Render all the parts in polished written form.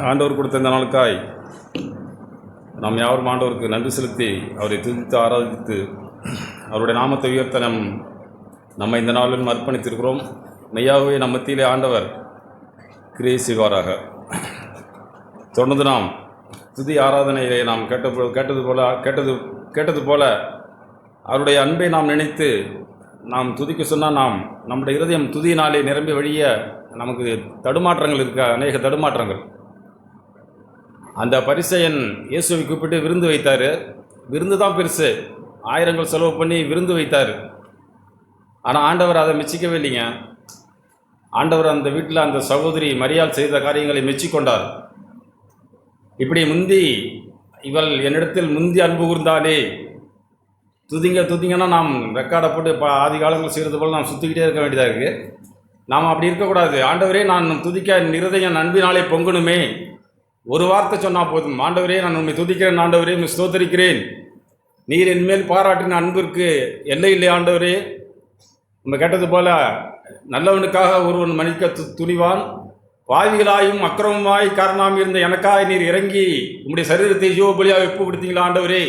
ஆண்டவர் கொடுத்த இந்த நாளுக்காய் நாம் யாவரும் ஆண்டவருக்கு நன்றி செலுத்தி அவரை துதித்து ஆராதித்து அவருடைய நாமத்தை உயர்த்த நம்ம இந்த நாளிலும் அர்ப்பணித்திருக்கிறோம். மெய்யாகவே நம் மத்தியிலே ஆண்டவர் கிரியை செய்வாராக. தொடர்ந்து நாம் துதி ஆராதனையிலே நாம் கேட்டது போல அவருடைய அன்பை நாம் நினைத்து நாம் துதிக்க சொன்னால் நம்முடைய இருதயம் துதியினாலே நிரம்பி வழிய நமக்கு தடுமாற்றங்கள் இருக்க, அநேக தடுமாற்றங்கள். அந்த பரிசேயன் இயேசுவை கூப்பிட்டு விருந்து வைத்தார். விருந்து தான் பெருசு, ஆயிரங்கள் செலவு பண்ணி விருந்து வைத்தார். ஆனால் ஆண்டவர் அதை மெச்சிக்கவே இல்லைங்க. ஆண்டவர் அந்த வீட்டில் அந்த சகோதரி மரியாள் செய்த காரியங்களை மெச்சிக்கொண்டார். இப்படி முந்தி இவள் என்னிடத்தில் முந்தி அன்பு கூர்ந்தாலே துதிங்கன்னா நாம் ரெக்கார்டை போட்டு ஆதி காலங்கள் செய்கிறது போல் நாம் சுற்றிக்கிட்டே இருக்க வேண்டியதாக இருக்குது. நாம் அப்படி இருக்கக்கூடாது. ஆண்டவரே, நான் துதிக்க இருதயம் அன்பினாலே பொங்கணுமே. ஒரு வார்த்தை சொன்னால் போதும். ஆண்டவரே, நான் உண்மை துதிக்கிறேன், ஆண்டவரே உண்மை ஸ்தோத்தரிக்கிறேன், நீர் என்மேல் பாராட்டின அன்பிற்கு எல்லை இல்லை ஆண்டவரே. நம்ம கேட்டது போல நல்லவனுக்காக ஒருவன் மன்னிக்க துணிவான், பாவிகளாயும் அக்கிரமமாய் காரணம் இருந்த எனக்காக நீர் இறங்கி உம்முடைய சரீரத்தை ஜீவபலியாக ஒப்பு கொடுத்தீங்களா ஆண்டவரே.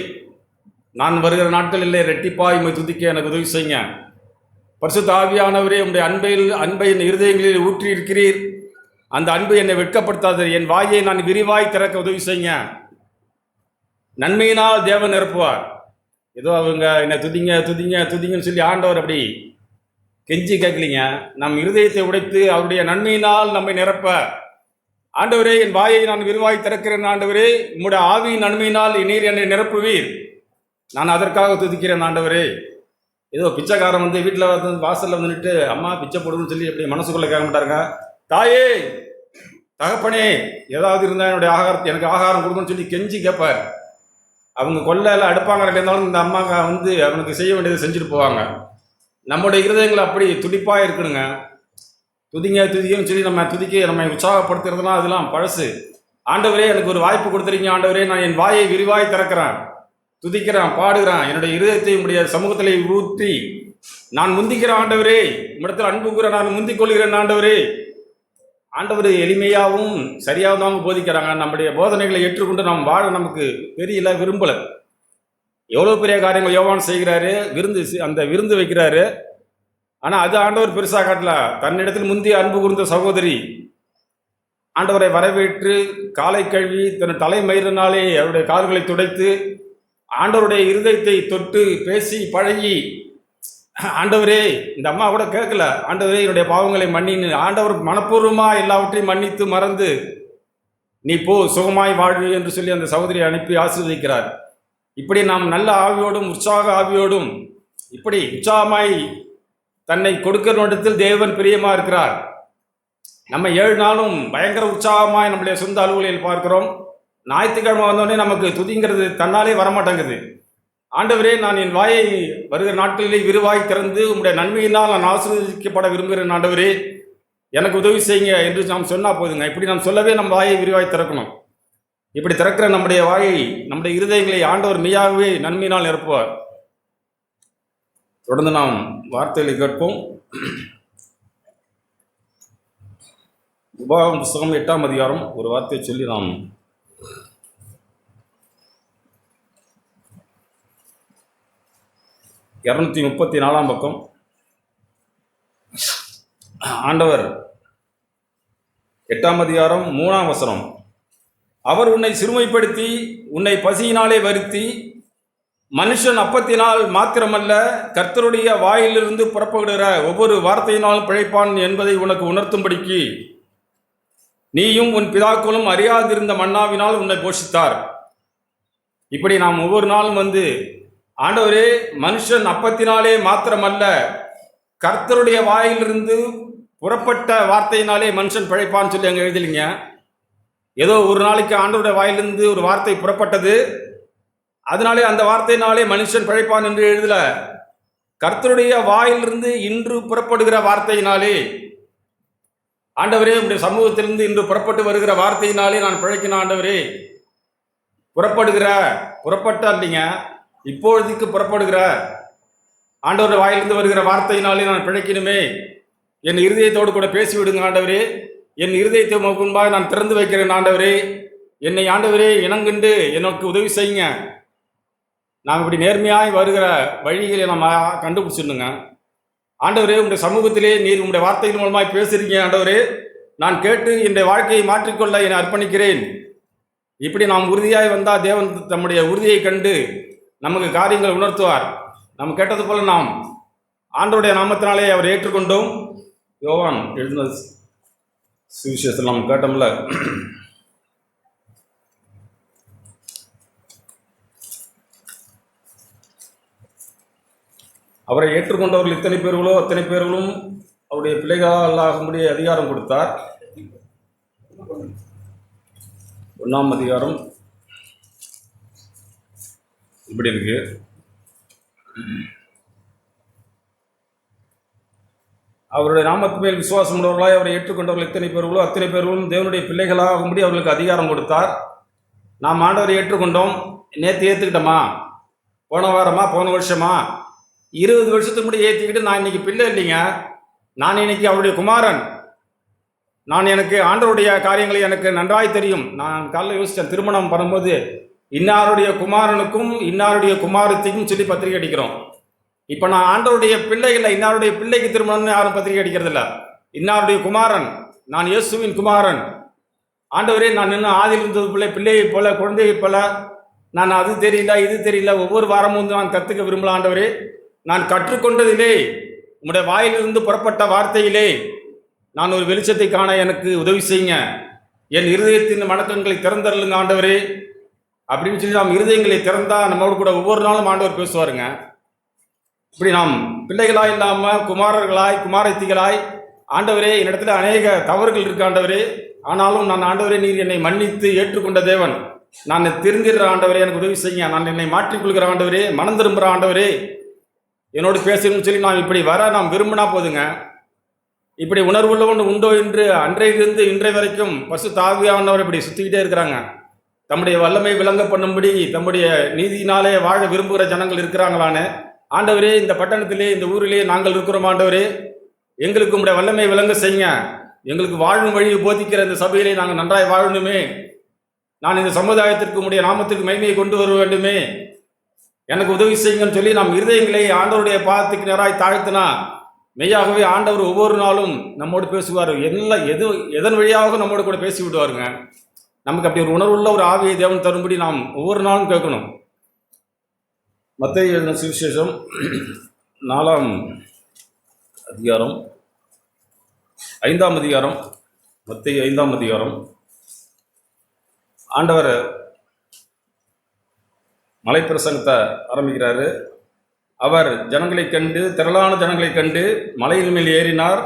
நான் வருகிற நாட்களிலே ரெட்டிப்பாய் உம்மை துதிக்க எனக்கு உதவி செய்யுங்க. பரிசுத்த ஆவியானவரே, உம்முடைய அன்பை என் இருதயங்களில் ஊற்றி இருக்கிறீர். அந்த அன்பு என்னை வெட்கப்படுத்தாது. என் வாயை நான் விரிவாய் திறக்க உதவி செய்யுங்க. நன்மையினால் தேவன் நிரப்புவார். ஏதோ அவங்க என்னை துதிங்கன்னு சொல்லி ஆண்டவர் அப்படி கெஞ்சி கேட்கலிங்க. நம் இருதயத்தை உடைத்து அவருடைய நன்மையினால் நம்மை நிரப்ப, ஆண்டவரே என் வாயை நான் விரிவாய் திறக்கிறேன், ஆண்டவரே உம்முடைய ஆவியின் நன்மையினால் நீர் என்னை நிரப்புவீர், நான் அதற்காக துதிக்கிறேன் ஆண்டவரே. ஏதோ பிச்சைக்காரன் வீட்டில் வாசலில் வந்துட்டு அம்மா பிச்சை போடுன்னு சொல்லி எப்படி மனசுக்குள்ளே கேட்க மாட்டாருங்க. தாயே, தகப்பனே, ஏதாவது இருந்தால் எனக்கு ஆகாரம் கொடுக்குன்னு சொல்லி கெஞ்சி கேட்பார். அவங்க கொள்ளையில் அடுப்பாங்க இருந்தாலும் இந்த அம்மா அவனுக்கு செய்ய வேண்டியதை செஞ்சுட்டு போவாங்க. நம்முடைய இருதயங்கள் அப்படி துடிப்பாக இருக்கணுங்க. துதிங்கன்னு சொல்லி நம்ம நம்மை உற்சாகப்படுத்துறதுலாம் அதெல்லாம் பழசு. ஆண்டவரே, எனக்கு ஒரு வாய்ப்பு கொடுத்துருக்கீங்க ஆண்டவரே, நான் என் வாயை விரிவாய் திறக்கிறேன், துதிக்கிறேன், பாடுகிறேன், என்னுடைய இருதயத்தை உடைய சமூகத்திலே ஊற்றி நான் முந்திக்கிறேன் ஆண்டவரே, உம்மிடத்தில் அன்பு கூற நான் முந்திக் கொள்கிறேன் ஆண்டவரே. ஆண்டவர் எளிமையாகவும் சரியாகவும் தான் போதிக்கிறாங்க. நம்முடைய போதனைகளை ஏற்றுக்கொண்டு நாம் வாழ நமக்கு தெரியல, விரும்பலை. எவ்வளோ பெரிய காரியங்கள் யோவான் செய்கிறாரு, அந்த விருந்து வைக்கிறாரு. ஆனால் அது ஆண்டவர் பெருசாக காட்டல. தன்னிடத்தில் முந்தைய அன்பு கூர்ந்த சகோதரி ஆண்டவரை வரவேற்று காலை கழுவி தன் தலைமயிரினாலே அவருடைய கால்களை துடைத்து ஆண்டவருடைய இருதயத்தை தொட்டு பேசி பழகி, ஆண்டவரே, இந்த அம்மா கூட கேட்கல, ஆண்டவரே என்னுடைய பாவங்களை மன்னின்னு. ஆண்டவர் மனப்பூர்வமாக எல்லாவற்றையும் மன்னித்து மறந்து நீ போ, சுகமாய் வாழ்வு என்று சொல்லி அந்த சகோதரியை அனுப்பி ஆசீர்வதிக்கிறார். இப்படி நாம் நல்ல ஆவியோடும் உற்சாக ஆவியோடும் இப்படி உற்சாகமாய் தன்னை கொடுக்கிற இடத்தில் தேவன் பிரியமாக இருக்கிறார். நம்ம 7 நாளும் பயங்கர உற்சாகமாய் நம்முடைய சொந்த அலுவலில் பார்க்கிறோம். ஞாயிற்றுக்கிழமை வந்தோடனே நமக்கு துதிங்கிறது தன்னாலே வரமாட்டேங்குது. ஆண்டவரே, நான் என் வாயை வருகிற நாட்களிலே விரிவாய் திறந்து உம்முடைய நன்மையினால் நான் ஆசீர்வதிக்கப்பட விரும்புகிறேன் ஆண்டவரே, எனக்கு உதவி செய்யுங்க என்று நாம் சொன்னால் போதுங்க. இப்படி நாம் சொல்லவே நம்ம வாயை விரிவாய் திறக்கணும். இப்படி திறக்கிற நம்முடைய வாயை, நம்முடைய இருதயங்களை ஆண்டவர் மெய்யாகவே நன்மையினால் நிரப்புவார். தொடர்ந்து நாம் வார்த்தைகளை கேட்போம். உபாகமம் புத்தகம் 8ஆம் அதிகாரம் ஒரு வார்த்தையை சொல்லி நாம் 234ஆம் பக்கம். ஆண்டவர் 8ஆம் அதிகாரம் 3ஆம் வசனம். அவர் உன்னை சிறுமைப்படுத்தி உன்னை பசியினாலே வருத்தி மனுஷன் அப்பத்தினால் மாத்திரமல்ல கர்த்தருடைய வாயிலிருந்து புறப்படுகிற ஒவ்வொரு வார்த்தையினாலும் பிழைப்பான் என்பதை உனக்கு உணர்த்தும்படிக்கு நீயும் உன் பிதாக்களும் அறியாதிருந்த மன்னாவினால் உன்னை போஷித்தார். இப்படி நாம் ஒவ்வொரு நாளும் ஆண்டவரே, மனுஷன் அப்பத்தினாலே மாத்திரமல்ல கர்த்தருடைய வாயிலிருந்து புறப்பட்ட வார்த்தையினாலே மனுஷன் பிழைப்பான்னு சொல்லி அங்கே எழுதலிங்க. ஏதோ ஒரு நாளைக்கு ஆண்டவருடைய வாயிலிருந்து ஒரு வார்த்தை புறப்பட்டது, அதனாலே அந்த வார்த்தையினாலே மனுஷன் பிழைப்பான் என்று எழுதல. கர்த்தருடைய வாயிலிருந்து இன்று புறப்படுகிற வார்த்தையினாலே, ஆண்டவரே உடைய சமூகத்திலிருந்து இன்று புறப்பட்டு வருகிற வார்த்தையினாலே நான் பிழைக்கணும் ஆண்டவரே. புறப்பட்ட இல்லைங்க, இப்பொழுதுக்கு புறப்படுகிற ஆண்டவருடைய வாயிலிருந்து வருகிற வார்த்தையினாலே நான் பிழைக்கணுமே. என் இருதயத்தோடு கூட பேசிவிடுங்க ஆண்டவரே. என் இருதயத்தை உமக்கு முன்பாக நான் திறந்து வைக்கிறேன் ஆண்டவரே. என்னை ஆண்டவரே இனங்கண்டு எனக்கு உதவி செய்யுங்க. நாங்கள் இப்படி நேர்மையாய் வருகிற வழிகளை நம்ம கண்டுபிடிச்சிடணுங்க. ஆண்டவரே, உங்களுடைய சமூகத்திலே நீர் உங்களுடைய வார்த்தைகள் மூலமாய் பேசுறீங்க ஆண்டவரே. நான் கேட்டு என்னுடைய வாழ்க்கையை மாற்றிக்கொள்ள என்னை அர்ப்பணிக்கிறேன். இப்படி நாம் உறுதியாய் வந்தால் தேவன் தம்முடைய உறுதியை கண்டு நமக்கு காரியங்களை உணர்த்துவார். நம்ம கேட்டது போல நாம் ஆண்டவருடைய நாமத்தினாலே அவர் ஏற்றுக்கொண்டோம். யோவான் எழுதின சுவிசேஷத்தில் நாம் கேட்டோம்ல, அவரை ஏற்றுக்கொண்டவர்கள் இத்தனை பேர்களோ அத்தனை பேர்களும் அவருடைய பிள்ளைகளாகும்படி அதிகாரம் கொடுத்தார். 1ஆம் அதிகாரம் இப்படி இருக்கு. அவருடைய நாமத்து மேல் விசுவாசம் உள்ளவர்களாய் அவரை ஏற்றுக்கொண்டவர்கள் எத்தனை பேர்களோ அத்தனை பேர்களும் தேவனுடைய பிள்ளைகளாகும்படி அவர்களுக்கு அதிகாரம் கொடுத்தார். நாம் ஆண்டவரை ஏற்றுக்கொண்டோம். நேற்று ஏற்றுக்கிட்டோமா? போன வாரமா? போன வருஷமா? 20 வருஷத்துக்கு முன்னாடி ஏற்றிக்கிட்டு நான் இன்னைக்கு பிள்ளை இல்லைங்க. நான் இன்னைக்கு அவருடைய குமாரன். எனக்கு ஆண்டவருடைய காரியங்களை எனக்கு நன்றாய் தெரியும். நான் காலையில் யோசித்தேன், திருமணம் பண்ணும்போது இன்னாருடைய குமாரனுக்கும் இன்னாருடைய குமாரத்தையும் சொல்லி பத்திரிகை அடிக்கிறோம். இப்போ நான் ஆண்டவருடைய பிள்ளை இல்லை, இன்னாருடைய பிள்ளைக்கு திருமணம்னு யாரும் பத்திரிகை அடிக்கிறது இல்லை. இன்னாருடைய குமாரன், நான் இயேசுவின் குமாரன். ஆண்டவரே, நான் இன்னும் ஆதியில் இருந்தது பிள்ளையை போல குழந்தையை போல நான் அது தெரியல இது தெரியல ஒவ்வொரு வாரமும் நான் கற்றுக்க விரும்பல. ஆண்டவரே, நான் கற்றுக்கொண்டதிலே உங்களுடைய வாயிலிருந்து புறப்பட்ட வார்த்தையிலே நான் ஒரு வெளிச்சத்தை காண எனக்கு உதவி செய்யுங்க. என் இருதயத்தின் மனக்கண்களை திறந்தருளுங்க ஆண்டவரே அப்படின்னு சொல்லி நாம் இருதயங்களை திறந்தால் நம்மளோட கூட ஒவ்வொரு நாளும் ஆண்டவர் பேசுவாருங்க. இப்படி நாம் பிள்ளைகளாய் இல்லாமல் குமாரர்களாய் குமாரத்திகளாய், ஆண்டவரே என்னிடத்துல அநேக தவறுகள் இருக்கு ஆண்டவரே, ஆனாலும் நான் ஆண்டவரே நீர் என்னை மன்னித்து ஏற்றுக்கொண்ட தேவன். நான் திருந்திடுற ஆண்டவரே, எனக்கு உதவி செய்யுங்க. நான் என்னை மாற்றிக்கொள்கிற ஆண்டவரே, மனம் திரும்புகிற ஆண்டவரே, என்னோடு பேசணும்னு சொல்லி நாம் இப்படி வர நாம் விரும்பினா போதுங்க. இப்படி உணர்வுள்ளவன் உண்டோ என்று அன்றையிலிருந்து இன்றைய வரைக்கும் பரிசுத்த ஆவியானவர் இப்படி சுற்றிக்கிட்டே இருக்கிறாங்க. தம்முடைய வல்லமை விளங்க பண்ணும்படி தம்முடைய நீதியினாலே வாழ விரும்புகிற ஜனங்கள் இருக்கிறாங்களான்னு. ஆண்டவரே, இந்த பட்டணத்திலே இந்த ஊரிலே நாங்கள் இருக்கிறோம் ஆண்டவரே, எங்களுக்கு உங்களுடைய வல்லமை விளங்க செய்யுங்க. எங்களுக்கு வாழும் வழியை போதிக்கிற இந்த சபையிலே நாங்கள் நன்றாய் வாழணுமே. நான் இந்த சமுதாயத்திற்கு உங்களுடைய நாமத்திற்கு மகிமையை கொண்டு வர வேண்டுமே, எனக்கு உதவி செய்யுங்கன்னு சொல்லி நாம் இருதயங்களை ஆண்டவருடைய பாதத்துக்கு நேராய் தாழ்த்தினா மெய்யாகவே ஆண்டவர் ஒவ்வொரு நாளும் நம்மோடு பேசுவார். எதன் வழியாக நம்மோடு கூட பேசி விடுவாருங்க. நமக்கு அப்படி ஒரு உணர்வுள்ள ஒரு ஆவியை தேவன் தரும்படி நாம் ஒவ்வொரு நாளும் கேட்கணும். மத்தேயு எழுதின சுவிசேஷம் 4ஆம் அதிகாரம் 5ஆம் அதிகாரம் மத்தேயு 5ஆம் அதிகாரம். ஆண்டவர் மலைப்பிரசங்கத்தை ஆரம்பிக்கிறாரு. அவர் ஜனங்களை கண்டு, திரளான ஜனங்களை கண்டு மலையின் மேல் ஏறினார்.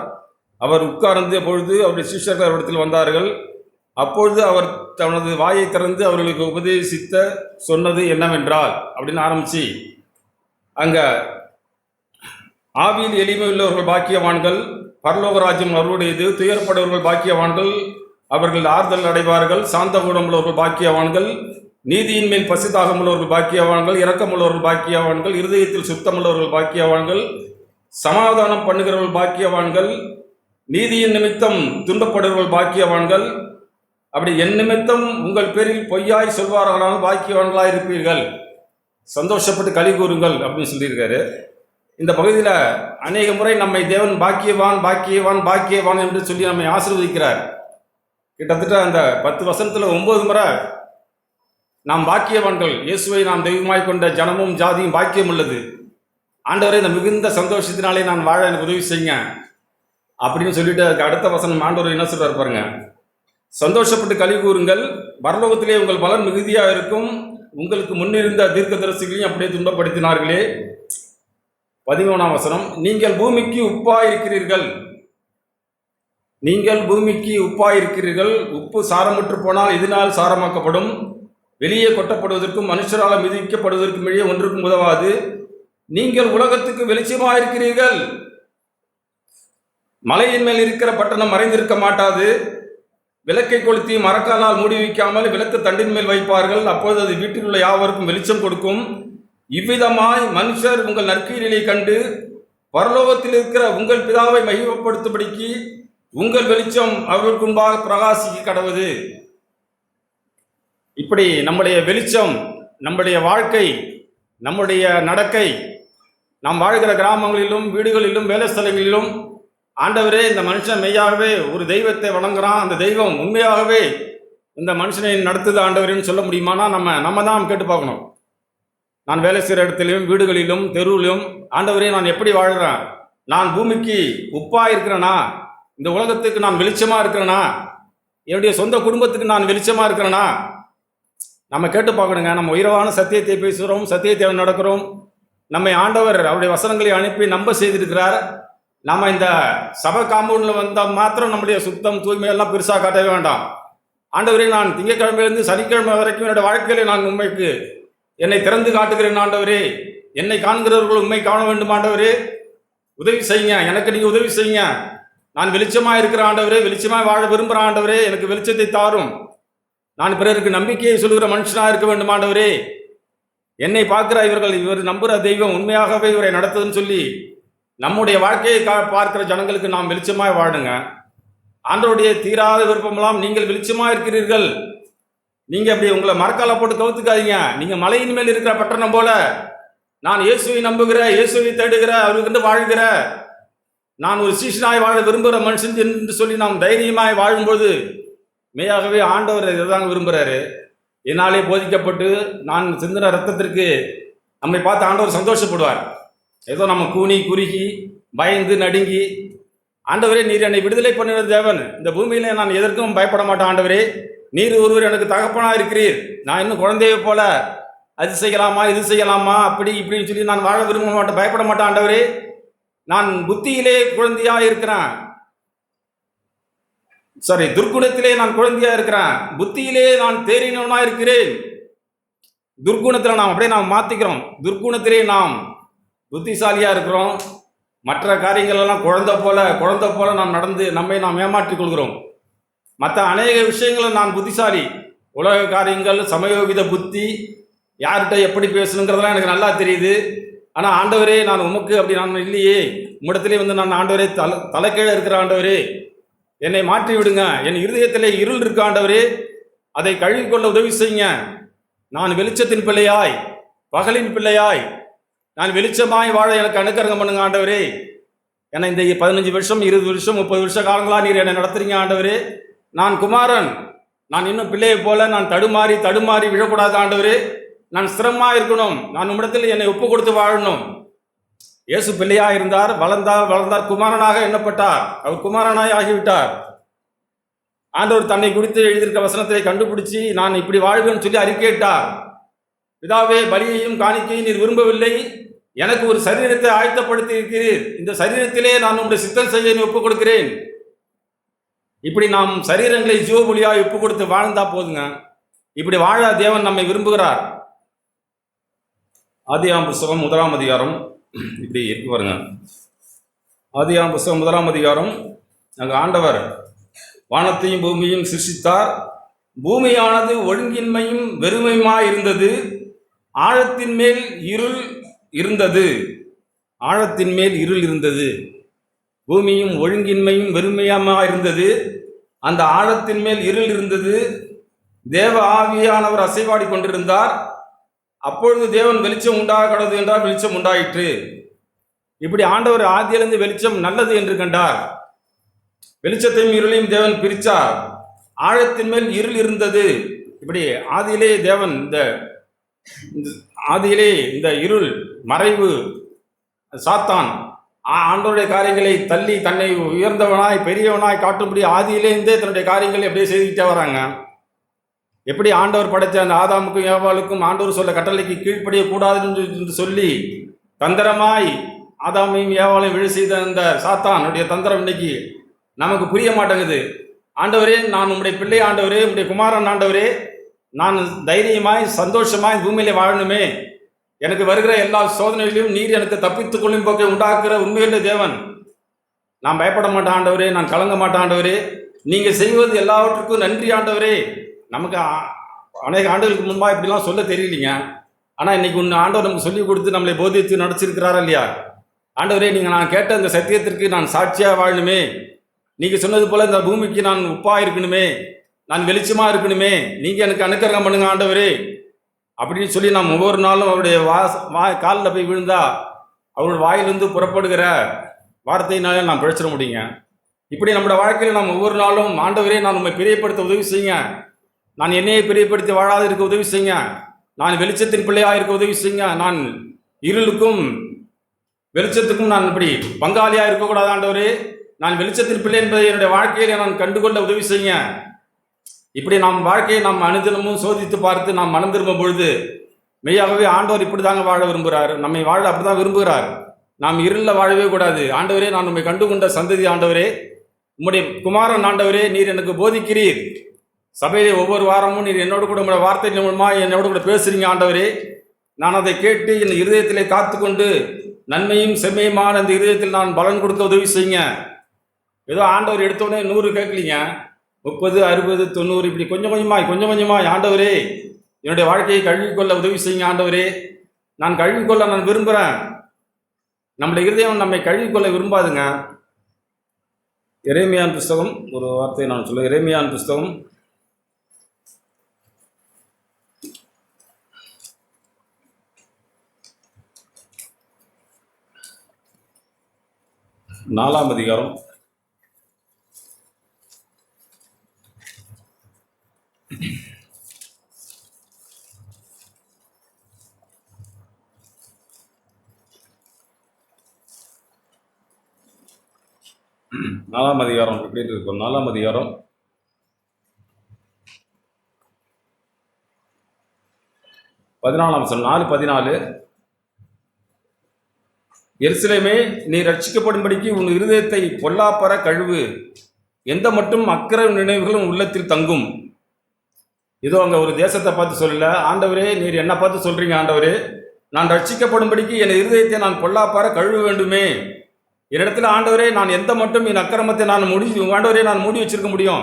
அவர் உட்கார்ந்த பொழுது அவருடைய சிஷ்யர்கள் அவரிடத்தில் வந்தார்கள். அப்பொழுது அவர் தனது வாயை திறந்து அவர்களுக்கு உபதேசித்த சொன்னது என்னவென்றால் அப்படின்னு ஆரம்பிச்சு, அங்க ஆவியில் எளிமை உள்ளவர்கள் பாக்கியவான்கள், பரலோக ராஜ்யம் அவர்களுடையது. துயரப்படுவர்கள் பாக்கியவான்கள், அவர்கள் ஆறுதல் அடைவார்கள். சாந்த குணமுள்ளவர்கள் பாக்கியவான்கள், நீதியின் மேல் பசிதாகம் உள்ளவர்கள் பாக்கியவான்கள். இரக்கமுள்ளவர்கள் பாக்கியவான்கள், இருதயத்தில் சுத்தமுள்ளவர்கள் பாக்கியவான்கள். சமாதானம் பண்ணுகிறவர்கள் பாக்கியவான்கள், நீதியின் நிமித்தம் துன்பப்படுகிறவர்கள் பாக்கியவான்கள். அப்படி என் நிமித்தம் உங்கள் பேரில் பொய்யாய் சொல்வார்களால் பாக்கியவான்களாக இருப்பீர்கள். சந்தோஷப்பட்டு களி கூறுங்கள் அப்படின்னு சொல்லியிருக்காரு. இந்த பகுதியில் அநேக முறை நம்மை தேவன் பாக்கியவான் பாக்கியவான் பாக்கியவான் என்று சொல்லி நம்மை ஆசீர்வதிக்கிறார். கிட்டத்தட்ட அந்த 10 வசனத்தில் 9 முறை நாம் பாக்கியவான்கள், இயேசுவை நாம் தெய்வமாய் கொண்ட ஜனமும் ஜாதியும் பாக்கியம் உள்ளது. ஆண்டவரை இந்த மிகுந்த சந்தோஷத்தினாலே நான் வாழ எனக்கு உதவி செய்யுங்க அப்படின்னு சொல்லிட்டு அதுக்கு அடுத்த வசனம் ஆண்டவர் என்ன சொல்றாரு பாருங்க. சந்தோஷப்பட்டு களி கூறுங்கள், பரலோகத்திலே உங்கள் பலன் மிகுதியாக இருக்கும். உங்களுக்கு முன்னிருந்த தீர்க்கதரிசிகளையும் அப்படியே துன்பப்படுத்தினார்களே. 13ஆம் வசனம், நீங்கள் பூமிக்கு உப்பாயிருக்கிறீர்கள். நீங்கள் பூமிக்கு உப்பாயிருக்கிறீர்கள். உப்பு சாரமற்று போனால் இதனால் சாரமாக்கப்படும். வெளியே கொட்டப்படுவதற்கும் மனுஷரால் மிதிக்கப்படுவதற்கும் இடையே ஒன்றுக்கும் உதவாது. நீங்கள் உலகத்துக்கு வெளிச்சமாயிருக்கிறீர்கள். மலையின் மேல் இருக்கிற பட்டணம் மறைந்திருக்க மாட்டாது. விளக்கை கொளுத்தி மரக்காலால் மூடி வைக்காமல் விளக்கு தண்டின் மேல் வைப்பார்கள். அப்போது அது வீட்டில் உள்ள யாவருக்கும் வெளிச்சம் கொடுக்கும். இவ்விதமாய் மனுஷர் உங்கள் நற்கிரியை கண்டு பரலோகத்தில் இருக்கிற உங்கள் பிதாவை மகிமைப்படுத்தும்படிக்கு உங்கள் வெளிச்சம் அவர்களுக்கு முன்பாக பிரகாசிக்க கடவுது. இப்படி நம்முடைய வெளிச்சம், நம்முடைய வாழ்க்கை, நம்முடைய நடக்கை, நாம் வாழ்கிற கிராமங்களிலும் வீடுகளிலும் வேலை ஸ்தலங்களிலும் ஆண்டவரே இந்த மனுஷன் மெய்யாகவே ஒரு தெய்வத்தை வணங்குறான், அந்த தெய்வம் உண்மையாகவே இந்த மனுஷனை நடத்துது ஆண்டவரேன்னு சொல்ல முடியுமானா நம்ம தான் கேட்டு பார்க்கணும். நான் வேலை செய்கிற இடத்துலையும் வீடுகளிலும் தெருவிலும் ஆண்டவரே நான் எப்படி வாழ்கிறேன்? நான் பூமிக்கு உப்பாக இருக்கிறேனா? இந்த உலகத்துக்கு நான் வெளிச்சமாக இருக்கிறேனா? என்னுடைய சொந்த குடும்பத்துக்கு நான் வெளிச்சமாக இருக்கிறேனா? நம்ம கேட்டு பார்க்கணுங்க. நம்ம உயர்வான சத்தியத்தை பேசுகிறோம், சத்தியத்தை நடக்கிறோம். நம்மை ஆண்டவர் அவருடைய வசனங்களை அனுப்பி நம்ப செய்திருக்கிறார். நம்ம இந்த சபை காம்பவுண்டில் வந்தால் மாத்திரம் நம்முடைய சுத்தம் தூய்மையெல்லாம் பெருசாக காட்டவே வேண்டாம். ஆண்டவரே நான் திங்கட்கிழமையிலிருந்து சனிக்கிழமை வரைக்கும் என்னுடைய வாழ்க்கையில நான் உண்மைக்கு என்னை திறந்து காட்டுகிறேன் ஆண்டவரே. என்னை காண்கிறவர்கள் உண்மை காண வேண்டும் ஆண்டவரே. உதவி செய்யுங்க, எனக்கு நீங்கள் உதவி செய்யுங்க. நான் வெளிச்சமாக இருக்கிற ஆண்டவரே, வெளிச்சமாக வாழ விரும்புகிற ஆண்டவரே, எனக்கு வெளிச்சத்தை தாரும். நான் பிறருக்கு நம்பிக்கையை சொல்கிற மனுஷனாக இருக்க வேண்டும் ஆண்டவரே. என்னை பார்க்கிற இவர் நம்புகிற தெய்வம் உண்மையாகவே இவரை நடத்துதுன்னு சொல்லி நம்முடைய வாழ்க்கையை பார்க்கிற ஜனங்களுக்கு நாம் வெளிச்சமாக வாழுங்க. ஆண்டவருடைய தீராத விருப்பமெல்லாம் நீங்கள் வெளிச்சமாக இருக்கிறீர்கள். நீங்கள் அப்படி உங்களை மரக்கால போட்டு கவுத்துக்காதீங்க. நீங்கள் மலையின் மேல் இருக்கிற பட்டணம் போல நான் இயேசுவை நம்புகிற, இயேசுவை தேடுகிற, அவருக்கு வாழ்கிற, நான் ஒரு சீஷனாய் வாழ விரும்புகிற மனுஷன் என்று சொல்லி நாம் தைரியமாய் வாழும்போது மெய்யாகவே ஆண்டவர் இதைதாங்க விரும்புகிறாரு. என்னாலே போதிக்கப்பட்டு நான் சிந்தின ரத்தத்திற்கு நம்மை பார்த்து ஆண்டவர் சந்தோஷப்படுவார். ஏதோ நம்ம கூனி குறுகி பயந்து நடுங்கி, ஆண்டவரே நீர் என்னை விடுதலை பண்ணின தேவன், இந்த பூமியில நான் எதற்கும் பயப்பட மாட்டேன் ஆண்டவரே, நீர் ஒருவர் எனக்கு தகப்பனா இருக்கிறீர், நான் இன்னும் குழந்தையை போல அது செய்யலாமா இது செய்யலாமா அப்படி இப்படின்னு சொல்லி நான் வாழ விரும்ப மாட்டேன், பயப்பட மாட்டேன் ஆண்டவரே. நான் புத்தியிலே குழந்தையா இருக்கிறேன், துர்க்குணத்திலே நான் குழந்தையா இருக்கிறேன், புத்தியிலே நான் தேறினவனா இருக்கிறேன். துர்க்குணத்தில் நாம் அப்படியே நாம் மாத்திக்கிறோம். துர்க்குணத்திலே நாம் புத்திசாலியா இருக்கிறோம். மற்ற காரியங்கள் எல்லாம் குழந்தை போல நாம் நடந்து நம்மை நாம் ஏமாற்றிக் கொள்கிறோம். மற்ற அநேக விஷயங்களை நான் புத்திசாலி, உலக காரியங்கள், சமயோகித புத்தி, யார்கிட்ட எப்படி பேசணுங்கிறதெல்லாம் எனக்கு நல்லா தெரியுது. ஆனால் ஆண்டவரே நான் உமக்கு அப்படி நான் இல்லையே, உம்மிடத்திலே நான் ஆண்டவரே தலைக்கீழே இருக்கிற ஆண்டவரே, என்னை மாற்றி விடுங்க. என் இருதயத்திலே இருள் இருக்க ஆண்டவரே, அதை கழுவிக்கொள்ள உதவி செய்யுங்க. நான் வெளிச்சத்தின் பிள்ளையாய், பகலின் பிள்ளையாய், நான் வெளிச்சமாய் வாழ எனக்கு அனுக்கிரகம் பண்ணுங்க ஆண்டவரே. ஏன்னா இந்த 15 வருஷம் 20 வருஷம் 30 வருஷ காலங்களா நீர் என்னை நடத்துறீங்க ஆண்டவரே. நான் குமாரன், நான் இன்னும் பிள்ளையை போல நான் தடுமாறி விழக்கூடாது ஆண்டவரே. நான் ஸ்திரமா இருக்கணும், நான் உம்மிடத்தில் என்னை ஒப்பு கொடுத்து வாழணும். இயேசு பிள்ளையா இருந்தார், வளர்ந்தார், குமாரனாக எண்ணப்பட்டார், அவர் குமாரனாய் ஆகிவிட்டார். ஆண்டவர் தன்னை குறித்து எழுதியிருக்க வசனத்தை கண்டுபிடிச்சி நான் இப்படி வாழ்வேன்னு சொல்லி அறிக்கையிட்டார். பிதாவே, பலியையும் காணிக்கையும் நீர் விரும்பவில்லை, எனக்கு ஒரு சரீரத்தை ஆயத்தப்படுத்தி இருக்கிறீர், இந்த சரீரத்திலே நான் உங்களுடைய சித்தம் செய்ய ஒப்புக் கொடுக்கிறேன். இப்படி நாம் சரீரங்களை ஜீவபலியாய் ஒப்பு கொடுத்து வாழ்ந்தா போதுங்க. இப்படி வாழ தேவன் நம்மை விரும்புகிறார். ஆதியாம் புஸ்தகம் 1ஆம் அதிகாரம் இப்படி இருக்கு பாருங்க. ஆதியாம் புஸ்தகம் 1ஆம் அதிகாரம், அங்கே ஆண்டவர் வானத்தையும் பூமியையும் சிருஷ்டித்தார். பூமியானது ஒழுங்கின்மையும் வெறுமையுமாய் இருந்தது, ஆழத்தின் மேல் இருள் இருந்தது. ஆழத்தின் மேல் இருள் இருந்தது, பூமியும் ஒழுங்கின்மையும் வெறுமையுமாய் இருந்தது, அந்த ஆழத்தின் மேல் இருள் இருந்தது. தேவ ஆவியானவர் அசைவாடி கொண்டிருந்தார். அப்பொழுது தேவன் வெளிச்சம் உண்டாக கடவுது என்றால் வெளிச்சம் உண்டாயிற்று. இப்படி ஆண்டவர் ஆதியிலிருந்து வெளிச்சம் நல்லது என்று கண்டார். வெளிச்சத்தையும் இருளையும் தேவன் பிரித்தார். ஆழத்தின் மேல் இருள் இருந்தது. இப்படி ஆதியிலே தேவன் ஆதியிலே இந்த இருள் மறைவு சாத்தான் ஆண்டவருடைய காரியங்களை தள்ளி தன்னை உயர்ந்தவனாய் பெரியவனாய் காட்டும்படி ஆதியிலேருந்தே தன்னுடைய காரியங்களை அப்படியே செய்துக்கிட்டே வராங்க. எப்படி ஆண்டவர் படைத்த அந்த ஆதாமுக்கும் ஏவாளுக்கும் ஆண்டவர் சொல்ல கட்டளைக்கு கீழ்ப்படியக்கூடாது என்று சொல்லி தந்திரமாய் ஆதாமையும் ஏவாளையும் விழி செய்த அந்த சாத்தானுடைய தந்திரம் இன்னைக்கு நமக்கு புரிய மாட்டேங்குது. ஆண்டவரே, நான் உம்முடைய பிள்ளை ஆண்டவரே, உம்முடைய குமாரன் ஆண்டவரே, நான் தைரியமாய் சந்தோஷமாய் பூமியிலே வாழணுமே, எனக்கு வருகிற எல்லா சோதனைகளையும் நீர் எனக்கு தப்பித்துக் கொள்ளும் போக்கை உண்டாக்குற உண்மையுள்ள தேவன், நான் பயப்பட மாட்டேன் ஆண்டவரே, நான் கலங்க மாட்டேன் ஆண்டவரே, நீங்கள் செய்வது எல்லாவற்றுக்கும் நன்றி ஆண்டவரே. நமக்கு அநேக ஆண்டுகளுக்கு முன்பாக இப்படிலாம் சொல்ல தெரியலீங்க. ஆனால் இன்னைக்கு ஒன்று ஆண்டவர் நமக்கு சொல்லிக் கொடுத்து நம்மளை போதித்து நடிச்சிருக்கிறாரா இல்லையா? ஆண்டவரே, நீங்கள் நான் கேட்ட அந்த சத்தியத்திற்கு நான் சாட்சியாக வாழணுமே, நீங்க சொன்னது போல இந்த பூமிக்கு நான் உப்பா இருக்கணுமே, நான் வெளிச்சமா இருக்கணுமே, நீங்க எனக்கு அனுக்கிரகம் பண்ணுங்க ஆண்டவரே அப்படின்னு சொல்லி நாம் ஒவ்வொரு நாளும் அவருடைய காலில் போய் விழுந்தா அவருடைய வாயிலிருந்து புறப்படுகிற வார்த்தையினாலே நாம் பிழைச்சிட முடியுங்க. இப்படி நம்மளோட வாழ்க்கையில் நாம் ஒவ்வொரு நாளும் ஆண்டவரே நான் உண்மை பிரியப்படுத்த உதவி செய்யுங்க, நான் என்னையை பிரியப்படுத்தி வாழாது இருக்க உதவி செய்யுங்க, நான் வெளிச்சத்தின் பிள்ளையாக இருக்க உதவி செய்யுங்க, நான் இருளுக்கும் வெளிச்சத்துக்கும் நான் இப்படி பங்காளியாக இருக்கக்கூடாது ஆண்டவரே, நான் வெளிச்சத்தின் பிள்ளை என்பதை என்னுடைய வாழ்க்கையில நான் கண்டுகொள்ள உதவி செய்யுங்க. இப்படி நாம் வாழ்க்கையை நாம் அனுதினமும் சோதித்து பார்த்து நாம் மனம் திரும்பும் பொழுது மெய்யாகவே ஆண்டவர் இப்படி தாங்க வாழ விரும்புகிறார், நம்மை வாழ அப்படிதான் விரும்புகிறார். நாம் இருளில் வாழவே கூடாது. ஆண்டவரே நான் உண்மை கண்டுகொண்ட சந்ததி ஆண்டவரே, உம்முடைய குமாரன் ஆண்டவரே, நீர் எனக்கு போதிக்கிறீர். சபையிலே ஒவ்வொரு வாரமும் நீர் என்னோடு கூட உங்களுடைய வார்த்தை மூலமாக என்னோடு கூட பேசுறீங்க ஆண்டவரே. நான் அதை கேட்டு என் இருதயத்திலே காத்து கொண்டு நன்மையும் செம்மையுமான அந்த இருதயத்தில் நான் பலன் கொடுக்க உதவி செய்யுங்க. ஏதோ ஆண்டவர் எடுத்தோடனே 100 கேட்கலீங்க, 30, 60, 90 இப்படி கொஞ்சம் கொஞ்சமாய் ஆண்டவரே என்னுடைய வாழ்க்கையை கழுவிக்கொள்ள உதவி செய்யுங்க ஆண்டவரே. நான் கழுவிக்கொள்ள நான் விரும்புகிறேன். நம்முடைய இருதயம் நம்மை கழுவிக்கொள்ள விரும்பாதுங்க. எரேமியாவின் புஸ்தகம் ஒரு வார்த்தையை நான் சொல்லுவேன். எரேமியாவின் புஸ்தகம் 4ஆம் அதிகாரம் 4ஆம் அதிகாரம் எப்படி இருக்கும்? 4ஆம் அதிகாரம் 14ஆம் வசனம், 4:14. எருசலேமே, நீ ரட்சிக்கப்படும்படிக்கு உன் இருதயத்தை பொல்லாப்பற கழுவு, எந்த மட்டும் அக்கிர நினைவுகளும் உள்ளத்தில் தங்கும். இதோ அங்கே ஒரு தேசத்தை பார்த்து சொல்லல, ஆண்டவரே நீர் என்ன பார்த்து சொல்றீங்க ஆண்டவரே, நான் ரட்சிக்கப்படும்படிக்கு என் இருதயத்தை நான் பொல்லாப்பற கழுவ வேண்டுமே. என்னிடத்துல ஆண்டவரே நான் எந்த மட்டும் என் அக்கிரமத்தை நான் ஆண்டவரே நான் மூடி வச்சிருக்க முடியும்.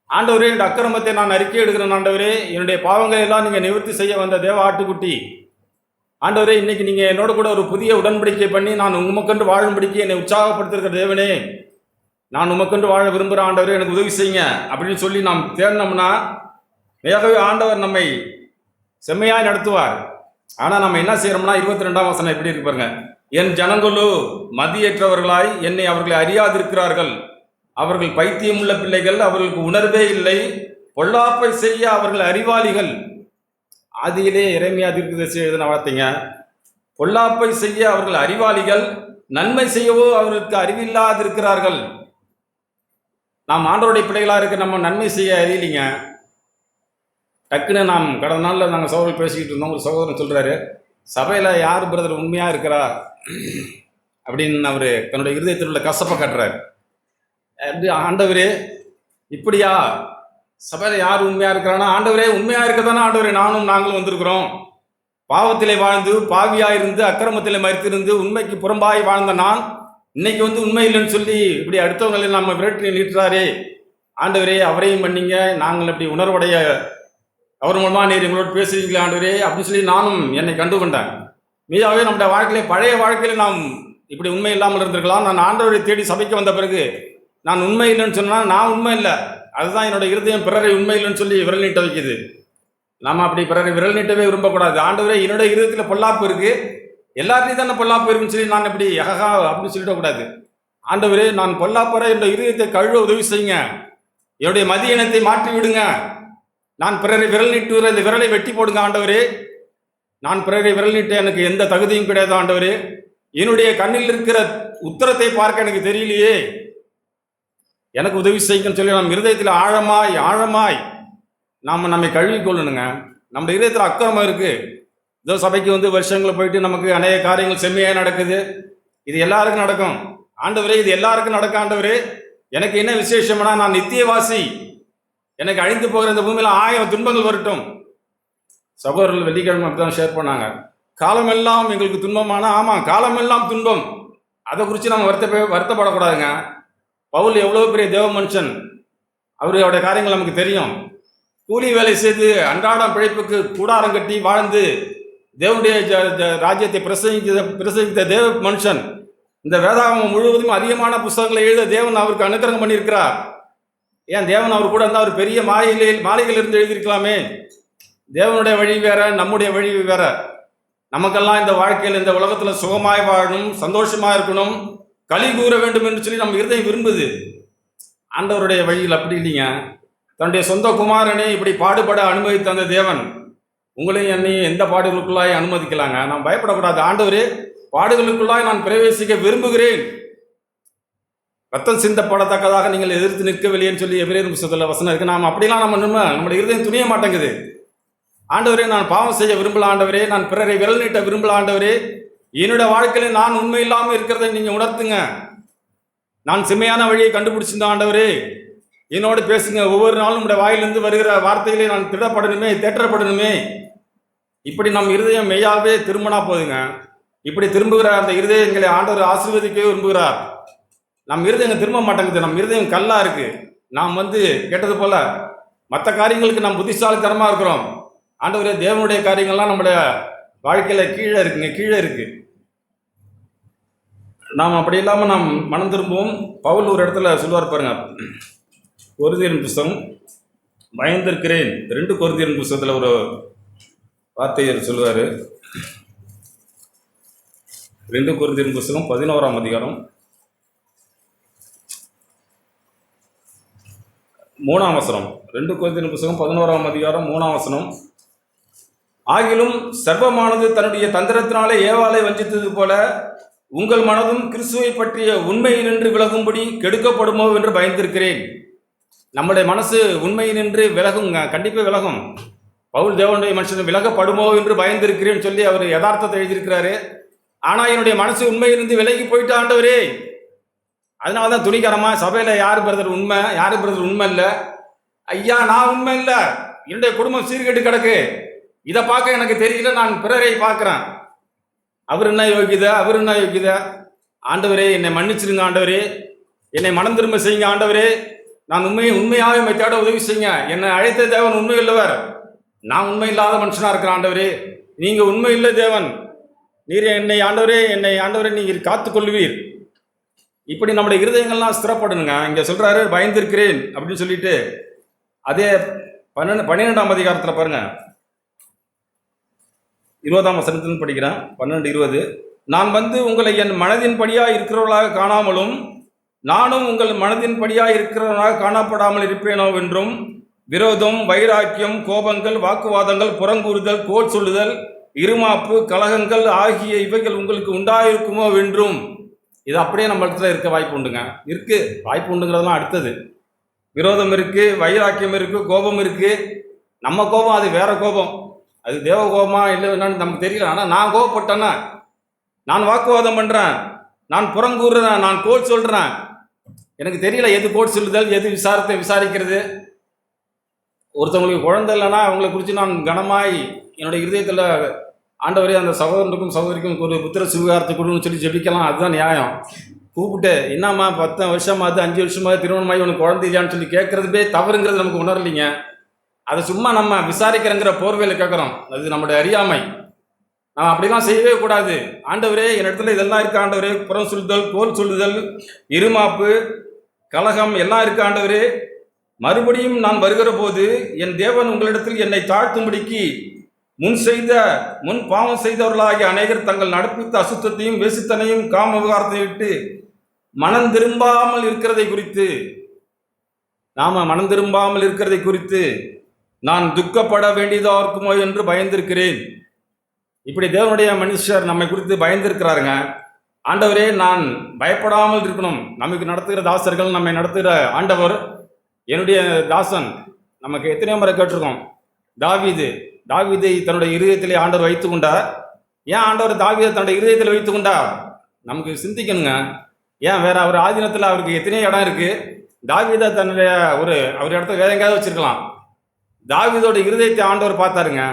ஆண்டவரே இந்த அக்கிரமத்தை நான் அறிக்கை எடுக்கிறேன் ஆண்டவரே, என்னுடைய பாவங்களை எல்லாம் நீங்கள் நிவர்த்தி செய்ய வந்த தேவ ஆட்டுக்குட்டி ஆண்டவரே, இன்னைக்கு நீங்கள் என்னோட கூட ஒரு புதிய உடன்படிக்கை பண்ணி நான் உமக்கென்று வாழும்படிக்கு என்னை உற்சாகப்படுத்திருக்கிற தேவனே, நான் உமக்கென்று வாழ விரும்புகிற ஆண்டவரே எனக்கு உதவி செய்யுங்க அப்படின்னு சொல்லி நாம் தேடினோம்னா மிகவே ஆண்டவர் நம்மை செம்மையாய் நடத்துவார். ஆனால் நம்ம என்ன செய்யறோம்னா 22ஆம் வசனம் எப்படி இருக்கு பாருங்க. என் ஜனங்களோ மதியற்றவர்களாய் என்னை அவர்களை அறியாதிருக்கிறார்கள், அவர்கள் பைத்தியமுள்ள பிள்ளைகள், அவர்களுக்கு உணர்வே இல்லை, பொல்லாப்பை செய்ய அவர்கள் அறிவாளிகள். ஆதியிலே எரேமியா தீர்க்கதரிசி எழுதின வார்த்தைங்க. பொல்லாப்பை செய்ய அவர்கள் அறிவாளிகள், நன்மை செய்யவோ அவர்களுக்கு அறிவில்லாதிருக்கிறார்கள். நாம் ஆண்டவருடைய பிள்ளைகளாக இருக்க நம்ம நன்மை செய்ய அறியலிங்க. டக்குன்னு நாம் கடந்த நாளில் நாங்கள் சகோதரர் பேசிக்கிட்டு இருந்தோம். ஒரு சகோதரன் சொல்கிறாரு, சபையில் யார் பிரதர் உண்மையாக இருக்கிறா அப்படின்னு அவர் தன்னுடைய இருதயத்தில் உள்ள கசப்பை காட்டுறாரு. எப்படி ஆண்டவரே இப்படியா, சபையில் யார் உண்மையாக இருக்கிறான்னா, ஆண்டவரே உண்மையாக இருக்க தானே ஆண்டவரே நாங்களும் வந்திருக்கிறோம். பாவத்திலே வாழ்ந்து பாவியாக இருந்து அக்கிரமத்திலே மறித்திருந்து உண்மைக்கு புறம்பாய் வாழ்ந்த நான் இன்னைக்கு உண்மை இல்லைன்னு சொல்லி இப்படி அடுத்தவங்களை நம்ம விரட்டி நீட்டுறாரே, ஆண்டவரே அவரையும் பண்ணீங்க, நாங்கள் இப்படி உணர்வுடைய அவர் மூலமாக நீர் எங்களோட பேசுறீங்களே ஆண்டவரே அப்படின்னு சொல்லி நானும் என்னை கண்டு கொண்டேன். மீதாவே நம்முடைய வாழ்க்கையில பழைய வாழ்க்கையில் நாம் இப்படி உண்மை இல்லாமல் இருந்திருக்கலாம். நான் ஆண்டவரை தேடி சபைக்கு வந்த பிறகு நான் உண்மை இல்லைன்னு சொன்னால் நான் உண்மை இல்லை, அதுதான் என்னோட இருதயம் பிறரை உண்மை இல்லைன்னு சொல்லி விரல் நீட்ட வைக்குது. நாம் அப்படி பிறரை விரல் நீட்டவே விரும்பக்கூடாது. ஆண்டவரே என்னோட இருதயத்தில் பொல்லாப்பு இருக்கு, எல்லாத்தையும் தானே பொல்லாப்பு இருக்குன்னு சொல்லி நான் இப்படி யகா அப்படின்னு சொல்லிடக்கூடாது. ஆண்டவரே நான் பொல்லாப்பற என்னோட இருதயத்தை கழுவ உதவி செய்யுங்க, என்னுடைய மதிய இனத்தை மாற்றி விடுங்க, நான் பிறரை விரல் நீட்டுகிற இந்த விரலை வெட்டி போடுங்க ஆண்டவரே, நான் பிறரை விரல் நீட்ட எனக்கு எந்த தகுதியும் கிடையாது ஆண்டவரே, என்னுடைய கண்ணில் இருக்கிற உத்தரத்தை பார்க்க எனக்கு தெரியலையே, எனக்கு உதவி செய்யுங்கன்னு சொல்லி நம் இருதயத்தில் ஆழமாய் நாம் நம்மை கழுவிக்கொள்ளணுங்க. நம்ம இருதயத்தில் அக்கிரமம் இருக்கு. இதோ சபைக்கு வருஷங்களை போயிட்டு நமக்கு அநேக காரியங்கள் செம்மையாக நடக்குது, இது எல்லாருக்கும் நடக்கும். ஆண்டவரே இது எல்லாருக்கும் நடக்க ஆண்டவரே, எனக்கு என்ன விசேஷம்னா நான் நித்தியவாசி, எனக்கு அழிந்து போகிற இந்த பூமியில் 1000 துன்பங்கள் வரட்டும். சகோதரர்கள் வெள்ளிக்கிழமை அப்படிதான் ஷேர் பண்ணாங்க, காலமெல்லாம் எங்களுக்கு துன்பமான. ஆமாம், காலமெல்லாம் துன்பம், அதை குறித்து நம்ம வருத்தப்படக்கூடாதுங்க. பவுல் எவ்வளோ பெரிய தேவ மனுஷன், அவருடைய காரியங்கள் நமக்கு தெரியும். கூலி வேலை செய்து அன்றாடம் பிழைப்புக்கு கூடாரம் கட்டி வாழ்ந்து தேவனுடைய ராஜ்யத்தை பிரசங்கித்த தேவ மனுஷன். இந்த வேதாகமம் முழுவதும் அதிகமான புஸ்தகங்களை எழுத தேவன் அவருக்கு அனுக்கிரகம் பண்ணியிருக்கிறார். ஏன் தேவன் அவர் கூட இருந்தால் அவர் பெரிய மாளிகையில் இருந்து எழுதியிருக்கலாமே. தேவனுடைய வழி வேற, நம்முடைய வழி வேற. நமக்கெல்லாம் இந்த வாழ்க்கையில் இந்த உலகத்தில் சுகமாய் வாழணும், சந்தோஷமாக இருக்கணும், களி கூற வேண்டும் என்று சொல்லி நம்ம இருதயம் விரும்புது. ஆண்டவருடைய வழியில் அப்படி இல்லைங்க. தன்னுடைய சொந்த குமாரனை இப்படி பாடுபட அனுமதித்த அந்த தேவன் உங்களையும் என்னையும் எந்த பாடுகளுக்குள்ளாய் அனுமதிக்கலாங்க. நாம் பயப்படக்கூடாது. ஆண்டவரே, பாடுகளுக்குள்ளாய் நான் பிரவேசிக்க விரும்புகிறேன், ரத்தம் சிந்தப்படத்தக்கதாக நீங்கள் எதிர்த்து நிற்கவில்லைன்னு சொல்லி எபிரேயர் புத்தகத்தில் வசனம் இருக்கு. நாம் அப்படிலாம் நம்முடைய இருதயம் துணிய மாட்டேங்குது. ஆண்டவரே, நான் பாவம் செய்ய விரும்பல ஆண்டவரே, நான் பிறரை விரல் நீட்ட விரும்பல ஆண்டவரே, என்னோட வாழ்க்கையில நான் உண்மை இல்லாமல் இருக்கிறத நீங்க உணர்த்துங்க. நான் செம்மையான வழியை கண்டுபிடிச்சிருந்தேன் ஆண்டவரே, என்னோடு பேசுங்க. ஒவ்வொரு நாளும் நம்முடைய வாயிலிருந்து வருகிற வார்த்தைகளை நான் திடப்படணுமே, தேற்றப்படணுமே. இப்படி நம் இருதயம் மெய்யாகவே திரும்பினா போதுங்க. இப்படி திரும்புகிற அந்த இருதயங்களை ஆண்டவர் ஆசீர்வதிக்கவே விரும்புகிறார். நம் இருதயம் திரும்ப மாட்டேங்குது. நம் இருதயம் கல்லா இருக்கு. நாம் கேட்டது போல மற்ற காரியங்களுக்கு நாம் புத்திசாலித்தனமா இருக்கிறோம். ஆண்டவரே, தேவனுடைய காரியங்கள்லாம் நம்முடைய வாழ்க்கையில கீழே இருக்கு. நாம் அப்படி இல்லாமல் நாம் மனம் திரும்புவோம். பவுல் ஒரு இடத்துல சொல்லுவார் பாருங்க, கொரிந்தியர் புஸ்தகம், பயந்திருக்கிறேன். 2 கொரிந்தியர் புஸ்தகத்தில் ஒரு வார்த்தையை சொல்லுவார். 2 கொரிந்தியர் புஸ்தகம் 11ஆம் அதிகாரம் 3ஆம் வசனம். 2 கொரிந்தியர் புஸ்தகம் 11ஆம் அதிகாரம் 3ஆம் வசனம். ஆகிலும் சர்வமானது தன்னுடைய தந்திரத்தினாலே ஏவாளை வஞ்சித்தது போல உங்கள் மனதும் கிறிஸ்துவை பற்றிய உண்மையினின்று விலகும்படி கெடுக்கப்படுமோ என்று பயந்திருக்கிறேன். நம்முடைய மனசு உண்மையினின்று விலகுங்க, கண்டிப்பாக விலகும். பவுல் தேவனுடைய மனுஷன் விலகப்படுமோ என்று பயந்திருக்கிறேன்னு சொல்லி அவர் யதார்த்தத்தை எழுதியிருக்கிறாரு. ஆனால் என்னுடைய மனசு உண்மையிலிருந்து விலகி போயிட்டு ஆண்டவரே, அதனால தான் துணிகரமா சபையில் யார் பிரதர் உண்மை, யார் பிரதர் உண்மை இல்லை. ஐயா, நான் உண்மை இல்லை, என்னுடைய குடும்பம் சீர்கெட்டு கிடக்கு, இதை பார்க்க எனக்கு தெரியல, நான் பிறரை பார்க்குறேன், அவர் என்ன யோகிதா. ஆண்டவரே, என்னை மன்னிச்சிருங்க ஆண்டவரே, என்னை மனம் திரும்ப செய்யுங்க ஆண்டவரே, நான் உண்மையாக மெத்தாட உதவி செய்யுங்க. என்னை அழைத்த தேவன் உண்மை இல்லவர், நான் உண்மை இல்லாத மனுஷனா இருக்கிறேன் ஆண்டவரே, நீங்க உண்மை இல்லை தேவன், நீர் என்னை ஆண்டவரே நீங்க காத்துக்கொள்வீர். இப்படி நம்முடைய இருதயங்கள்லாம் ஸ்திரப்படணுங்க. இங்க சொல்றாரு பயந்திருக்கிறேன் அப்படின்னு சொல்லிட்டு, அதே 12ஆம் அதிகாரத்தில் பாருங்க, 20ஆம் வசனத்திலிருந்து படிக்கிறேன். 12:20. நான் உங்களை என் மனதின்படியா இருக்கிறவர்களாக காணாமலும் நானும் உங்கள் மனதின்படியா இருக்கிறவர்களாக காணப்படாமல் இருப்பேனோ என்றும், விரோதம், வைராக்கியம், கோபங்கள், வாக்குவாதங்கள், புறங்கூறுதல், கோல் சொல்லுதல், இருமாப்பு, கலகங்கள் ஆகிய இவைகள் உங்களுக்கு உண்டாயிருக்குமோ என்றும். இது அப்படியே நம்ம இடத்துல இருக்க வாய்ப்பு உண்டுங்க. வாய்ப்பு உண்டுங்கிறதெல்லாம் அடுத்தது. விரோதம் இருக்கு, வைராக்கியம் இருக்கு, கோபம் இருக்கு. நம்ம கோபம் அது வேற கோபம், அது தேவ கோபமா இல்லை என்னன்னு நமக்கு தெரியல. ஆனால் நான் கோபப்பட்டேன்னா, நான் வாக்குவாதம் பண்ணுறேன், நான் புறங்கூறுறேன், நான் கோல் சொல்கிறேன், எனக்கு தெரியல எது கோல் சொல்லுதல், எது விசாரிக்கிறது. ஒருத்தவங்களுக்கு குழந்தை இல்லைன்னா அவங்களை குறித்து நான் கனமாய் என்னுடைய இருதயத்தில் ஆண்டவரே அந்த சகோதரனுக்கும் சகோதரிக்கும் ஒரு புத்திர சுவிகாரத்தை கொடுன்னு சொல்லி ஜெபிக்கலாம். அதுதான் நியாயம். கூப்பிட்டு என்னம்மா 10 வருஷமாவது 5 வருஷமாவது திருமணமாகி உனக்கு குழந்தை இல்லையான்னு சொல்லி கேட்கறதுவே தவறுங்கிறது நமக்கு உணரலைங்க. அதை சும்மா நம்ம விசாரிக்கிறங்கிற போர்வையில் கேட்குறோம். அது நம்முடைய அறியாமை. நம்ம அப்படிலாம் செய்யவே கூடாது. ஆண்டவரே, என் இடத்துல இதெல்லாம் இருக்கு ஆண்டவரே, புறம் சொல்லுதல், கோல் சொல்லுதல், இருமாப்பு, கலகம் எல்லாம் இருக்கு ஆண்டவரே. மறுபடியும் நான் வருகிற போது என் தேவன் உங்களிடத்தில் என்னை தாழ்த்தும்படிக்கு முன் பாவம் செய்தவர்களாகிய அநேகர் தங்கள் நடப்பித்த அசுத்தத்தையும் வேசித்தனையும் காம விவகாரத்தை விட்டு மனம் திரும்பாமல் இருக்கிறதை குறித்து நான் துக்கப்பட வேண்டியதா இருக்குமோ என்று பயந்திருக்கிறேன். இப்படி தேவனுடைய மனுஷர் நம்மை குறித்து பயந்திருக்கிறாருங்க. ஆண்டவரே, நான் பயப்படாமல் இருக்கணும். நமக்கு நடத்துகிற தாசர்கள், நம்மை நடத்துகிற ஆண்டவர், என்னுடைய தாசன். நமக்கு எத்தனையோ முறை கேட்டிருக்கோம். தாவீதை தன்னுடைய இருதயத்திலே ஆண்டவர் வைத்து கொண்டார். ஏன் ஆண்டவர் தாவீதை தன்னுடைய இருதயத்தில் வைத்து கொண்டார்? நமக்கு சிந்திக்கணுங்க. ஏன் வேற அவர் ஆதீனத்தில் அவருக்கு எத்தனையோ இடம் இருக்கு. தாவீதை தன்னுடைய அவர் இடத்த வேற எங்கேயாவது வச்சிருக்கலாம். தாவீதோட இருதயத்தை ஆண்டவர் பார்த்தாருங்க.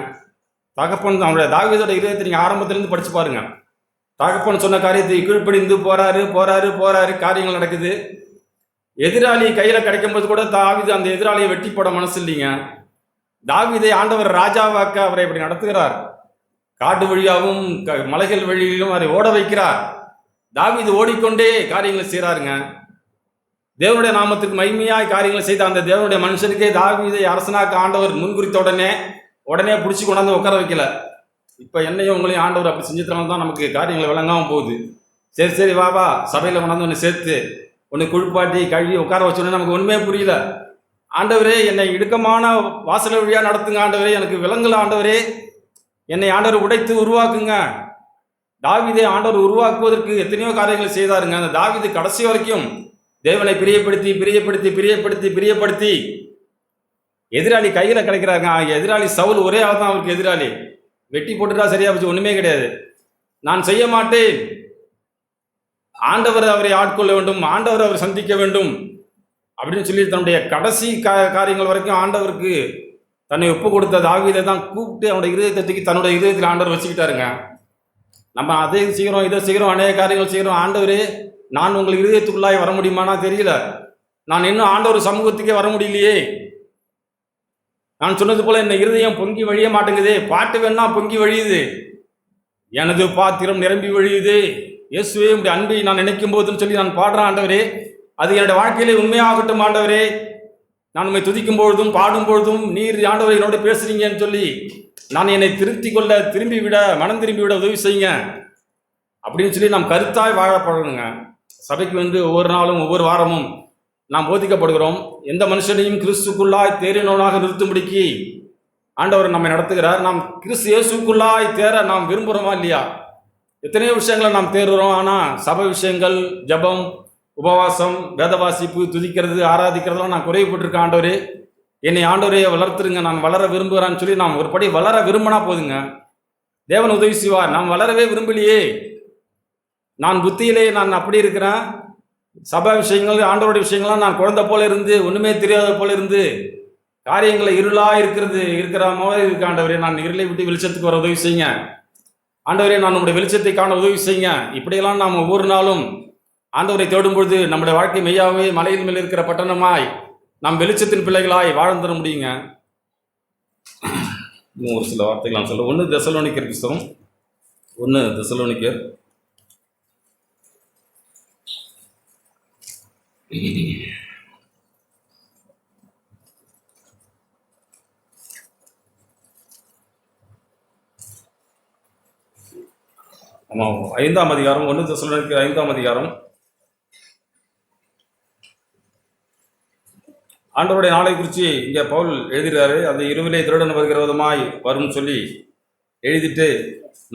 தகப்பன் அவருடைய தாவீதோட இருதயத்தை நீங்கள் ஆரம்பத்திலேருந்து படிச்சு பாருங்க. தகப்பன் சொன்ன காரியத்தை கீழ்ப்படிந்து போறாரு, காரியங்கள் நடக்குது. எதிராளி கையில் கிடைக்கும்போது கூட தாவீது அந்த எதிராளியை வெட்டி போட மனசு இல்லைங்க. தாவீதை ஆண்டவர் ராஜாவாக்க அவரை இப்படி நடத்துகிறார். காட்டு வழியாகவும் மலைகள் வழியிலும் அவரை ஓட வைக்கிறார். தாவீது ஓடிக்கொண்டே காரியங்களை செய்கிறாருங்க. தேவனுடைய நாமத்துக்கு மகிமையாய் காரியங்களை செய்த அந்த தேவனுடைய மனுஷனுக்கே தாவீதை அரசனாக்க ஆண்டவர் முன்குறித்த உடனே பிடிச்சி கொண்டாந்து உட்கார வைக்கல. இப்போ என்னையும் உங்களையும் ஆண்டவர் அப்படி செஞ்சுட்டாலும் தான் நமக்கு காரியங்களை விளங்காமல் போகுது. சரி வா சபையில் கொண்டாந்து ஒன்று சேர்த்து ஒன்று குளிப்பாட்டி கழுவி உட்கார வச்சோன்னே நமக்கு ஒன்றுமே புரியல. ஆண்டவரே என்னை இடுக்கமான வாசல் வழியாக நடத்துங்க ஆண்டவரே, எனக்கு விளங்கல ஆண்டவரே, என்னை ஆண்டவர் உடைத்து உருவாக்குங்க. தாவீதை ஆண்டவர் உருவாக்குவதற்கு எத்தனையோ காரியங்களை செய்தாருங்க. அந்த தாவீது கடைசி வரைக்கும் தேவனை பிரியப்படுத்தி எதிராளி கையில் கிடைக்கிறாங்க. எதிராளி சவுல் ஒரே ஆள் தான் அவருக்கு எதிராளி. வெட்டி போட்டுட்டா சரியா போச்சு, ஒன்றுமே கிடையாது. நான் செய்ய மாட்டேன், ஆண்டவர் அவரை ஆட்கொள்ள வேண்டும், ஆண்டவர் அவரை சந்திக்க வேண்டும் அப்படின்னு சொல்லி தன்னுடைய கடைசி காரியங்கள் வரைக்கும் ஆண்டவருக்கு தன்னை ஒப்பு கொடுத்த தாவீதை தான் கூப்பிட்டு அவனுடைய இருதயத்தை தூக்கி தன்னுடைய இருதயத்தில் ஆண்டவர் வச்சுக்கிட்டாருங்க. நம்ம அதை செய்கிறோம், இதை செய்கிறோம், அநேக காரியங்கள் செய்கிறோம். ஆண்டவரே, நான் உங்கள் இருதயத்துக்குள்ளாய் வர முடியுமானா தெரியல. நான் இன்னும் ஆண்டவர் சமூகத்துக்கே வர முடியலையே. நான் சொன்னது போல என்ன இருதயம் பொங்கி வழிய மாட்டேங்குது. பாட்டு வேணா பொங்கி வழியுது, எனது பாத்திரம் நிரம்பி வழியுது. இயேசுவே உடைய அன்பை நான் நினைக்கும் போதுன்னு சொல்லி நான் பாடுறேன் ஆண்டவரே. அது என்னுடைய வாழ்க்கையிலே உண்மையாகட்டும் ஆண்டவரே. நான் உண்மை துதிக்கும் பொழுதும் பாடும் பொழுதும் நீர் ஆண்டவரை என்னோட பேசுறீங்கன்னு சொல்லி நான் என்னை திருப்தி கொள்ள மனம் திரும்பி விட உதவி செய்யுங்க அப்படின்னு சொல்லி நாம் கருத்தாய் வாழப்படணுங்க. சபைக்கு ஒவ்வொரு நாளும் ஒவ்வொரு வாரமும் நாம் போதிக்கப்படுகிறோம். எந்த மனுஷனையும் கிறிஸ்துக்குள்ளாய் தேறினவனாக நிறுத்தும்படிக்கு ஆண்டவர் நம்மை நடத்துகிறார். நாம் கிறிஸ்து இயேசுக்குள்ளாய் தேர நாம் விரும்புகிறோமா இல்லையா? எத்தனையோ விஷயங்களை நாம் தேடுறோம். ஆனால் சபை விஷயங்கள், ஜபம், உபவாசம், வேத வாசிப்பு, துதிக்கிறது, ஆராதிக்கிறதுலாம் நான் குறைவுபட்டிருக்கேன். ஆண்டவரே, என்னை ஆண்டவரையே வளர்த்துருங்க, நான் வளர விரும்புகிறான்னு சொல்லி நாம் ஒரு படி வளர விரும்பினா போதுங்க, தேவன் உதவி செய்வார். நாம் வளரவே விரும்பலையே, நான் புத்தியிலே நான் அப்படி இருக்கிறேன். சபை விஷயங்கள், ஆண்டவருடைய விஷயங்கள்லாம் நான் குழந்தை போல இருந்து ஒன்றுமே தெரியாத போல இருந்து காரியங்களை இருளாக இருக்கிற மாதிரி இருக்க. ஆண்டவரே, நான் இருளை விட்டு வெளிச்சத்துக்கு வர உதவி செய்யுங்க. ஆண்டவரே, நான் நம்முடைய வெளிச்சத்தை காண உதவி செய்யுங்க. இப்படியெல்லாம் நாம் ஒவ்வொரு நாளும் ஆண்டவரை தேடும் பொழுது நம்முடைய வாழ்க்கை மெய்யாகவே மலையின் மேல் இருக்கிற பட்டணமாய் நாம் வெளிச்சத்தின் பிள்ளைகளாய் வாழ்ந்துட முடியுங்க. இன்னும் ஒரு சில வார்த்தைகள் நான் சொல்ல. 1 தெசலோனிக்கர் புத்தகம் 1 தெசலோனிக்கர் 5ஆம் அதிகாரம். 1 தெசலோனிக்கர் 5ஆம் அதிகாரம். ஆண்டவருடைய நாளை குறித்து இங்கே பவுல் எழுதுகிறாரு. அது இருவிலே திருடன் வருகிற விதமாய் வரும்னு சொல்லி எழுதிட்டு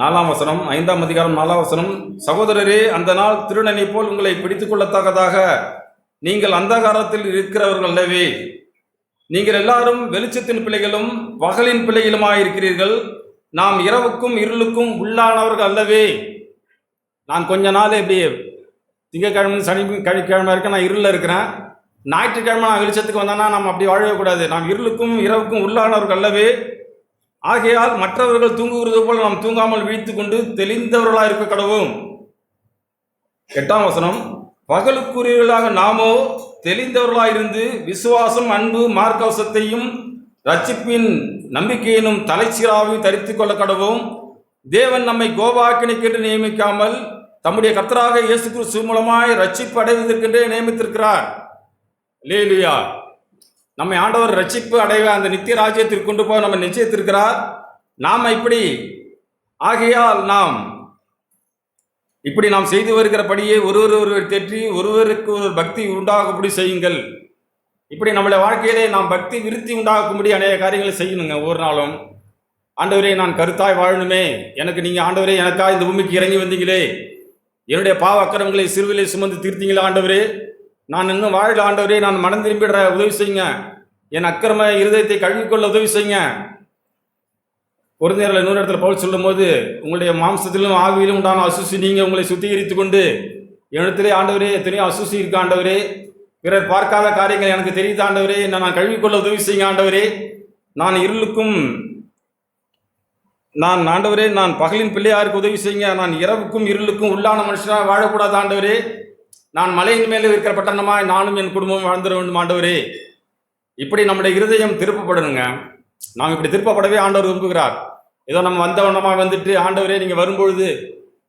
4ஆம் வசனம், 5ஆம் அதிகாரம் 4ஆம் வசனம், சகோதரரே, அந்த நாள் திருடனை போல் உங்களை பிடித்து கொள்ளத்தக்கதாக நீங்கள் அந்தகாரத்தில் இருக்கிறவர்கள் அல்லவே. நீங்கள் எல்லாரும் வெளிச்சத்தின் பிள்ளைகளும் பகலின் பிள்ளைகளுமாயிருக்கிறீர்கள். நாம் இரவுக்கும் இருளுக்கும் உள்ளானவர்கள் அல்லவே. நான் கொஞ்ச நாள் இப்படி திங்கக்கிழமை சனிக்கிழமை வரைக்கும் நான் இருளில் இருக்கிறேன். ஞாயிற்றுக்கிழமை நான் வெளிச்சத்துக்கு வந்தேன்னா நாம் அப்படி வாழவே கூடாது. நாம் இருளுக்கும் இரவுக்கும் உள்ளானவர்கள் அல்லவே. ஆகையால் மற்றவர்கள் தூங்குகிறது போல் நாம் தூங்காமல் விழித்து கொண்டு தெளிந்தவர்களாக இருக்க கடவும். 8ஆம் வசனம், பகலுக்குரியவர்களாக நாமோ தெளிந்தவர்களாக இருந்து விசுவாசம், அன்பு, மார்க்கவசத்தையும் ரட்சிப்பின் நம்பிக்கையினும் தலைச்சீராவையும் தரித்து கொள்ள கடவும். தேவன் நம்மை கோபாக்கினைக்கென்று நியமிக்காமல் தம்முடைய கர்த்தராக இயேசு கிறிஸ்து மூலமாய் ரட்சிப்பு அடைவதற்கென்றே நியமித்திருக்கிறார். அல்லேலூயா. நம்மை ஆண்டவர் ரட்சிப்பு அடைய அந்த நித்திய ராஜ்யத்திற்கு கொண்டு போய் நம்ம நிச்சயித்திருக்கிறார். நாம் ஆகையால் நாம் செய்து வருகிறபடியே ஒருவர் தேற்றி ஒருவருக்கு ஒரு பக்தி உண்டாகும்படி செய்யுங்கள். இப்படி நம்மளுடைய வாழ்க்கையிலே நாம் பக்தி விருத்தி உண்டாகும்படி அநேக காரியங்களை செய்யணுங்க. ஒவ்வொரு நாளும் ஆண்டவரே, நான் கருத்தாய் வாழணுமே, எனக்கு நீங்கள் ஆண்டவரே எனக்காக இந்த பூமிக்கு இறங்கி வந்தீங்களே, என்னுடைய பாவ அக்கிரமங்களை சிறுவிலை சுமந்து தீர்த்தீங்களா ஆண்டவரே, நான் இன்னும் வாழல ஆண்டவரே, நான் மனம் திரும்பிடுற உதவி செய்யுங்க, என் அக்கிரம இருதயத்தை கழுவிக்கொள்ள உதவி செய்யுங்க. கொரிந்தியர் 100 இடத்துல பவுல் சொல்லும் போது, உங்களுடைய மாம்சத்திலும் ஆவியிலும் உண்டான அசுசி நீங்கள் உங்களை சுத்திகரித்து கொண்டு இடத்திலே ஆண்டவரே எத்தனையோ அசுசி இருக்க ஆண்டவரே, பிறர் பார்க்காத காரியங்கள் எனக்கு தெரியுது ஆண்டவரே, நான் கழுவிக்கொள்ள உதவி செய்யுங்க ஆண்டவரே. நான் ஆண்டவரே, நான் பகலின் பிள்ளையாருக்கு உதவி செய்யுங்க. நான் இரவுக்கும் இருளுக்கும் உள்ளான மனுஷனாக வாழக்கூடாது ஆண்டவரே. நான் மலையின் மேலே இருக்கிற பட்டணமாய் நானும் என் குடும்பமும் வாழ்ந்துட வேண்டும் ஆண்டவரே. இப்படி நம்முடைய இருதயம் திருப்பப்படணுங்க. நாம் இப்படி திருப்பப்படவே ஆண்டவர் விரும்புகிறார். ஏதோ நம்ம வந்தவண்ணமாக வந்துட்டு, ஆண்டவரே நீங்கள் வரும்பொழுது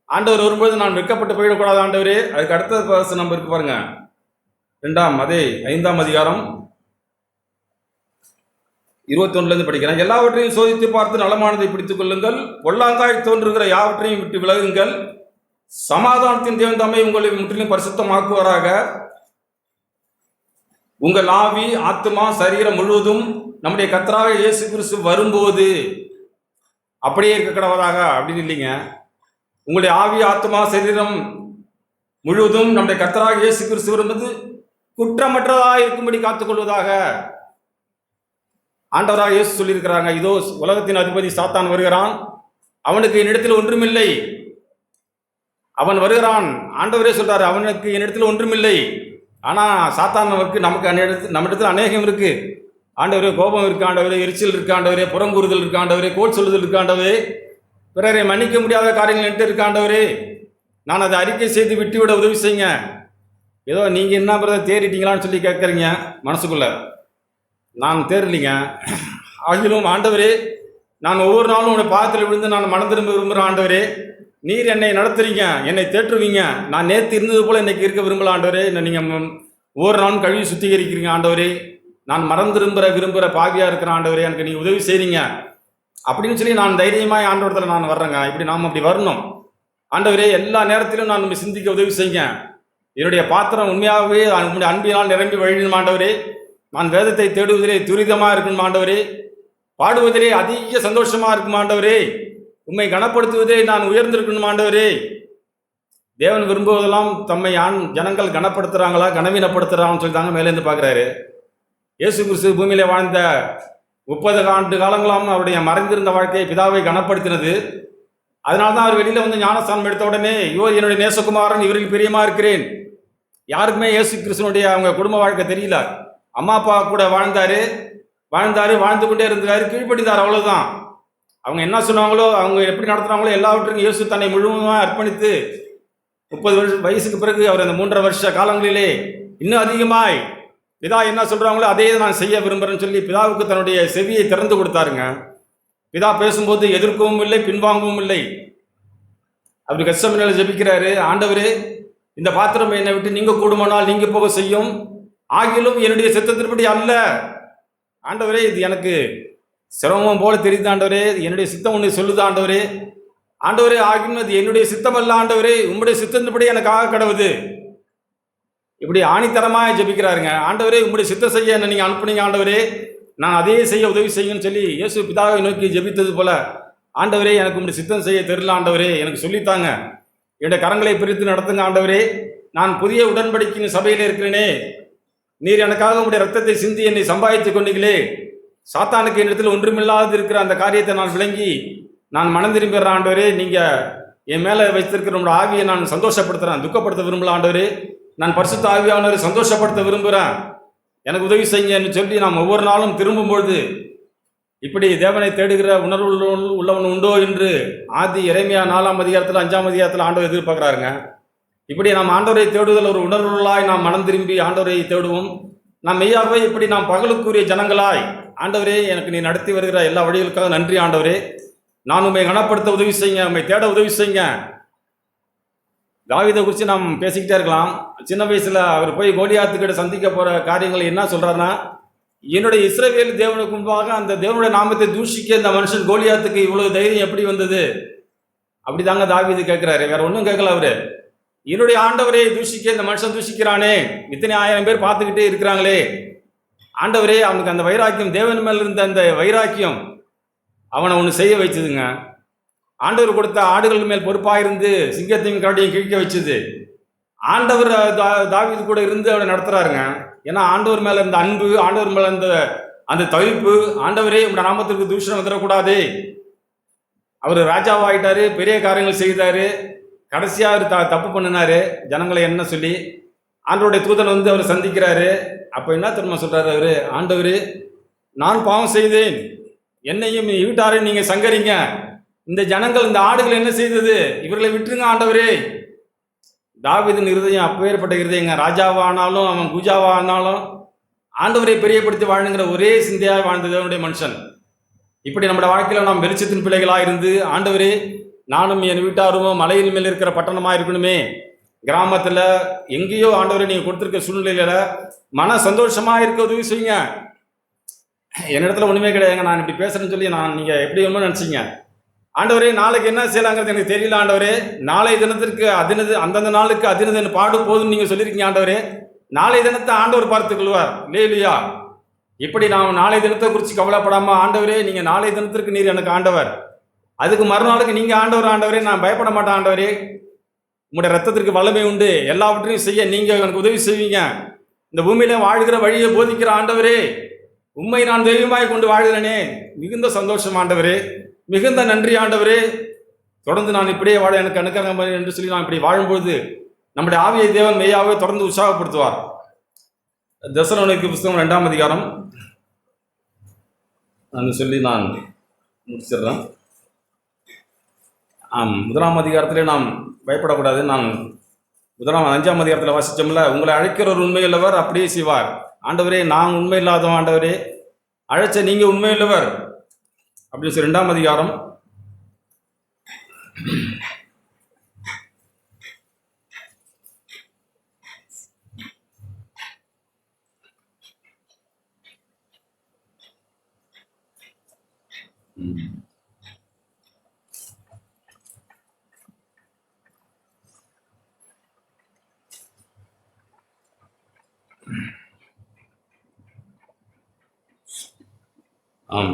ஆண்டவர் வரும்போது நான் வெட்கப்பட்டு போயிடக்கூடாது ஆண்டவரே. அதுக்கு அடுத்த வசனம் இருக்கு பாருங்க, 5ஆம் அதிகாரம் 21 படிக்கிறேன். எல்லாவற்றையும் சோதித்து பார்த்து நலமானதை பிடித்துக் கொள்ளுங்கள், பொல்லாங்காய் தோன்றுகிற யாவற்றையும் விட்டு விலகுங்கள். சமாதானத்தின் தேவன் தாமே உங்களை முற்றிலும் பரிசுத்தமாக்குவாராக. உங்கள் ஆவி, ஆத்துமா, சரீரம் முழுவதும் நம்முடைய கர்த்தராகிய இயேசு கிறிஸ்து வரும்போது அப்படியே இருக்க கடவதாக அப்படின்னு இல்லைங்க. உங்களுடைய ஆவி, ஆத்துமா, சரீரம் முழுவதும் நம்முடைய கர்த்தராகிய இயேசு கிறிஸ்து வரும்போது குற்றமற்றதாக இருக்கும்படி காத்துக்கொள்வதாக ஆண்டவராக இயேசு சொல்லியிருக்கிறாங்க. இதோ உலகத்தின் அதிபதி சாத்தான் வருகிறான், அவனுக்கு என்னிடத்தில் ஒன்றுமில்லை. அவன் வருகிறான், ஆண்டவரே சொல்றாரு, அவனுக்கு என்னிடத்தில் ஒன்றுமில்லை. ஆனா சாத்தானுக்கு நம்மிடத்தில் அநேகம் இருக்கு. ஆண்டவரே கோபம் இருக்கு, ஆண்டவரே எரிச்சல் இருக்கு, ஆண்டவரே புறங்கூறுதல் இருக்கு, ஆண்டவரே கோல் சொல்லுதல் இருக்கு, ஆண்டவரே பிறரை மன்னிக்க முடியாத காரியங்கள் என்கிட்ட இருக்கு, ஆண்டவரே நான் அதை அறிக்கை செய்து விட்டுவிட உதவி செய்யுங்க. ஏதோ நீங்க என்ன பிரதர் தேறிட்டீங்களான்னு சொல்லி கேட்குறீங்க மனசுக்குள்ள. நான் தேரலிங்க. ஆகிலும் ஆண்டவரே, நான் ஒவ்வொரு நாளும் உங்களுடைய பாதத்தில் விழுந்து நான் மனம் திரும்ப விரும்புகிறேன். ஆண்டவரே, நீர் என்னை நடத்துறீங்க, என்னை தேற்றுவீங்க. நான் நேற்று இருந்தது போல இன்னைக்கு இருக்க விரும்பல ஆண்டவரே. என்னை நீங்கள் ஒவ்வொரு நாளும் கழுவி சுத்திகரிக்கிறீங்க ஆண்டவரே. நான் மனம் விரும்புகிற பாவியாக இருக்கிறேன் ஆண்டவரே, எனக்கு நீங்கள் உதவி செய்கிறீங்க அப்படின்னு சொல்லி நான் தைரியமாக ஆண்டவரத்தில் நான் வர்றேங்க. இப்படி நாம் அப்படி வரணும் ஆண்டவரே. எல்லா நேரத்திலும் நான் நம்ம சிந்திக்க உதவி செய்யுங்க. என்னுடைய பாத்திரம் உண்மையாகவே உங்களுடைய அன்பினால் நிரம்பி வழியணும் ஆண்டவரே. நான் வேதத்தை தேடுவதிலே துரிதமாக இருக்கணும் ஆண்டவரே. பாடுவதிலே அதிக சந்தோஷமா இருக்கும் ஆண்டவரே. உண்மை கனப்படுத்துவதே நான் உயர்ந்திருக்கணும் ஆண்டவரே. தேவன் விரும்புவதெல்லாம் தம்மை ஜனங்கள் கனப்படுத்துறாங்களா கனவீனப்படுத்துறாங்கன்னு சொல்லி தாங்க மேலேருந்து பார்க்குறாரு. இயேசு கிறிஸ்து பூமியில வாழ்ந்த 30 ஆண்டு காலங்களாம் அவருடைய மறைந்திருந்த வாழ்க்கையை பிதாவை கனப்படுத்தினது. அதனால தான் அவர் வெளியில வந்து ஞானஸ்தானம் எடுத்த உடனே, இவர் என்னுடைய நேசகுமாரன், இவரில் பிரியமா இருக்கிறேன். யாருக்குமே இயேசு கிறிஸ்துனுடைய அவங்க குடும்ப வாழ்க்கை தெரியல. அம்மா அப்பா கூட வாழ்ந்து கொண்டே இருந்தாரு, கீழ்ப்படிந்தார், அவ்வளவுதான். அவங்க என்ன சொன்னாங்களோ, அவங்க எப்படி நடத்துனாங்களோ எல்லாவற்றையும் இயேசு தன்னை முழுவதுமாக அர்ப்பணித்து 30 வயசுக்கு பிறகு அவர் அந்த 3.5 வருஷ காலங்களிலே இன்னும் அதிகமாய் பிதா என்ன சொல்றாங்களோ அதே நான் செய்ய விரும்புறேன்னு சொல்லி பிதாவுக்கு தன்னுடைய செவியை திறந்து கொடுத்தாருங்க. பிதா பேசும்போது எதிர்க்கவும் இல்லை, பின்வாங்கவும் இல்லை. அப்படி கெத்செமனேல ஜெபிக்கிறாரு, ஆண்டவரே, இந்த பாத்திரம் என்னை விட்டு நீங்க கூடுமானால் நீங்க போக செய்யும், ஆகிலும் என்னுடைய சித்தத்தின்படி அல்ல. ஆண்டவரே, இது எனக்கு சிரமம் போல தெரியுது ஆண்டவரே, என்னுடைய சித்தம் ஒன்று சொல்லுது ஆண்டவரே. ஆண்டவரே, ஆகினும் அது என்னுடைய சித்தம் அல்ல ஆண்டவரே, உங்களுடைய சித்தத்தின்படி எனக்கு ஆக கடவுது. இப்படி ஆணித்தரமாக ஜெபிக்கிறாருங்க. ஆண்டவரே, உங்களுடைய சித்தம் செய்ய என்ன நீங்க அனுப்புனீங்க ஆண்டவரே, நான் அதே செய்ய உதவி செய்யுன்னு சொல்லி இயேசு பிதாவை நோக்கி ஜெபித்தது போல, ஆண்டவரே, எனக்கு உங்களுடைய சித்தம் செய்ய தெரியல ஆண்டவரே, எனக்கு சொல்லித்தாங்க, என்னுடைய கரங்களை பிரித்து நடத்துங்க ஆண்டவரே. நான் புதிய உடன்படிக்கையின் சபையில் இருக்கிறேனே, நீர் எனக்காக உங்களுடைய ரத்தத்தை சிந்தி என்னை சம்பாதித்துக் கொண்டீங்களே, சாத்தானுக்கு என்னிடத்தில் ஒன்றுமில்லாது இருக்கிற அந்த காரியத்தை நான் விளங்கி நான் மனம் திரும்பிடுறேன் ஆண்டவரே. நீங்க என் மேல வைத்திருக்கிற உங்களோட ஆவியை நான் சந்தோஷப்படுத்துறேன், துக்கப்படுத்த விரும்பல ஆண்டவரே. நான் பரிசுத்த ஆவியானவரை சந்தோஷப்படுத்த விரும்புகிறேன், எனக்கு உதவி செய்யுங்கன்னு சொல்லி நாம் ஒவ்வொரு நாளும் திரும்பும்பொழுது இப்படி தேவனை தேடுகிற உணர்வு உள்ளவன் உண்டோ என்று ஆதி எரேமியா 4ஆம் அதிகாரத்தில் 5ஆம் அதிகாரத்தில் ஆண்டவர் எதிர்பார்க்கிறாருங்க. இப்படி நாம் ஆண்டவரை தேடுதல் ஒரு உணர்வுள்ளாய் நாம் மனம் திரும்பி ஆண்டவரை தேடுவோம். நாம் மெய்யாகவே இப்படி நாம் பகலுக்குரிய ஜனங்களாய், ஆண்டவரே, எனக்கு நீ நடத்தி வருகிற எல்லா வழிகளுக்காக நன்றி ஆண்டவரே, நான் உண்மை கனப்படுத்த உதவி செய்யுங்க, உண்மை தேட உதவி செய்யுங்க. தாவீதை குறித்து நாம் பேசிக்கிட்டே இருக்கலாம். சின்ன வயசுல அவர் போய் கோலியாத்துக்கிட்ட சந்திக்க போற காரியங்கள் என்ன சொல்றாருன்னா, என்னுடைய இஸ்ரவேல் தேவனுக்கு முன்பாக அந்த தேவனுடைய நாமத்தை தூஷிக்க இந்த மனுஷன் கோலியாத்துக்கு இவ்வளவு தைரியம் எப்படி வந்தது? அப்படிதாங்க தாவீது கேட்கிறாரு, வேற ஒன்றும் கேட்கல அவரு. என்னுடைய ஆண்டவரை தூஷிக்க இந்த மனுஷன் தூஷிக்கிறானே, இத்தனை 1000 பேர் பார்த்துக்கிட்டே இருக்கிறாங்களே, ஆண்டவரே, அவனுக்கு அந்த வைராக்கியம், தேவன் மேல இருந்த அந்த வைராக்கியம் அவனை ஒன்று செய்ய வச்சதுங்க. ஆண்டவர் கொடுத்த ஆடுகள் மேல் பொறுப்பாக இருந்து சிங்கத்தையும் கரடியும் கிழிக்க வச்சது ஆண்டவர். தாவீது கூட இருந்து அவனை நடத்துறாருங்க. ஏன்னா ஆண்டவர் மேல இருந்த அன்பு, ஆண்டவர் மேல இருந்த அந்த தவிப்பு, ஆண்டவரே உங்களோட நாமத்திற்கு தூஷணம் வந்துடக்கூடாது. அவர் ராஜாவாயிட்டாரு, பெரிய காரியங்கள் செய்தாரு, கடைசியா அவர் தப்பு பண்ணினாரு ஜனங்களை என்ன சொல்லி. ஆண்டவருடைய தூதன் வந்து அவர் சந்திக்கிறாரு. அப்ப என்ன தெரியுமா சொல்றாரு அவரு, ஆண்டவரு, நான் பாவம் செய்தேன், என்னையும் வீட்டாரையும் நீங்க சங்கரிங்க, இந்த ஜனங்கள் இந்த ஆடுகள் என்ன செய்தது, இவர்களை விட்டுருங்க ஆண்டவரே. தாவீதின் இருதயம் அப்பேற்பட்ட இருதயங்க. ராஜாவானாலும் அவன் பூஜாவானாலும் ஆண்டவரை பெரியப்படுத்தி வாழுங்கிற ஒரே சிந்தையாக வாழ்ந்தது அவனுடைய மனுஷன். இப்படி நம்முடைய வாழ்க்கையில நாம் வெளிச்சத்தின் பிள்ளைகளாக இருந்து, ஆண்டவரே, நானும் என் வீட்டாரும் மலையின் மேல் இருக்கிற பட்டணமாக இருக்கணுமே, கிராமத்தில் எங்கேயோ ஆண்டவரை நீங்கள் கொடுத்துருக்க சூழ்நிலையில மன சந்தோஷமாக இருக்க உதவி செய்யுங்க. என்னிடத்துல ஒன்றுமே கிடையாதுங்க, நான் இப்படி பேசுகிறேன்னு சொல்லி நீங்கள் எப்படி ஒன்றும் நினச்சிங்க. ஆண்டவரே நாளைக்கு என்ன செய்யலாங்கிறது எனக்கு தெரியல ஆண்டவரே, நாளை தினத்திற்கு அதினது அந்தந்த நாளுக்கு அதினது பாடு போதுன்னு நீங்கள் சொல்லியிருக்கீங்க ஆண்டவரே. நாளை தினத்தை ஆண்டவர் பார்த்துக்கொள்வார். இல்லையா? இப்படி நாம் நாளை தினத்தை குறித்து கவலைப்படாமல், ஆண்டவரே நீங்கள் நாளை தினத்திற்கு நீர் எனக்கு ஆண்டவர், அதுக்கு மறுநாளுக்கு நீங்கள் ஆண்டவரே, நான் பயப்பட மாட்டேன் ஆண்டவரே, உங்களுடைய ரத்தத்திற்கு வல்லமை உண்டு, எல்லாவற்றையும் செய்ய நீங்கள் எனக்கு உதவி செய்வீங்க. இந்த பூமியில வாழ்கிற வழியை போதிக்கிற ஆண்டவரே, உண்மை நான் தெய்வமாய் கொண்டு வாழ்கிறேனே, மிகுந்த சந்தோஷம் ஆண்டவரே, மிகுந்த நன்றி ஆண்டவரே. தொடர்ந்து நான் இப்படியே வாழ எனக்கு அனுக்கிரகம் என்று சொல்லி நான் இப்படி வாழும்பொழுது நம்முடைய ஆவியை தேவன் மெய்யாவே தொடர்ந்து உற்சாகப்படுத்துவார். தெசலோனிக்கேயர் புத்தகம் 2ஆம் அதிகாரம் சொல்லி நான் முடிச்சிடுறேன். 1ஆம் அதிகாரத்திலே நாம் பயப்படக்கூடாது. நான் 5ஆம் அதிகாரத்தில் வாசித்தோம்ல, உங்களை அழைக்கிற ஒரு உண்மையுள்ளவர் அப்படியே செய்வார். ஆண்டவரே நான் உண்மை இல்லாதவன் ஆண்டவரே, அழைச்ச நீங்கள் உண்மையுள்ளவர் அப்படின்னு சொல்லி 2ஆம் அதிகாரம்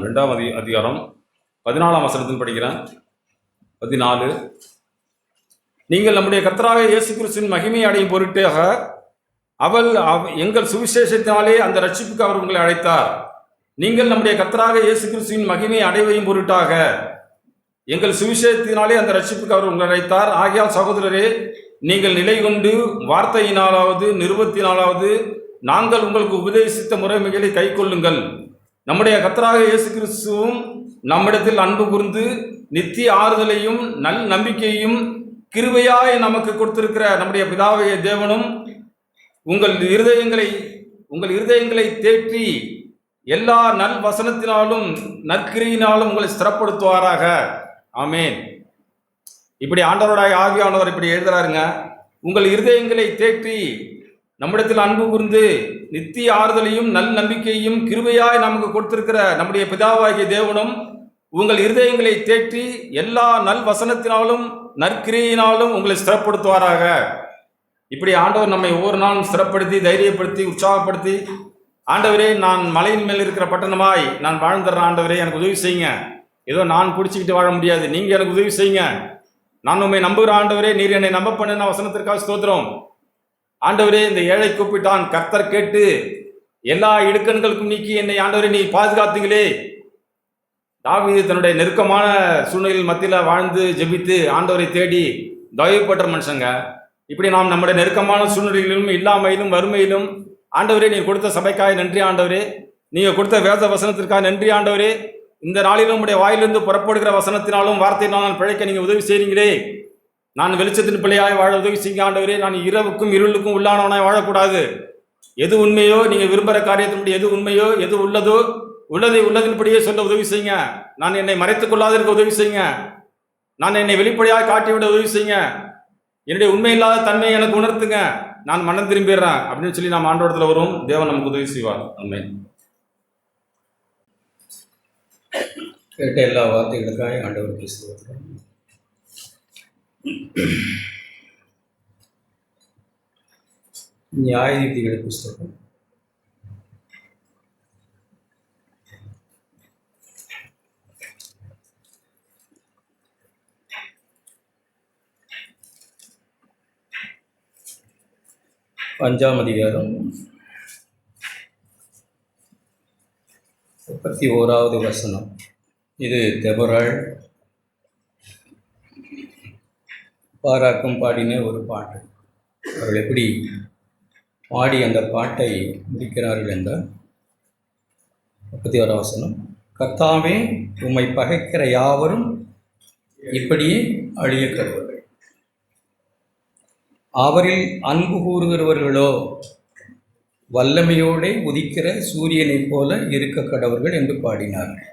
2ஆம் அதிகாரம் 14ஆம் வசனத்தில் படிக்கிறேன். 14, நீங்கள் நம்முடைய கர்த்தராகிய இயேசு கிறிஸ்துவின் மகிமையை அடையும் பொருட்டாக எங்கள் சுவிசேஷத்தினாலே அந்த ரட்சிப்புக்கு அவர் உங்களை அழைத்தார். நீங்கள் நம்முடைய கர்த்தராகிய இயேசு கிறிஸ்துவின் மகிமையை அடைவையும் பொருட்டாக எங்கள் சுவிசேஷத்தினாலே அந்த ரட்சிப்புக்கு அவர் உங்களை அழைத்தார். ஆகையால் சகோதரரே, நீங்கள் நிலை கொண்டு வார்த்தையினாலாவது நிருபத்தினாலாவது நாங்கள் உங்களுக்கு உபதேசித்த முறைமைகளை கை கொள்ளுங்கள். நம்முடைய கர்த்தராகிய இயேசு கிறிஸ்துவும் நம்மிடத்தில் அன்பு கூர்ந்து நித்திய ஆறுதலையும் நல் நம்பிக்கையையும் கிருபையாய் நமக்கு கொடுத்திருக்கிற நம்முடைய பிதாவாகிய தேவனும் உங்கள் இருதயங்களை தேற்றி எல்லா நல் வசனத்தினாலும் நற்கிரியினாலும் உங்களை ஸ்திரப்படுத்துவாராக. ஆமேன். இப்படி ஆண்டவருடைய ஆவியானவர் இப்படி எழுதுறாருங்க. உங்கள் இருதயங்களை தேற்றி நம்மிடத்தில் அன்பு கூர்ந்து நித்திய ஆறுதலையும் நல் நம்பிக்கையும் கிருபையாய் நமக்கு கொடுத்திருக்கிற நம்முடைய பிதாவாகிய தேவனும் உங்கள் இருதயங்களை தேற்றி எல்லா நல் வசனத்தினாலும் நற்கிரியினாலும் உங்களை ஸ்திரப்படுத்துவாராக. இப்படி ஆண்டவர் நம்மை ஒவ்வொரு நாளும் ஸ்திரப்படுத்தி தைரியப்படுத்தி உற்சாகப்படுத்தி, ஆண்டவரே நான் மலையின் மேல் இருக்கிற பட்டணமாய் நான் வாழ்ந்துடுறேன், ஆண்டவரே எனக்கு உதவி செய்யுங்க, ஏதோ நான் பிடிச்சிக்கிட்டு வாழ முடியாது, நீங்கள் எனக்கு உதவி செய்யுங்க, நான் உண்மை நம்புகிற ஆண்டவரே, நீர் என்னை நம்ப பண்ணின வசனத்திற்காக ஸ்தோத்திரம். ஆண்டவரே இந்த ஏழை கூப்பிட்டான், கர்த்தர் கேட்டு எல்லா இடுக்கண்களுக்கும் நீக்கி என்னை ஆண்டவரே நீ பாதுகாத்தீங்களே. தாவீது தன்னுடைய நெருக்கமான சூழ்நிலையில் மத்தியில் வாழ்ந்து ஜெபித்து ஆண்டவரை தேடி தயவுபட்ட மனுஷங்க. இப்படி நாம் நம்முடைய நெருக்கமான சூழ்நிலைகளிலும் இல்லாமையிலும் வறுமையிலும் ஆண்டவரே நீர் கொடுத்த சபைக்காக நன்றி ஆண்டவரே, நீங்கள் கொடுத்த வேத வசனத்திற்காக நன்றி ஆண்டவரே. இந்த நாளிலும் உங்களுடைய வாயிலிருந்து புறப்படுகிற வசனத்தினாலும் வார்த்தையினாலும் நான் பிழைக்க நீங்கள் உதவி செய்கிறீங்களே. நான் வெளிச்சத்தின் பிள்ளையாய் வாழ உதவி செய்ய ஆண்டவரே. நான் இரவுக்கும் இருளுக்கும் உள்ளானவனாய் வாழக்கூடாது. எது உண்மையோ, நீங்கள் விரும்புகிற காரியத்தினுடைய எது உண்மையோ, எது உள்ளதோ உள்ளதை உள்ளதின்படியே சொல்ல உதவி செய்யுங்க. நான் என்னை மறைத்துக் கொள்ளாதிருக்க உதவி செய்யுங்க. நான் என்னை வெளிப்படையாக காட்டிவிட உதவி செய்யுங்க. என்னுடைய உண்மை இல்லாத தன்மையை எனக்கு உணர்த்துங்க, நான் மனம் திரும்பிடுறேன் அப்படின்னு சொல்லி நாம் ஆண்டவரத்தில் வரும். தேவன் நமக்கு உதவி செய்வார். ஆமென். கேட்ட எல்லா வார்த்தைகளுக்காக ஆண்டவருக்கு ஸ்தோத்திரம். நியாயாதிபதிகள் புஸ்தகம் 5ஆம் அதிகாரம் 31வது வசனம். இது தெபொராள் பாராக்கும் பாடின ஒரு பாட்டு. அவர்கள் எப்படி பாடி அந்த பாட்டை முடிக்கிறார்கள் என்றால் 31ஆம் வசனம். கர்த்தாவே, உம்மை பகைக்கிற யாவரும் இப்படியே அழிய கருவர்கள், அவரில் அன்பு கூறுகிறவர்களோ வல்லமையோடு உதிக்கிற சூரியனைப் போல இருக்க கடவர்கள் என்று பாடினார்கள்.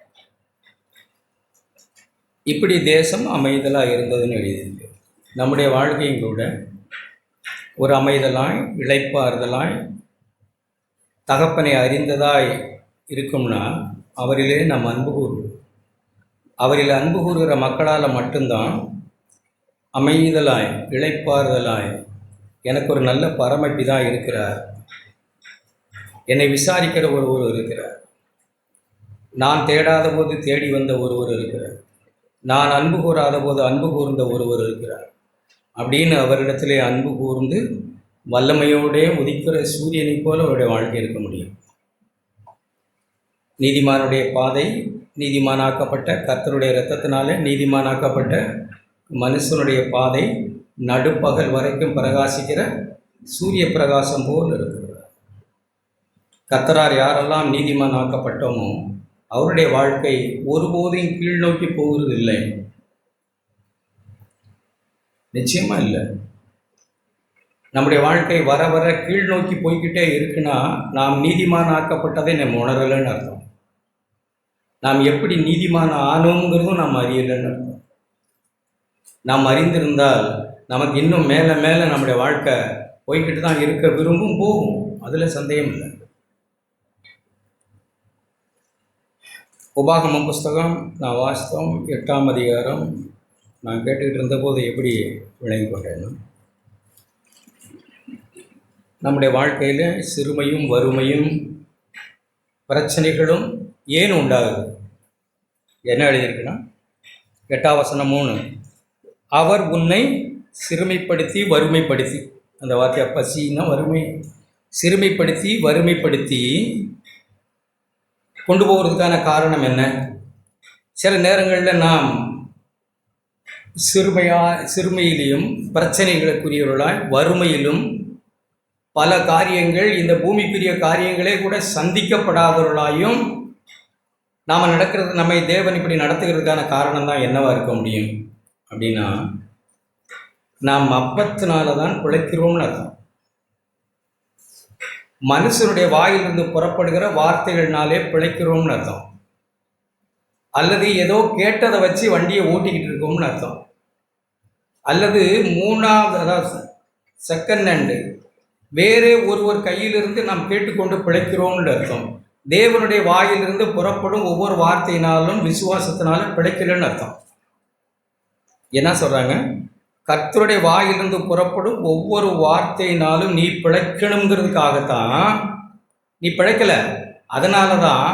இப்படி தேசம் அமைதலாக இருந்ததுன்னு எழுதியிருக்கு. நம்முடைய வாழ்க்கையும் கூட ஒரு அமைதலாய், இளைப்பாறுதலாய், தகப்பனை அறிந்ததாய் இருக்கும்னா அவரிலே நாம் அன்பு கூறுவோம். அவரில் அன்பு கூறுகிற மக்களால் மட்டும்தான் அமைதலாய், இளைப்பாறுதலாய், எனக்கு ஒரு நல்ல பரமபிதா இருக்கிறார், என்னை விசாரிக்கிற ஒருவர் இருக்கிறார், நான் தேடாத போது தேடி வந்த ஒருவர் இருக்கிறார், நான் அன்பு கூறாத போது அன்பு கூர்ந்த ஒருவர் இருக்கிறார் அப்படின்னு அவரிடத்திலே அன்பு கூர்ந்து வல்லமையோடே உதிக்கிற சூரியனைப் போல அவருடைய வாழ்க்கை இருக்க முடியும். நீதிமானுடைய பாதை, நீதிமானாக்கப்பட்ட கர்த்தருடைய இரத்தத்தினாலே நீதிமானாக்கப்பட்ட மனுஷனுடைய பாதை நடுப்பகல் வரைக்கும் பிரகாசிக்கிற சூரிய பிரகாசம் போல் இருக்கிறது. கர்த்தரால் யாரெல்லாம் நீதிமான் ஆக்கப்பட்டோமோ அவருடைய வாழ்க்கை ஒருபோதும் கீழ் நோக்கி போகிறது இல்லை. நிச்சயமாக இல்லை. நம்முடைய வாழ்க்கை வர வர கீழ் நோக்கி போய்கிட்டே இருக்குன்னா நாம் நீதிமான் ஆக்கப்பட்டதை நம்ம உணரலைன்னு அர்த்தம். நாம் எப்படி நீதிமான் ஆனோங்கிறதும் நாம் அறியலைன்னு அர்த்தம். நாம் அறிந்திருந்தால் நமக்கு இன்னும் மேலே மேலே நம்முடைய வாழ்க்கை போய்கிட்டு தான் இருக்க விரும்பும், போகும், அதில் சந்தேகம் இல்லை. உபாகமம் புஸ்தகம் நான் வாசித்தோம் 8ஆம் அதிகாரம். நான் கேட்டுக்கிட்டு இருந்தபோது எப்படி விளங்கி கொண்டேன்னா, நம்முடைய வாழ்க்கையில் சிறுமையும் வறுமையும் பிரச்சனைகளும் ஏன் உண்டாகுது? என்ன எழுதியிருக்குன்னா 8ஆம் வசனம் 3, அவர் உன்னை சிறுமைப்படுத்தி வறுமைப்படுத்தி, அந்த வார்த்தை பசின்னா வறுமை, சிறுமைப்படுத்தி வறுமைப்படுத்தி கொண்டு போகிறதுக்கான காரணம் என்ன? சில நேரங்களில் நாம் சிறுமையிலும் பிரச்சனைகளுக்குரியவர்களாய், வறுமையிலும் பல காரியங்கள், இந்த பூமிக்குரிய காரியங்களே கூட சந்திக்கப்படாதவர்களாயும் நாம் நடக்கிறது, நம்மை தேவன் இப்படி நடத்துகிறதுக்கான காரணம் தான் என்னவாக இருக்க முடியும் அப்படின்னா, நாம் அப்பத்தினால தான் பிழைக்கிறோம்னு அர்த்தம். மனுஷனுடைய வாயிலிருந்து புறப்படுகிற வார்த்தைகள்னாலே பிழைக்கிறோம்னு அர்த்தம். அல்லது ஏதோ கேட்டதை வச்சு வண்டியை ஓட்டிக்கிட்டு இருக்கோம்னு அர்த்தம். அல்லது மூணாவது, அதாவது செகண்ட் ஹேண்டு, வேறே ஒருவர் கையிலிருந்து நாம் கேட்டுக்கொண்டு பிழைக்கிறோம்னு அர்த்தம். தேவனுடைய வாயிலிருந்து புறப்படும் ஒவ்வொரு வார்த்தையினாலும் விசுவாசத்தினாலும் பிழைக்கலன்னு அர்த்தம். என்ன சொல்கிறாங்க? கர்த்தருடைய வாயிலிருந்து புறப்படும் ஒவ்வொரு வார்த்தையினாலும் நீ பிழைக்கணுங்கிறதுக்காகத்தான் நீ பிழைக்கலை. அதனால தான்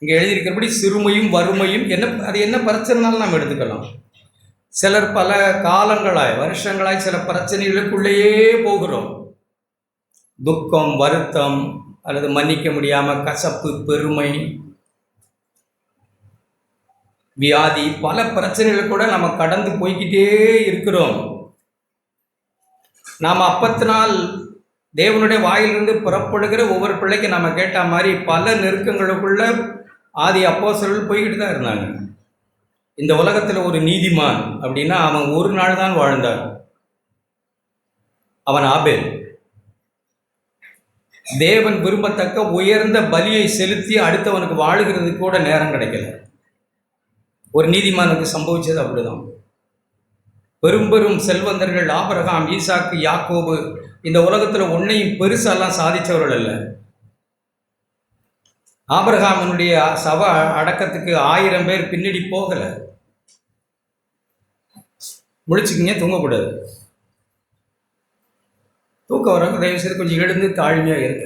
இங்கே எழுதியிருக்கிறபடி சிறுமையும் வறுமையும் என்ன, அது என்ன பிரச்சனைனாலும் நாம் எடுத்துக்கலாம். சிலர் பல காலங்களாய், வருஷங்களாய் சில பிரச்சனைகளுக்குள்ளேயே போகிறோம். துக்கம், வருத்தம், அல்லது மன்னிக்க முடியாமல் கசப்பு, பெருமை, வியாதி, பல பிரச்சனைகள் கூட நம்ம கடந்து போய்கிட்டே இருக்கிறோம். நாம் அப்பத்தினால் தேவனுடைய வாயிலிருந்து புறப்படுகிற ஒவ்வொரு பிள்ளைக்கு நம்ம கேட்ட மாதிரி பல நெருக்கங்களுக்குள்ள ஆதி அப்போஸ்தலர்கள் போய்கிட்டு தான் இருந்தாங்க. இந்த உலகத்தில் ஒரு நீதிமான் அப்படின்னா அவன் ஒரு நாள் தான் வாழ்ந்தான். அவன் ஆபேல். தேவன் விரும்பத்தக்க உயர்ந்த பலியை செலுத்தி அடுத்தவனுக்கு வாழுகிறதுக்கு கூட நேரம் கிடைக்கல. ஒரு நீதிமானுக்கு சம்பவிச்சது அப்படிதான். பெரும் பெரும் செல்வந்தர்கள் ஆபிரகாம், ஈசாக்கு, யாக்கோபு இந்த உலகத்தில் ஒன்னையும் பெருசாலாம் சாதித்தவர்கள் அல்ல. ஆபிரகாமினுடைய சவ அடக்கத்துக்கு 1000 பேர் பின்னாடி போகலை. முடிச்சுக்கிங்க, தூங்கக்கூடாது. தூக்கம் வரவங்க தயவு செய்து கொஞ்சம் எழுந்து தாழ்மையாக இருக்க.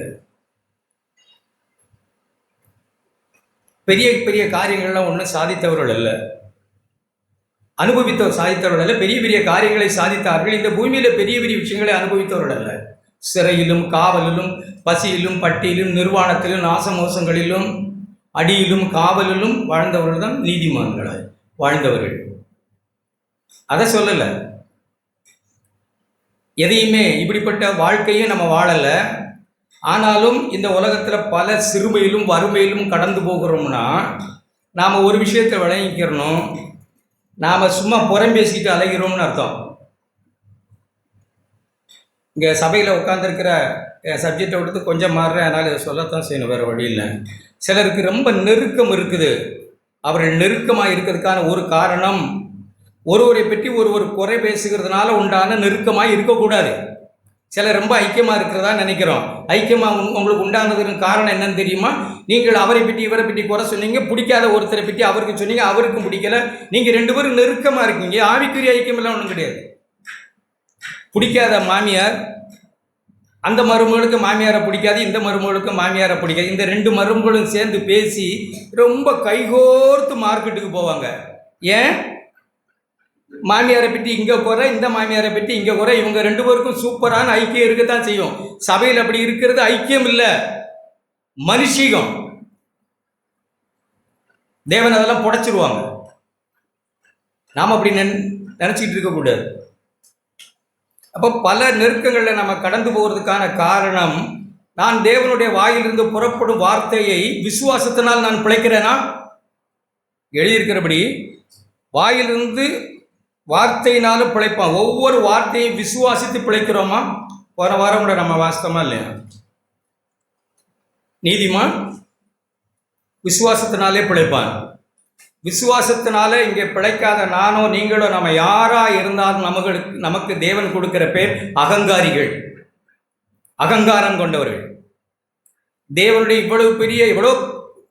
பெரிய பெரிய காரியங்கள்லாம் ஒன்றும் சாதித்தவர்கள் அல்ல, சாதித்தவர்கள் அல்ல. பெரிய பெரிய காரியங்களை சாதித்தார்கள். இந்த பூமியில் பெரிய பெரிய விஷயங்களை அனுபவித்தவர்கள் அல்ல. சிறையிலும், காவலிலும், பசியிலும், பட்டியிலும், நிர்வாணத்திலும், நாசமோசங்களிலும், அடியிலும், காவலிலும் வாழ்ந்தவர்கள் தான் நீதிமான்களாய் வாழ்ந்தவர்கள். அதை சொல்லலை. எதையுமே இப்படிப்பட்ட வாழ்க்கையும் நம்ம வாழலை. ஆனாலும் இந்த உலகத்தில் பல சிறுமையிலும் வறுமையிலும் கடந்து போகிறோம்னா நாம் ஒரு விஷயத்தை விளங்கிக்கிறணும். நாம் சும்மா புறம் பேசிக்கிட்டு அலைகிறோம்னு அர்த்தம். இங்கே சபையில் உட்காந்துருக்கிற சப்ஜெக்டை விடுத்து கொஞ்சம் மாறுறேன், அதனால் இதை சொல்லத்தான் செய்யணும், வேறு வழி இல்லை. சிலருக்கு ரொம்ப நெருக்கம் இருக்குது. அவர்கள் நெருக்கமாக இருக்கிறதுக்கான ஒரு காரணம், ஒருவரை பற்றி ஒருவர் குறை பேசுகிறதுனால உண்டான நெருக்கமாக இருக்கக்கூடாது. சிலர் ரொம்ப ஐக்கியமாக இருக்கிறதா நினைக்கிறோம். ஐக்கியமாக உங்களுக்கு உண்டானதுக்கு காரணம் என்னன்னு தெரியுமா? நீங்கள் அவரை பற்றி இவரை பற்றி குறை சொன்னீங்க, பிடிக்காத ஒருத்தரை பற்றி அவருக்கு சொன்னீங்க, அவருக்கும் பிடிக்கல, நீங்கள் 2 பேரும் நெருக்கமாக இருக்கீங்க. ஆவிக்குரிய ஐக்கியம் எல்லாம் ஒன்றும் கிடையாது. பிடிக்காத மாமியார் அந்த மருமகளுக்கு மாமியாரை பிடிக்காது, இந்த மருமகளுக்கு மாமியாரை பிடிக்காது. இந்த 2 மருமகளும் சேர்ந்து பேசி ரொம்ப கைகோர்த்து மார்க்கெட்டுக்கு போவாங்க. ஏன்? மாமியாரை பற்றி இங்கே குறை, இந்த மாமியாரை பற்றி இங்கே குறை. இவங்க 2 பேருக்கும் சூப்பரான ஐக்கியம் இருக்கத்தான் செய்யும். சபையில் அப்படி இருக்கிறது ஐக்கியம் இல்லை, மனுஷீகம். தேவன் அதெல்லாம் புடைச்சிருவாங்க. நாம் அப்படி நினச்சிக்கிட்டு இருக்கக்கூடாது. அப்போ பல நெருக்கங்களில் நம்ம கடந்து போகிறதுக்கான காரணம், நான் தேவனுடைய வாயிலிருந்து புறப்படும் வார்த்தையை விசுவாசத்தினால் நான் பிழைக்கிறேனா? எழுதியிருக்கிறபடி வாயிலிருந்து வார்த்தையினாலும் பிழைப்பான். ஒவ்வொரு வார்த்தையும் விசுவாசித்து பிழைக்கிறோமா? போன வாரம் கூட நம்ம வாஸ்தவமா இல்லையா? நீதிமான் விசுவாசத்தினாலே பிழைப்பான். விசுவாசத்தினால இங்கே பிழைக்காத நானோ நீங்களோ நம்ம யாரா இருந்தாலும் நமக்கு தேவன் கொடுக்கிற பேர் அகங்காரிகள், அகங்காரம் கொண்டவர்கள். தேவனுடைய இவ்வளவு பெரிய, இவ்வளோ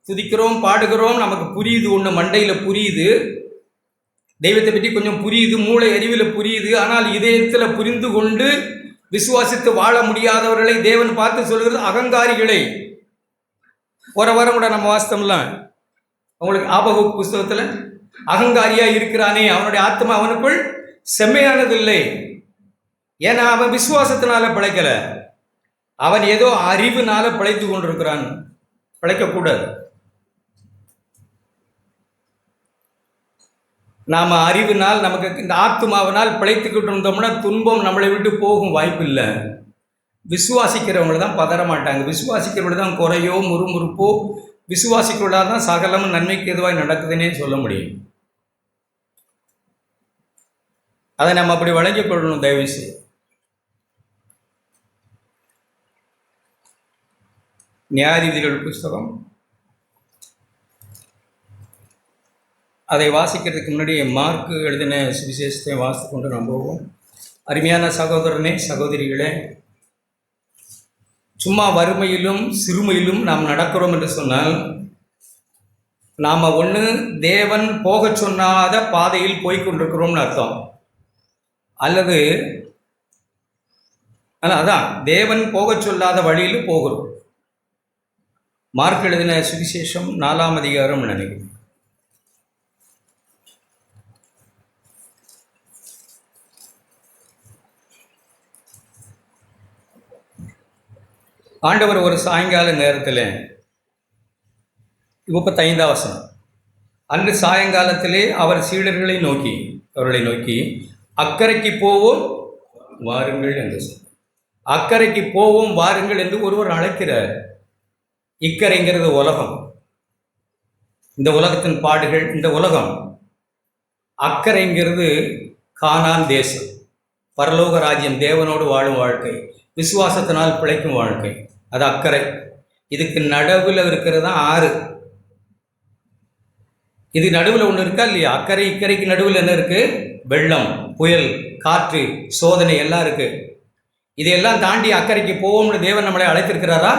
துதிக்கிறோம் பாடுகிறோம், நமக்கு புரியுது, ஒன்று மண்டையில் புரியுது, தெய்வத்தை பற்றி கொஞ்சம் புரியுது, மூளை அறிவில் புரியுது. ஆனால் இதயத்தில் புரிந்து கொண்டு விசுவாசித்து வாழ முடியாதவர்களை தேவன் பார்த்து சொல்கிறது அகங்காரிகளை. ஒரு வாரம் கூட நம்ம வாஸ்தவம்லாம் அவங்களுக்கு ஆபகுக் புஸ்தகத்தில் அகங்காரியா இருக்கிறானே, அவனுடைய ஆத்மா அவனுக்குள் செம்மையானதில்லை. ஏன்னா அவன் விசுவாசத்தினால பிழைக்கல, அவன் ஏதோ அறிவுனால பிழைத்து கொண்டிருக்கிறான். பிழைக்கக்கூடாது. நாம் அறிவினால், நமக்கு இந்த ஆத்மாவினால் பிழைத்துக்கிட்டு இருந்தோம்னா துன்பம் நம்மளை விட்டு போகும் வாய்ப்பு இல்லை. விசுவாசிக்கிறவங்க தான் பதற மாட்டாங்க. விசுவாசிக்கிறவங்க தான் குறையோ முறுமுறுப்போ, விசுவாசிக்கிறவர்களாக தான் சகலமும் நன்மைக்கு எதுவாக நடக்குதுன்னே சொல்ல முடியும். அதை நம்ம அப்படி வழங்கிக் கொள்ளணும் தயவு செய்து. நியாயாதிபதிகள் புஸ்தகம், அதை வாசிக்கிறதுக்கு முன்னாடி மார்க்கு எழுதின சுவிசேஷத்தை வாசித்து கொண்டு நாம் போவோம். அருமையான சகோதரனே சகோதரிகளே, சும்மா வறுமையிலும் சிறுமையிலும் நாம் நடக்கிறோம் என்று சொன்னால், நாம் ஒன்று தேவன் போக சொன்னாத பாதையில் போய்கொண்டிருக்கிறோம்னு அர்த்தம். அல்லது அதான் தேவன் போக சொல்லாத வழியில் போகிறோம். மார்க் எழுதின சுவிசேஷம் 4ஆம் அதிகாரம் நினைக்கிறேன். ஆண்டவர் ஒரு சாயங்கால நேரத்தில் 35ஆம் வசனம், அன்று சாயங்காலத்திலே அவர் சீடர்களை நோக்கி அக்கறைக்கு போவோம் வாருங்கள் என்று சொன்னார். அக்கறைக்கு போவோம் வாருங்கள் என்று ஒருவர் அழைக்கிறார். இக்கரைங்கிறது உலகம், இந்த உலகத்தின் பாடுகள், இந்த உலகம். அக்கறைங்கிறது கானான் தேசம், பரலோக ராஜ்யம், தேவனோடு வாழும் வாழ்க்கை, விசுவாசத்தினால் பிழைக்கும் வாழ்க்கை, அது அக்கறை. இதுக்கு நடுவில் இருக்கிறது தான் ஆறு. இது நடுவில் ஒன்று இருக்கா இல்லையா? அக்கறை இக்கரைக்கு நடுவில் என்ன இருக்கு? வெள்ளம், புயல், காற்று, சோதனை எல்லாம் இருக்கு. இதையெல்லாம் தாண்டி அக்கறைக்கு போவோம்னு தேவன் நம்மளை அழைத்திருக்கிறாரா?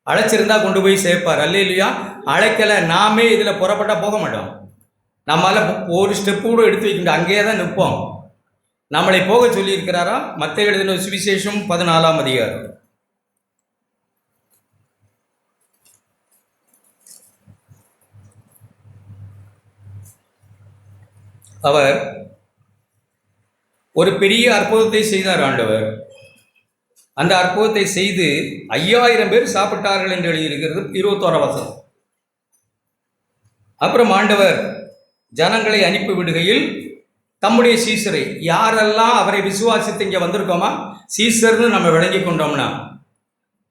அழைச்சிருந்தா கொண்டு போய் சேர்ப்பார். அல்லேலூயா. அழைக்கலை, நாமே இதில் புறப்பட்டால் போக மாட்டோம். நம்மளால ஒரு ஸ்டெப்பு கூட எடுத்து வைக்க முடியாது, அங்கேயே தான் நிற்போம். நம்மளை போக சொல்லியிருக்கிறாரா? மத்தேயு எழுதின சுவிசேஷம் 14ஆம் அதிகாரம். அவர் ஒரு பெரிய அற்புதத்தை செய்தார் ஆண்டவர். அந்த அற்புதத்தை செய்து 5000 பேர் சாப்பிட்டார்கள் என்று எழுதியிருக்கிறது 21ஆம் வசனம். அப்புறம் ஆண்டவர் ஜனங்களை அனுப்பி விடுகையில் தம்முடைய சீசரை, யாரெல்லாம் அவரை விசுவாசித்து இங்கே வந்திருக்கோமா, சீசர்னு நம்ம விளங்கி கொண்டோம்னா,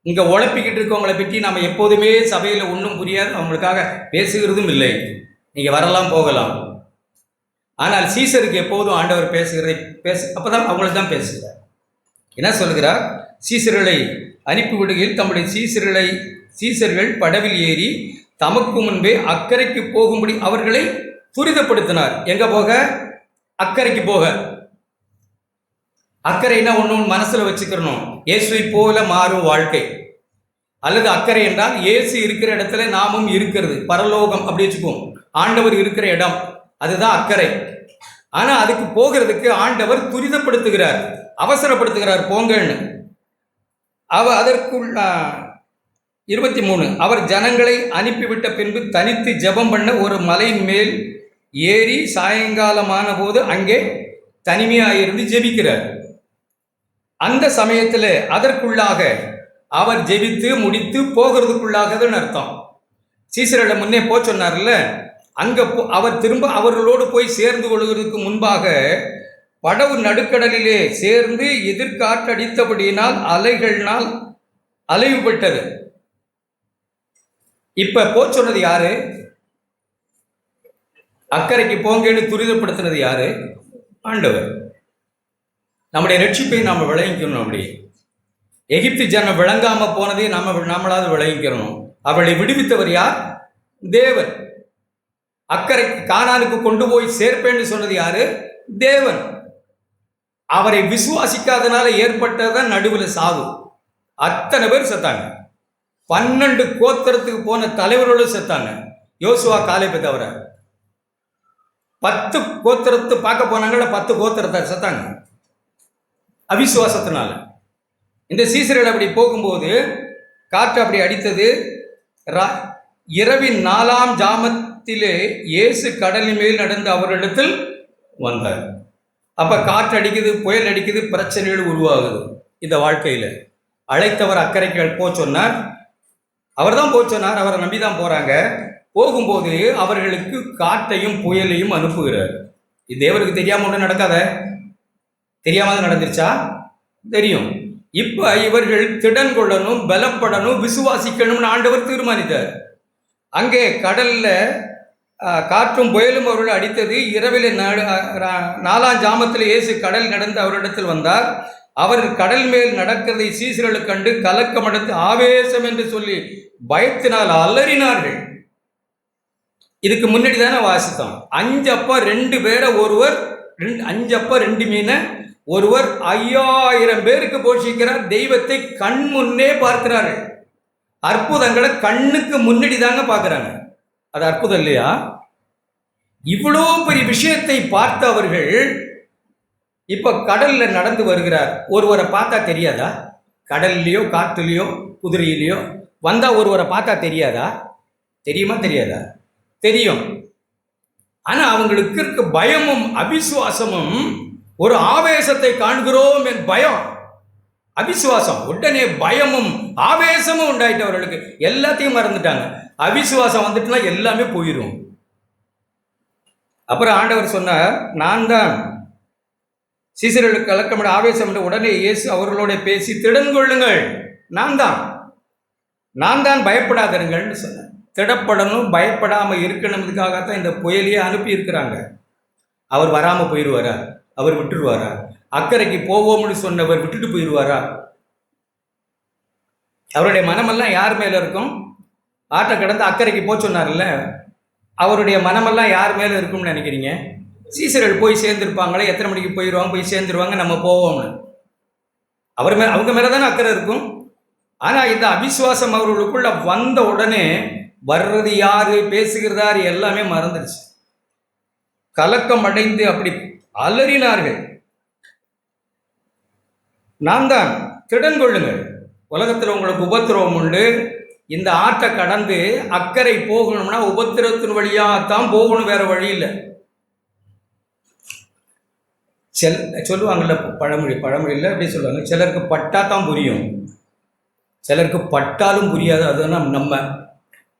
இங்கே உழைப்பிக்கிட்டு இருக்கவங்களை பற்றி நம்ம எப்போதுமே சபையில் ஒன்றும் புரியாது, அவங்களுக்காக பேசுகிறதும் இல்லை. நீங்கள் வரலாம் போகலாம். ஆனால் சீசருக்கு எப்போதும் ஆண்டவர் அப்போ தான் அவங்களுக்கு தான் பேசுகிறார். என்ன சொல்கிறார்? சீசர்களை அனுப்பி விடுகையில் தம்முடைய சீசர்கள் படவில் ஏறி தமக்கு முன்பே அக்கறைக்கு போகும்படி அவர்களை துரிதப்படுத்தினார். எங்க போக? அக்கறைக்கு போக. அக்கறைனா ஒன்று மனசுல வச்சுக்கிறணும். இயேசுவை போல மாறும் வாழ்க்கை, அல்லது அக்கறை என்றால் இயேசு இருக்கிற இடத்துல நாமும் இருக்கிறது, பரலோகம் அப்படி வச்சுக்குவோம். ஆண்டவர் இருக்கிற இடம், அதுதான் அக்கறை. ஆனா அதுக்கு போகிறதுக்கு ஆண்டவர் துரிதப்படுத்துகிறார், அவசரப்படுத்துகிறார், போங்கன்னு. அதற்குள் 23, அவர் ஜனங்களை அனுப்பிவிட்ட பின்பு தனித்து ஜெபம் பண்ண ஒரு மலையின் மேல் ஏறி சாயங்காலமான போது அங்கே தனிமையாயிருந்து ஜெபிக்கிறார். அந்த சமயத்தில் அதற்குள்ளாக அவர் ஜெபித்து முடித்து போகிறதுக்குள்ளாகதுன்னு அர்த்தம். சீசரிடம் முன்னே சொன்னார்ல, அங்கே அவர் திரும்ப அவர்களோடு போய் சேர்ந்து கொள்வதற்கு முன்பாக படவு நடுக்கடலிலே சேர்ந்து எதிர்காற்றடித்தபடியினால் அலைகளினால் அலைவுபட்டது. இப்ப சொன்னது யாரு? அக்கறைக்கு போங்கன்னு துரிதப்படுத்தினது யாரு? ஆண்டவர். நம்முடைய ரட்சிப்பை நாம் விளங்கிக்கணும். அப்படி எகிப்து ஜனம் விளங்காம போனதை நம்மளாவது விளங்கிக்கிறணும். அவளை விடுவித்தவர் யார்? தேவன். அக்கறைக்கு கானானுக்கு கொண்டு போய் சேர்ப்பேன்னு சொன்னது யாரு? தேவன். அவரை விசுவாசிக்காதனால ஏற்பட்டதான் நடுவில் சாவு. அத்தனை பேர் செத்தாங்க. 12 கோத்திரத்துக்கு போன தலைவர்களும் செத்தாங்க. யோசுவா காலேபை தவிர 10 கோத்திரத்தை பார்க்க போனாங்கல்ல, 10 கோத்திரத்தை செத்தாங்க அவிசுவாசத்தினால. இந்த சீசர்கள் அப்படி போகும்போது காற்று அப்படி அடித்தது. இரவின் 4ஆம் ஜாமத்திலே இயேசு கடலின் மேல் நடந்து அவரிடத்தில் வந்தார். அப்ப காற்று அடிக்குது, புயல் அடிக்குது, பிரச்சனைகள் உருவாகுது. இந்த வாழ்க்கையில் அழைத்தவர் அக்கறைக்கு சொன்னார். அவர் தான் சொன்னார், அவரை நம்பி தான் போறாங்க. போகும்போது அவர்களுக்கு காற்றையும் புயலையும் அனுப்புகிறார். இது தேவருக்கு தெரியாம ஒன்றும் நடக்காத, தெரியாம நடந்துருச்சா? தெரியும். இப்ப இவர்கள் திடன் கொள்ளணும், பலப்படணும், விசுவாசிக்கணும்னு ஆண்டவர் தீர்மானித்தார். அங்கே கடல்ல காற்றும் புயலும் அவர்கள் அடித்தது. இரவில் 4ஆம் ஜாமத்தில் இயேசு கடல் நடந்து அவரிடத்தில் வந்தார். அவர் கடல் மேல் நடக்கிறதை சீசர்களுக்கு கண்டு கலக்கமடைந்து ஆவேசம் என்று சொல்லி பயத்தினால் அலறினார்கள். இதுக்கு முன்னாடி தானே வாசித்தோம். 5 அப்பா 2 பேரை ஒருவர் 5 அப்பா 2 மீனை ஒருவர் 5000 பேருக்கு போஷிக்கிறார். தெய்வத்தை கண் முன்னே பார்க்கிறார்கள். அற்புதங்களை கண்ணுக்கு முன்னாடி தாங்க பார்க்குறாங்க. அது அற்புதம் இல்லையா? இவ்வளோ பெரிய விஷயத்தை பார்த்த அவர்கள் இப்ப கடல்ல நடந்து வருகிறார். ஒருவரை பார்த்தா தெரியாதா? கடல்லையோ காற்றுலையோ குதிரையிலையோ வந்தா ஒருவரை பார்த்தா தெரியாதா? தெரியுமா? தெரியாதா? தெரியும். ஆனா அவங்களுக்கு இருக்க பயமும் அவிசுவாசமும், ஒரு ஆவேசத்தை காண்கிறோம் என் பயம், அவிசுவாசம். உடனே பயமும் ஆவேசமும் உண்டாயிட்டு அவர்களுக்கு. எல்லாத்தையும் மறந்துட்டாங்க. அவிசுவாசம் வந்துட்டுனா எல்லாமே போயிடும். அப்புறம் ஆண்டவர் சொன்னார், நான் தான் சீசர்களுக்கு கலக்கமிட ஆவேசம் என்று. உடனே இயேசு அவர்களோட பேசி, திடன் கொள்ளுங்கள், நான் தான் பயப்படாதருங்கள்னு சொன்னேன். திடப்படணும், பயப்படாமல் இருக்கணும்துக்காகத்தான் இந்த புயலையே அனுப்பி இருக்கிறாங்க. அவர் வராமல் போயிடுவாரா? அவர் விட்டுருவாரா? அக்கறைக்கு போவோம்னு சொன்னவர் விட்டுட்டு போயிடுவாரா? அவருடைய மனமெல்லாம் யார் மேலே இருக்கும்? ஆட்டை கடந்து அக்கறைக்கு சொன்னார்ல, அவருடைய மனமெல்லாம் யார் மேலே இருக்கும்னு நினைக்கிறீங்க? சீசர்கள் போய் சேர்ந்துருப்பாங்களே, எத்தனை மணிக்கு போயிடுவாங்க, போய் சேர்ந்துருவாங்க, நம்ம போவோம்னு. அவங்க மேலே தானே அக்கறை இருக்கும். ஆனால் இந்த அவிசுவாசம் அவர்களுக்குள்ள வந்த உடனே வர்றது யாரு, பேசுகிறதாரு எல்லாமே மறந்துடுச்சு. கலக்கம் அடைந்து அப்படி அலறினார்கள். நான் தான், திடன் கொள்ளுங்கள், உலகத்தில் உங்களுக்கு உபத்திரவம் உண்டு. இந்த ஆற்றை கடந்து அக்கறை போகணும்னா உபத்திரத்தின் வழியாகத்தான் போகணும், வேற வழி இல்லை. சொல்லுவாங்கள்ல பழமொழியில் அப்படி சொல்லுவாங்க, சிலருக்கு பட்டா தான் புரியும், சிலருக்கு பட்டாலும் புரியாது. அதுதான் நம்ம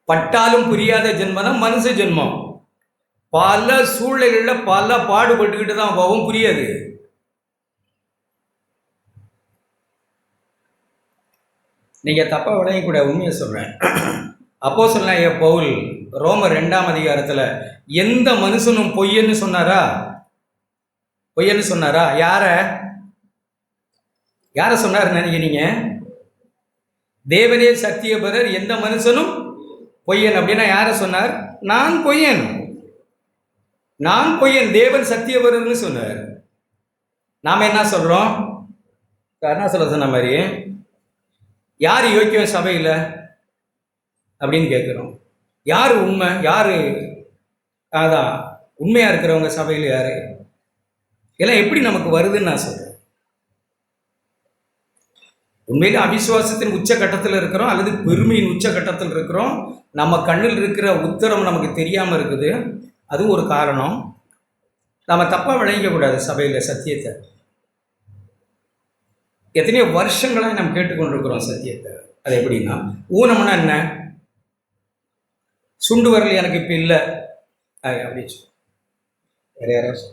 பட்டாலும் புரியாத ஜென்மம் தான் மனுஷ ஜென்மம். பல சூழ்நிலைகளில் பல பாடுபட்டுக்கிட்டு தான் போகும், புரியாது. நீங்கள் தப்பாக விளங்கக்கூட உண்மையை சொல்கிறேன். அப்போஸ்தலனாகிய பவுல் ரோமர் 2ஆம் அதிகாரத்தில் எந்த மனுஷனும் பொய்யன்னு சொன்னாரா? பொய்யன்னு சொன்னாரா? யாரை சொன்னார் நினைக்கிறீங்க? தேவனே சத்தியபரர், எந்த மனுஷனும் பொய்யன் அப்படின்னா யாரை சொன்னார்? நான் பொய்யன், நான் பொய்யன், தேவன் சத்தியவரர்னு சொன்னார். நாம் என்ன சொல்கிறோம்? அருணாசலம் சொன்ன மாதிரி யார் யோக்கியம் சபையில் அப்படின்னு கேட்குறோம். யார் உண்மை, யார் அதான் உண்மையாக இருக்கிறவங்க சபையில் யார்? எல்லாம் எப்படி நமக்கு வருதுன்னு நான் சொல்கிறேன். உண்மையிலே அவிசுவாசத்தின் உச்சகட்டத்தில் இருக்கிறோம் அல்லது பெருமையின் உச்சகட்டத்தில் இருக்கிறோம். நம்ம கண்ணில் இருக்கிற உத்தரம் நமக்கு தெரியாமல் இருக்குது, அதுவும் ஒரு காரணம். நம்ம தப்பாக விளங்கக்கூடாது சபையில் சத்தியத்தை. எத்தனையோ வருஷங்களாக நம்ம கேட்டுக்கொண்டிருக்கிறோம் சத்தியத்தை. அது எப்படின்னா, ஊனம்னா என்ன? சுண்டு வரல் எனக்கு இப்போ இல்லை அப்படின்னு சொல்லி வேற யாராவது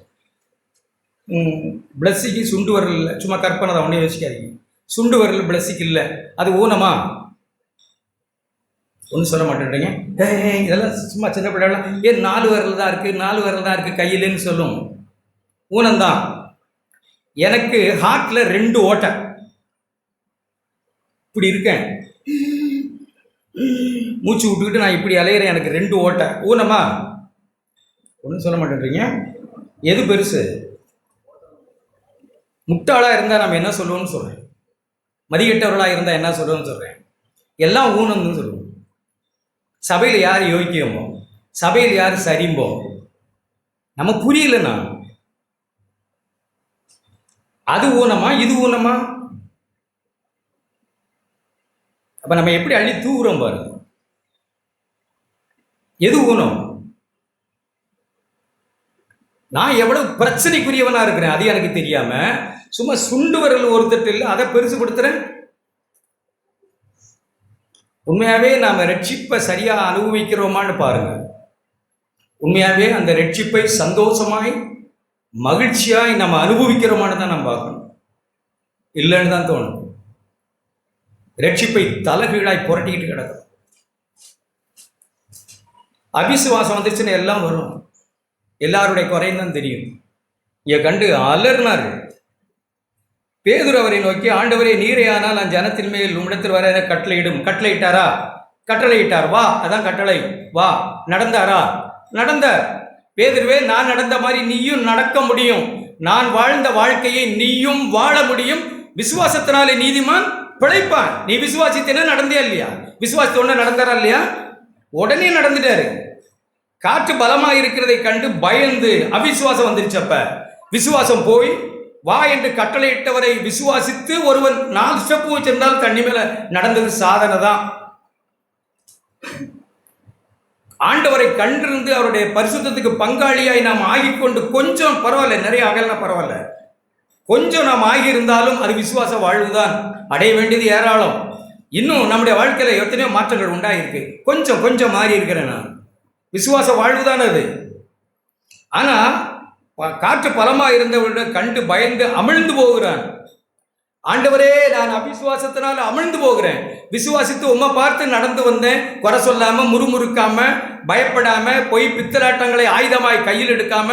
பிளஸ்ஸிக்கு சுண்டு வரல் இல்லை, சும்மா கற்பனை தான், ஒன்றே யோசிக்காதீங்க. சுண்டு வரல் பிளஸ்ஸிக்கு இல்லை, அது ஊனமா? ஒன்றும் சொல்ல மாட்டேன்றீங்க. இதெல்லாம் சும்மா சின்ன பிள்ளைலாம் ஏன் 4 விரல் தான் இருக்குது, 4 விரல் தான் இருக்குது கையிலன்னு சொல்லும். ஊனம்தான். எனக்கு ஹார்ட்டில் 2 ஓட்டை, இப்படி இருக்கேன், மூச்சு விட்டுக்கிட்டு நான் இப்படி அலையிறேன், எனக்கு 2 ஓட்டை. ஊனமா? ஒன்றும் சொல்ல மாட்டேன்றீங்க. எது பெருசு? முட்டாளாக இருந்தால் நம்ம என்ன சொல்லுவோம்னு சொல்கிறேன், மதிக்கெட்டவர்களாக இருந்தால் என்ன சொல்லுவோம்னு சொல்கிறேன். எல்லாம் ஊனம்னு சொல்லுவோம். சபையில் யார் யோக்கியமோ, சபையில் யார் சரிம்போ நம்ம புரியலன்னா அது ஊனமா இது ஊனமா? அப்ப நம்ம எப்படி அள்ளி தூவுறோம் பாருங்க. எது ஊனம்? நான் எவ்வளவு பிரச்சனைக்குரியவனா இருக்கிறேன் அது எனக்கு தெரியாம சும்மா சுண்டு வரல் ஒருத்தட்டு இல்லை அதை பெருசுபடுத்துறேன். உண்மையாவே நாம ரட்சிப்பை சரியா அனுபவிக்கிறோமான்னு பாருங்க. உண்மையாவே அந்த ரட்சிப்பை சந்தோஷமாய் மகிழ்ச்சியாய் நம்ம அனுபவிக்கிறோமான்னு தான் நம்ம பார்க்கணும். இல்லைன்னு தான் தோணும். ரட்சிப்பை தலைகீழாய் புரட்டிக்கிட்டு கிடக்கும். அபிசுவாசம் வந்துச்சுன்னு எல்லாம் வரும். எல்லாருடைய குறையும் தான் தெரியும். இங்க கண்டு அலர்னாரு. பேதுரு அவரை நோக்கி, ஆண்டவரே நீரே ஆனால் நான் ஜனத்தின் மேல் உம்மிடத்தில் வர கட்டளையிடும். கட்டளையிட்டாரா? கட்டளையிட்டார். வா, அதான் கட்டளை. வா. நடந்தாரா? நடந்தார். பேதுருவே, நான் நடந்த மாதிரி நீயும் நடக்க முடியும். நான் வாழ்ந்த வாழ்க்கையை நீயும் வாழ முடியும். விசுவாசத்தினாலே நீதிமான் பிழைப்பான். நீ விசுவாசித்தேன்னா நடந்தே இல்லையா? விசுவாசத்தை உடனே நடந்தாரா இல்லையா? உடனே நடந்துட்டாரு. காற்று பலமாக இருக்கிறதை கண்டு பயந்து அவிசுவாசம் வந்துருச்சப்ப விசுவாசம் போய் வா என்று கட்டளையிட்டவரை விசுவாசித்து ஒருவன் 4 ஸ்டெப் வச்சிருந்தால் தண்ணி மேல நடந்தது சாதனை தான். ஆண்டவரை கண்டிருந்து அவருடைய பரிசுத்தத்துக்கு பங்காளியாய் நாம் ஆகிக்கொண்டு கொஞ்சம் பரவாயில்ல, நிறைய ஆகலன்னா பரவாயில்ல, கொஞ்சம் நாம் ஆகியிருந்தாலும் அது விசுவாச வாழ்வுதான். அடைய வேண்டியது ஏராளம். இன்னும் நம்முடைய வாழ்க்கையில எத்தனையோ மாற்றங்கள் உண்டாயிருக்கு. கொஞ்சம் கொஞ்சம் மாறி இருக்கிறேன் நான். விசுவாச வாழ்வுதான் அது. ஆனா காற்று பலமா இருந்தவரிடம் கண்டு பயந்து அமிழ்ந்து போகிறான். ஆண்டவரே, நான் அவிசுவாசத்தினால அமிழ்ந்து போகிறேன். விசுவாசித்து உம்மை பார்த்து நடந்து வந்தேன். குறை சொல்லாம, முறுமுறுக்காம, பயப்படாம, பொய் பித்தலாட்டங்களை ஆயுதமாய் கையில் எடுக்காம,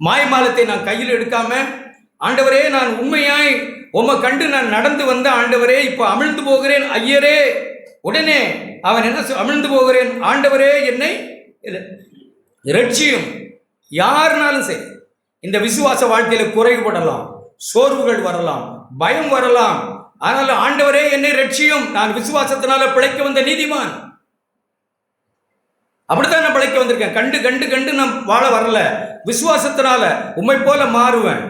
மாய்மாலத்தை நான் கையில் எடுக்காம, ஆண்டவரே நான் உண்மையாய் உம்மை கண்டு நான் நடந்து வந்த ஆண்டவரே, இப்போ அமிழ்ந்து போகிறேன் ஐயரே. உடனே அவன் என்ன அமிழ்ந்து போகிறேன், ஆண்டவரே என்னை இரட்சியும். யாருனாலும் சரி இந்த விசுவாச வாழ்க்கையில குறைபடலாம், சோர்வுகள் வரலாம், பயம் வரலாம். ஆனால் ஆண்டவரே என்னை இரட்சியும். நான் விசுவாசத்தினால பிழைக்க வந்த நீதிமான். அப்படித்தான் நான் பிழைக்க வந்திருக்கேன். கண்டு கண்டு கண்டு நான் வாழ வரல. விசுவாசத்தினால உம்மை போல மாறுவேன்.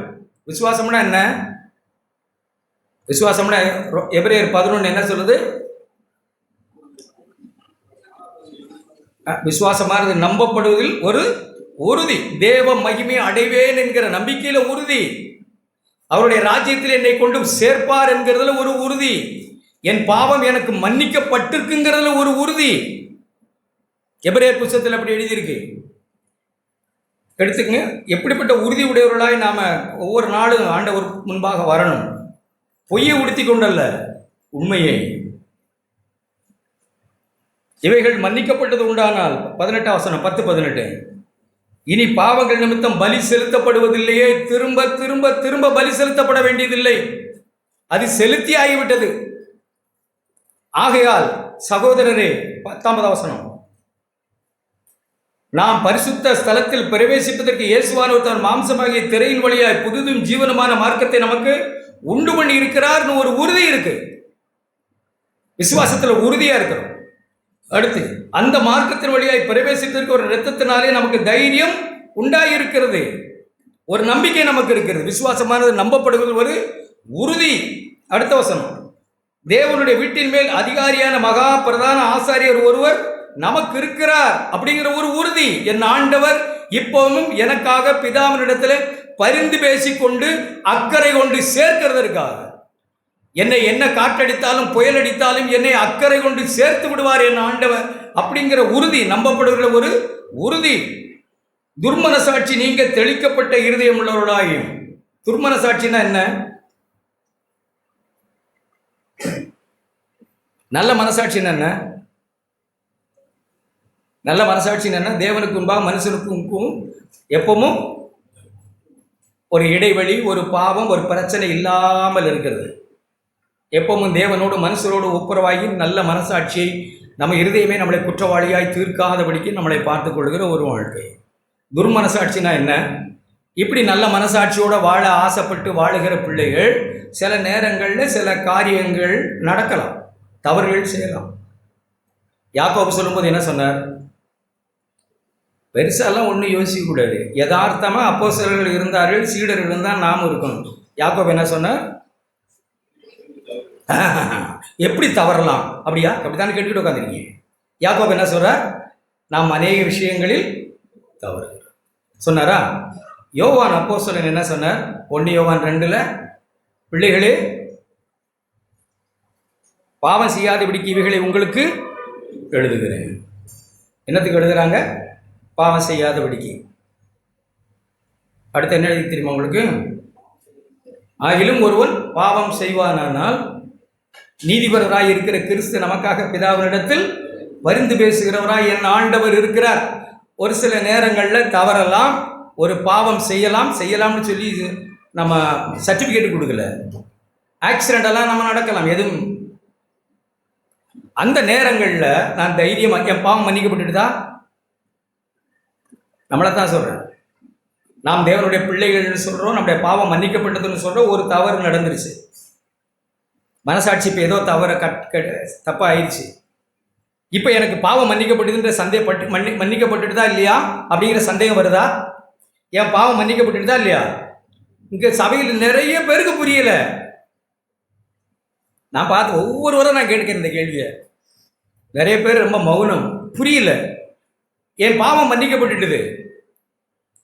விசுவாசம்னா என்ன? விசுவாசம்னா எபிரேயர் 11 என்ன சொல்லுது? விசுவாசமானது நம்பப்படுவதில் ஒரு உறுதி. தேவ மகிமை அடைவேன் என்கிற நம்பிக்கையில உறுதி. அவருடைய ராஜ்யத்தில் என்னை கொண்டு சேர்ப்பார் என்கிறதுல ஒரு உறுதி. என் பாவம் எனக்கு மன்னிக்கப்பட்டிருக்குங்கிறதுல ஒரு உறுதி. எபிரேயர் புத்தகத்தில் அப்படி எழுதியிருக்கு. எடுத்துக்கங்க. எப்படிப்பட்ட உறுதி உடையவர்களாய் நாம ஒவ்வொரு நாளும் ஆண்டவர் முன்பாக வரணும். பொய்யை உடுத்தி கொண்டல்ல, உண்மையை. இவைகள் மன்னிக்கப்பட்டது உண்டானால் 18 வசனம் 10-18 இனி பாவங்கள் நிமித்தம் பலி செலுத்தப்படுவதில்லையே. திரும்ப திரும்ப திரும்ப பலி செலுத்தப்பட வேண்டியதில்லை. அது செலுத்தி ஆகிவிட்டது. ஆகையால் சகோதரரே, 10ஆம் வசனம், நாம் பரிசுத்த ஸ்தலத்தில் பிரவேசிப்பதற்கு இயேசுவானவர் தன் மாம்சமாகிய திரையின் வழியாய் புதுதும் ஜீவனமான மார்க்கத்தை நமக்கு உண்டு பண்ணி இருக்கிறார்னு ஒரு உறுதி இருக்கு. விசுவாசத்தில் உறுதியா இருக்கிறோம். அடுத்து, அந்த மார்க்கத்தின் வழியாய் பிரவேசிப்பதற்கு ஒரு இரத்தத்தினாலே நமக்கு தைரியம் உண்டாயிருக்கிறது, ஒரு நம்பிக்கை நமக்கு இருக்கிறது. விசுவாசமானது நம்பப்படுவது ஒரு உறுதி. அடுத்த வசனம், தேவனுடைய வீட்டின் மேல் அதிகாரியான மகா பிரதான ஆசாரியர் ஒருவர் நமக்கு இருக்கிறார் அப்படிங்கிற ஒரு உறுதி. என் ஆண்டவர் இப்பவும் எனக்காக பிதாவினிடத்தில் பரிந்து பேசிக்கொண்டு அக்கறை கொண்டு சேர்க்கிறதற்காக, என்னை என்ன காற்றடித்தாலும் புயல் அடித்தாலும் என்னை அக்கறை கொண்டு சேர்த்து விடுவார் என் ஆண்டவர் அப்படிங்கிற உறுதி, நம்பப்படுகிற ஒரு உறுதி. துர்மனசாட்சி நீங்க தெளிக்கப்பட்ட இருதயம் உள்ளவர்களாயும். துர்மனசாட்சினா என்ன? நல்ல மனசாட்சின்னு என்ன? நல்ல மனசாட்சின்னு என்ன? தேவனுக்கு முன்பாக மனுஷனுக்கும் எப்பவும் ஒரு இடைவெளி, ஒரு பாவம், ஒரு பிரச்சனை இல்லாமல் இருக்கிறது. எப்பவும் தேவனோடு மனுஷரோடு ஒப்புரவாகி நல்ல மனசாட்சியை நம்ம இருதயமே நம்மளை குற்றவாளியாய் தீர்க்காதபடிக்கு நம்மளை பார்த்து கொள்கிற ஒரு வாழ்க்கை. துர்மனசாட்சினா என்ன? இப்படி நல்ல மனசாட்சியோடு வாழ ஆசைப்பட்டு வாழுகிற பிள்ளைகள் சில நேரங்களில் சில காரியங்கள் நடக்கலாம், தவறுகள் செய்யலாம். யாக்கோபு சொல்லும்போது என்ன சொன்னார்? பெருசாலாம் ஒன்றும் யோசிக்கக்கூடாது, யதார்த்தமாக அப்போஸ்தலர்கள் இருந்தார்கள், சீடர்கள் இருந்தால் நாம் இருக்கணும். யாக்கோபு என்ன சொன்னார்? எப்படி தவறலாம்? அப்படியா? அப்படித்தானே கேட்டுக்கிட்டு உட்காந்துருக்கீங்க. யாக்கோபு என்ன சொல்றார்? நாம் அநேக விஷயங்களில் தவறு சொன்னாரா? யோவான் அப்போஸ்தலன் என்ன சொன்னார்? 1 யோவான் 2 பிள்ளைகளே, பாவம் செய்யாதபடிக்கு இவைகளை உங்களுக்கு எழுதுகிறேன். என்னத்துக்கு எழுதுகிறாங்க? பாவம் செய்யாதபடிக்கு. அடுத்து என்ன எழுதி தெரியுமா உங்களுக்கு? ஆகிலும் ஒருவன் பாவம் செய்வானால் நீதிபரராய் இருக்கிற கிறிஸ்து நமக்காக பிதாவினிடத்தில் பரிந்து பேசுகிறவராய் என் ஆண்டவர் இருக்கிறார். ஒரு சில நேரங்களில் தவறலாம், ஒரு பாவம் செய்யலாம்னு சொல்லி நம்ம சர்டிஃபிகேட் கொடுக்கல. ஆக்சிடென்டெல்லாம் நம்ம நடக்கலாம். எதுவும் அந்த நேரங்களில் நான் தைரியமாக என் பாவம் மன்னிக்கப்பட்டுட்டுதா? நம்மளை தான் சொல்கிறேன். நாம் தேவனுடைய பிள்ளைகள்னு சொல்கிறோம், நம்முடைய பாவம் மன்னிக்கப்பட்டதுன்னு சொல்கிறோம். ஒரு தவறு நடந்துருச்சு, மனசாட்சி இப்போ ஏதோ தப்பாக ஆயிடுச்சு. இப்போ எனக்கு பாவம் மன்னிக்கப்பட்டதுன்ற சந்தேகப்பட்டு மன்னிக்கப்பட்டுட்டுதா இல்லையா அப்படிங்கிற சந்தேகம் வருதா? என் பாவம் மன்னிக்கப்பட்டுட்டுதா இல்லையா? இங்கே சபையில் நிறைய பேருக்கு புரியல. நான் பார்த்து ஒவ்வொருவரும் நான் கேட்கிறேன் இந்த கேள்வியை. நிறைய பேர் ரொம்ப மௌனம், புரியல. என் பாவம் மன்னிக்கப்பட்டுட்டுது.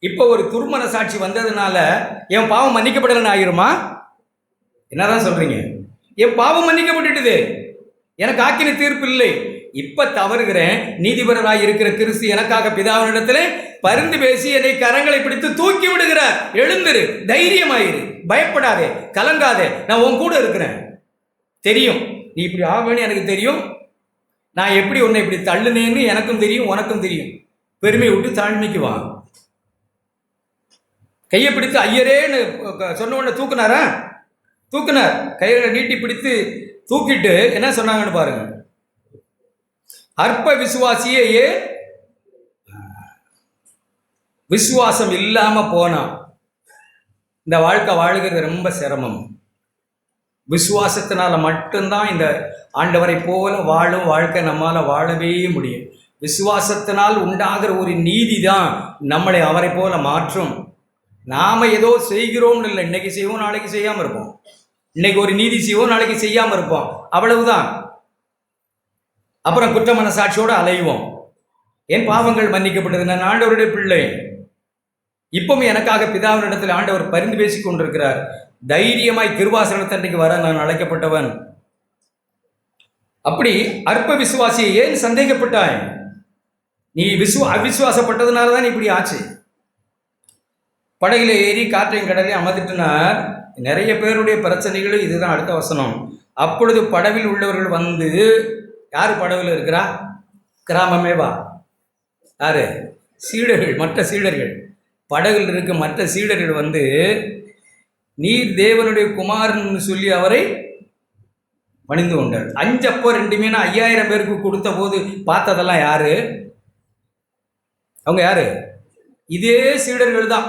இப்போ ஒரு துர்மன சாட்சி வந்ததுனால என் பாவம் மன்னிக்கப்படலன்னு ஆகிருமா? என்னதான் சொல்றீங்க? என் பாவம் மன்னிக்கப்பட்டுட்டுது, எனக்கு ஆக்கின தீர்ப்பு இல்லை. இப்ப தவறுகிறேன், நீதிபரராய் இருக்கிற கிறிஸ்து எனக்காக பிதாவினிடத்தில் பரிந்து பேசி என்னை கரங்களை பிடித்து தூக்கி விடுகிறார். எழுந்திரு, தைரியமாயிரு, பயப்படாதே, கலங்காதே, நான் உன் கூட இருக்கிறேன். தெரியும் நீ இப்படி ஆவேன்னு எனக்கு தெரியும். நான் எப்படி உன்னை இப்படி தள்ளுனேன்னு எனக்கும் தெரியும், உனக்கும் தெரியும். பெருமை விட்டு தாழ்மைக்கு வா. கையை பிடித்து ஐயரேன்னு சொன்ன உடனே தூக்குனார். கையை நீட்டி பிடித்து தூக்கிட்டு என்ன சொன்னாங்கன்னு பாருங்க. அற்ப விசுவாசியே, விசுவாசம் இல்லாம போனா இந்த வாழ்க்கை வாழ்கிறது ரொம்ப சிரமம். விசுவாசத்தினால மட்டும்தான் இந்த ஆண்டவரை போல வாழும் வாழ்க்கை நம்மால வாழவே முடியும். விசுவாசத்தினால் உண்டாகிற ஒரு நீதி தான் நம்மளை அவரை போல மாற்றும். நாம ஏதோ செய்கிறோம்னு இல்லை, இன்னைக்கு செய்வோம் நாளைக்கு செய்யாம இருப்போம், இன்னைக்கு ஒரு நீதி செய்வோம் நாளைக்கு செய்யாம இருப்போம், அவ்வளவுதான். அப்புறம் குற்ற மனசாட்சியோடு அலைவோம். என் பாவங்கள் மன்னிக்கப்பட்டது, நான் ஆண்டவருடைய பிள்ளை. இப்பவும் எனக்காக பிதாவினிடத்தில் ஆண்டவர் பரிந்து பேசி கொண்டிருக்கிறார். தைரியமாய் திருவாசனத்தன்னைக்கு வர நான் அழைக்கப்பட்டவன். அப்படி அற்ப விசுவாசியை ஏன் சந்தேகப்பட்டாய்? நீ அவிசுவாசப்பட்டதுனால தான் இப்படி ஆச்சு. படகுல ஏறி காற்றையும் கடலையும் அமர்ந்துட்டுனார். நிறைய பேருடைய பிரச்சனைகளும் இதுதான். அடுத்த வசனம், அப்பொழுது படவில் உள்ளவர்கள் வந்து, யார் படவில் இருக்கிறா? கிராமமே வா. யாரு? சீடர்கள், மற்ற சீடர்கள். படகில் இருக்க மற்ற சீடர்கள் வந்து, நீர் தேவனுடைய குமாரன் சொல்லி அவரை பணிந்து கொண்டார். 5 அப்பம் 2 மீன் 5000 பேருக்கு கொடுத்த போது பார்த்ததெல்லாம் யாரு? அவங்க யாரு? இதே சீடர்கள் தான்.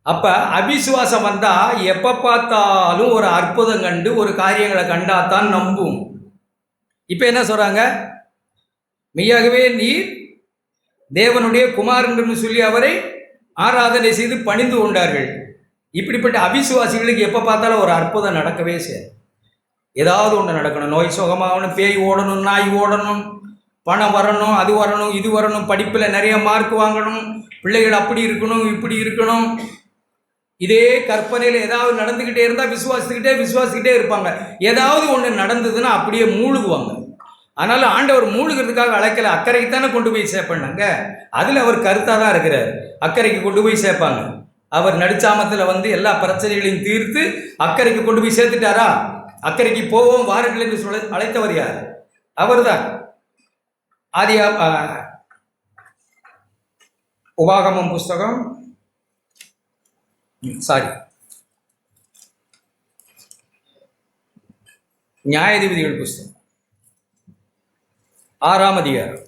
அப்ப அவிசுவாசம் வந்தா எப்ப பார்த்தாலும் ஒரு அற்புதம் கண்டு ஒரு காரியங்களை கண்டாதான் நம்பும். இப்ப என்ன சொல்றாங்க? மெய்யாகவே நீர் தேவனுடைய குமாரன் என்று சொல்லி அவரை ஆராதனை செய்து பணிந்து கொண்டார்கள். இப்படிப்பட்ட அவிசுவாசிகளுக்கு எப்ப பார்த்தாலும் ஒரு அற்புதம் நடக்கவே செய்யும். ஏதாவது ஒன்று நடக்கணும். நோய் சுகமாகணும், பேய் ஓடணும், நாய் ஓடணும், பணம் வரணும், அது வரணும், இது வரணும், படிப்பில் நிறைய மார்க் வாங்கணும், பிள்ளைகள் அப்படி இருக்கணும், இப்படி இருக்கணும். இதே கற்பனையில் ஏதாவது நடந்துக்கிட்டே இருந்தால் விசுவாசிக்கிட்டே இருப்பாங்க. ஏதாவது ஒன்று நடந்ததுன்னா அப்படியே மூழ்குவாங்க. அதனால் ஆண்டவர் மூழ்கிறதுக்காக அழைக்கல, அக்கறைக்கு தானே கொண்டு போய் சேர்ப்பாங்க. அதில் அவர் கருத்தாக தான் இருக்கிறார். அக்கறைக்கு கொண்டு போய் சேர்ப்பாங்க. அவர் நடுச்சாமத்தில் வந்து எல்லா பிரச்சனைகளையும் தீர்த்து அக்கறைக்கு கொண்டு போய் சேர்த்துட்டாரா? அக்கறைக்கு போவோம் வாருங்கள் என்று சொல்ல அழைத்தவர் யார்? அவர் தான். உபாகமம் புஸ்தகம் நியாயாதிபதிகள் புஸ்தகம் 6ஆம் அதிகாரம்.